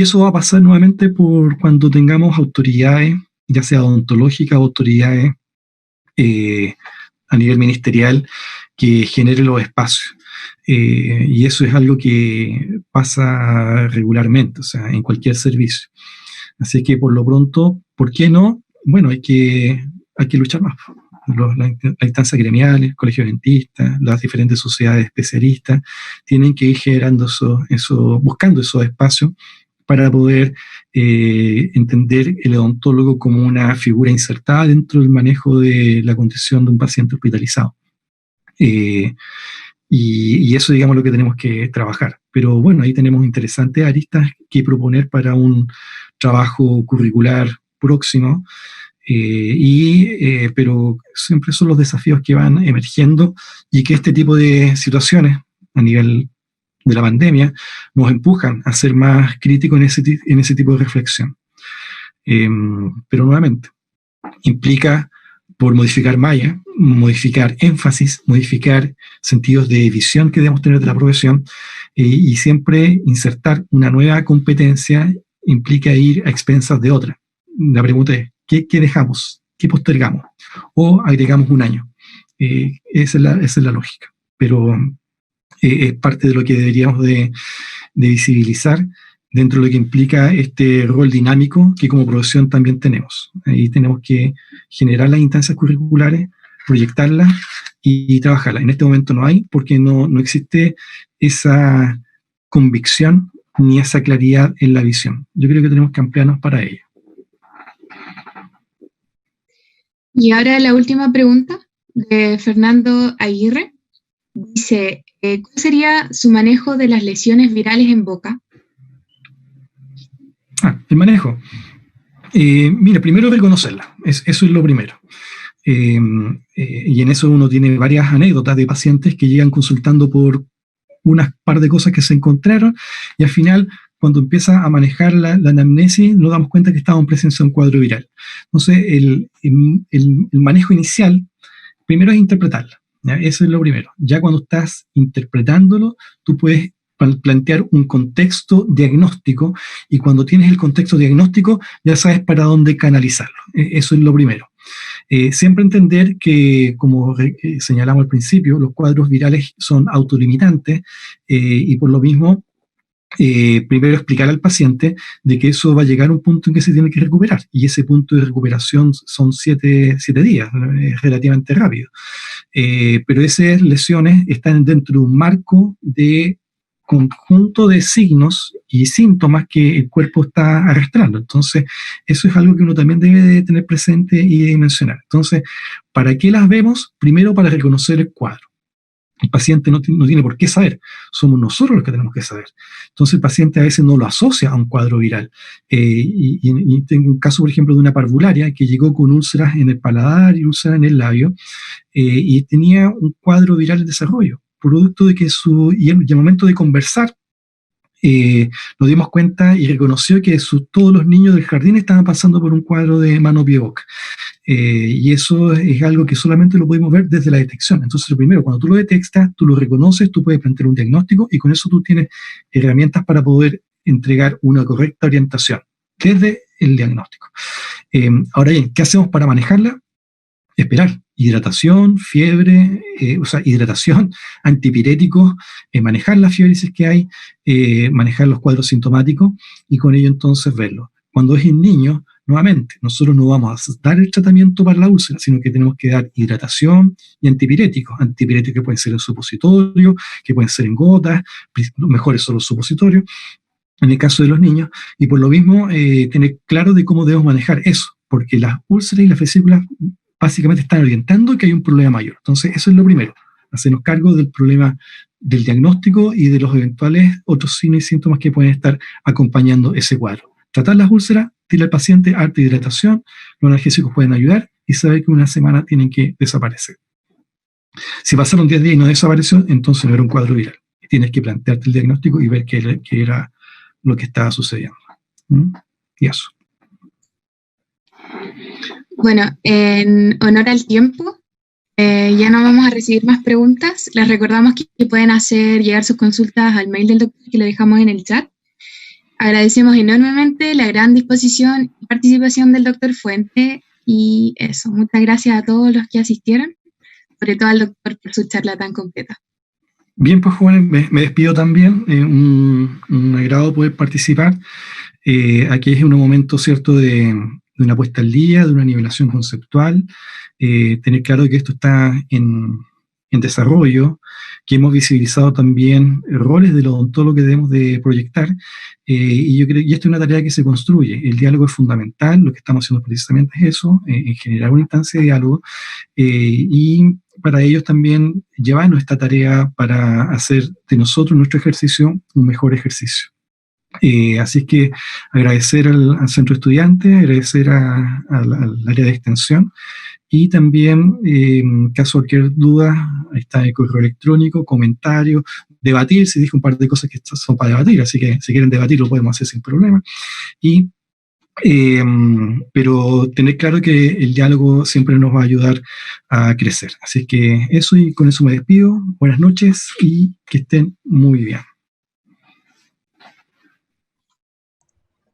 eso va a pasar nuevamente por cuando tengamos autoridades, ya sea odontológicas, autoridades a nivel ministerial, que generen los espacios. Y eso es algo que pasa regularmente, o sea, en cualquier servicio. Así que por lo pronto, ¿por qué no? Bueno, hay que luchar más. Las instancias gremiales, colegios dentistas, las diferentes sociedades especialistas tienen que ir generando buscando esos espacios para poder entender el odontólogo como una figura insertada dentro del manejo de la condición de un paciente hospitalizado. Y eso, digamos, lo que tenemos que trabajar. Pero bueno, ahí tenemos interesantes aristas que proponer para un trabajo curricular próximo, pero siempre son los desafíos que van emergiendo y que este tipo de situaciones a nivel de la pandemia nos empujan a ser más críticos en ese tipo de reflexión. Pero nuevamente, implica por modificar malla, modificar énfasis, modificar sentidos de visión que debemos tener de la profesión, y siempre insertar una nueva competencia implica ir a expensas de otra. La pregunta es, ¿qué dejamos? ¿Qué postergamos? ¿O agregamos un año? Esa es la lógica. Pero es parte de lo que deberíamos de visibilizar dentro de lo que implica este rol dinámico que como profesión también tenemos. Ahí tenemos que generar las instancias curriculares, proyectarlas y trabajarlas. En este momento no hay, porque no existe esa convicción ni esa claridad en la visión. Yo creo que tenemos que ampliarnos para ello. Y ahora la última pregunta de Fernando Aguirre. Dice, ¿cuál sería su manejo de las lesiones virales en boca? El manejo. Mira, primero reconocerla. Eso es lo primero. Y en eso uno tiene varias anécdotas de pacientes que llegan consultando por unas par de cosas que se encontraron, y al final, cuando empieza a manejar la anamnesis, nos damos cuenta que estaba en presencia de un cuadro viral. Entonces, el manejo inicial, primero es interpretarla, ¿ya? Eso es lo primero. Ya cuando estás interpretándolo, tú puedes plantear un contexto diagnóstico, y cuando tienes el contexto diagnóstico ya sabes para dónde canalizarlo. Eso es lo primero. Siempre entender que, como señalamos al principio, los cuadros virales son autolimitantes, y por lo mismo primero explicar al paciente de que eso va a llegar a un punto en que se tiene que recuperar, y ese punto de recuperación son 7 días, es relativamente rápido. Pero esas lesiones están dentro de un marco de conjunto de signos y síntomas que el cuerpo está arrastrando. Entonces, eso es algo que uno también debe de tener presente y dimensionar. Entonces, ¿para qué las vemos? Primero, para reconocer el cuadro. El paciente no tiene por qué saber, somos nosotros los que tenemos que saber. Entonces el paciente a veces no lo asocia a un cuadro viral. Y tengo un caso, por ejemplo, de una parvularia que llegó con úlceras en el paladar y úlceras en el labio, y tenía un cuadro viral en desarrollo, producto de que y al momento de conversar, nos dimos cuenta y reconoció que todos los niños del jardín estaban pasando por un cuadro de mano, pie, boca. Y eso es algo que solamente lo podemos ver desde la detección. Entonces, lo primero, cuando tú lo detectas, tú lo reconoces, tú puedes plantear un diagnóstico, y con eso tú tienes herramientas para poder entregar una correcta orientación desde el diagnóstico. Ahora bien, ¿qué hacemos para manejarla? Esperar. Hidratación, fiebre, hidratación, antipiréticos, manejar las fiebres que hay, manejar los cuadros sintomáticos, y con ello entonces verlo. Cuando es en niños, nuevamente, nosotros no vamos a dar el tratamiento para la úlcera, sino que tenemos que dar hidratación y antipiréticos. Antipiréticos que pueden ser en supositorio, que pueden ser en gotas, mejores son los supositorios, en el caso de los niños, y por lo mismo tener claro de cómo debemos manejar eso, porque las úlceras y las vesículas básicamente están orientando que hay un problema mayor. Entonces, eso es lo primero, hacernos cargo del problema del diagnóstico y de los eventuales otros signos y síntomas que pueden estar acompañando ese cuadro. Tratar las úlceras, decirle al paciente alta hidratación, los analgésicos pueden ayudar, y saber que una semana tienen que desaparecer. Si pasaron 10 días y no desapareció, entonces no era un cuadro viral. Tienes que plantearte el diagnóstico y ver qué era lo que estaba sucediendo. Y eso. Bueno, en honor al tiempo, ya no vamos a recibir más preguntas. Les recordamos que pueden hacer llegar sus consultas al mail del doctor, que lo dejamos en el chat. Agradecemos enormemente la gran disposición y participación del doctor Fuente, y eso, muchas gracias a todos los que asistieron, sobre todo al doctor por su charla tan completa. Bien, pues jóvenes, me despido también, un agrado poder participar. Aquí es un momento, ¿cierto?, de una puesta al día, de una nivelación conceptual, tener claro que esto está en desarrollo, que hemos visibilizado también roles del odontólogo que debemos de proyectar, y yo creo que esta es una tarea que se construye. El diálogo es fundamental, lo que estamos haciendo precisamente es eso, en generar una instancia de diálogo, y para ellos también llevarnos esta tarea para hacer de nosotros nuestro ejercicio un mejor ejercicio. Así es que agradecer al centro estudiante, agradecer al área de extensión, y también, en caso de cualquier duda, ahí está el correo electrónico, comentarios, debatir. Si dije un par de cosas que son para debatir, así que si quieren debatir lo podemos hacer sin problema. Pero tener claro que el diálogo siempre nos va a ayudar a crecer. Así que eso, y con eso me despido. Buenas noches y que estén muy bien.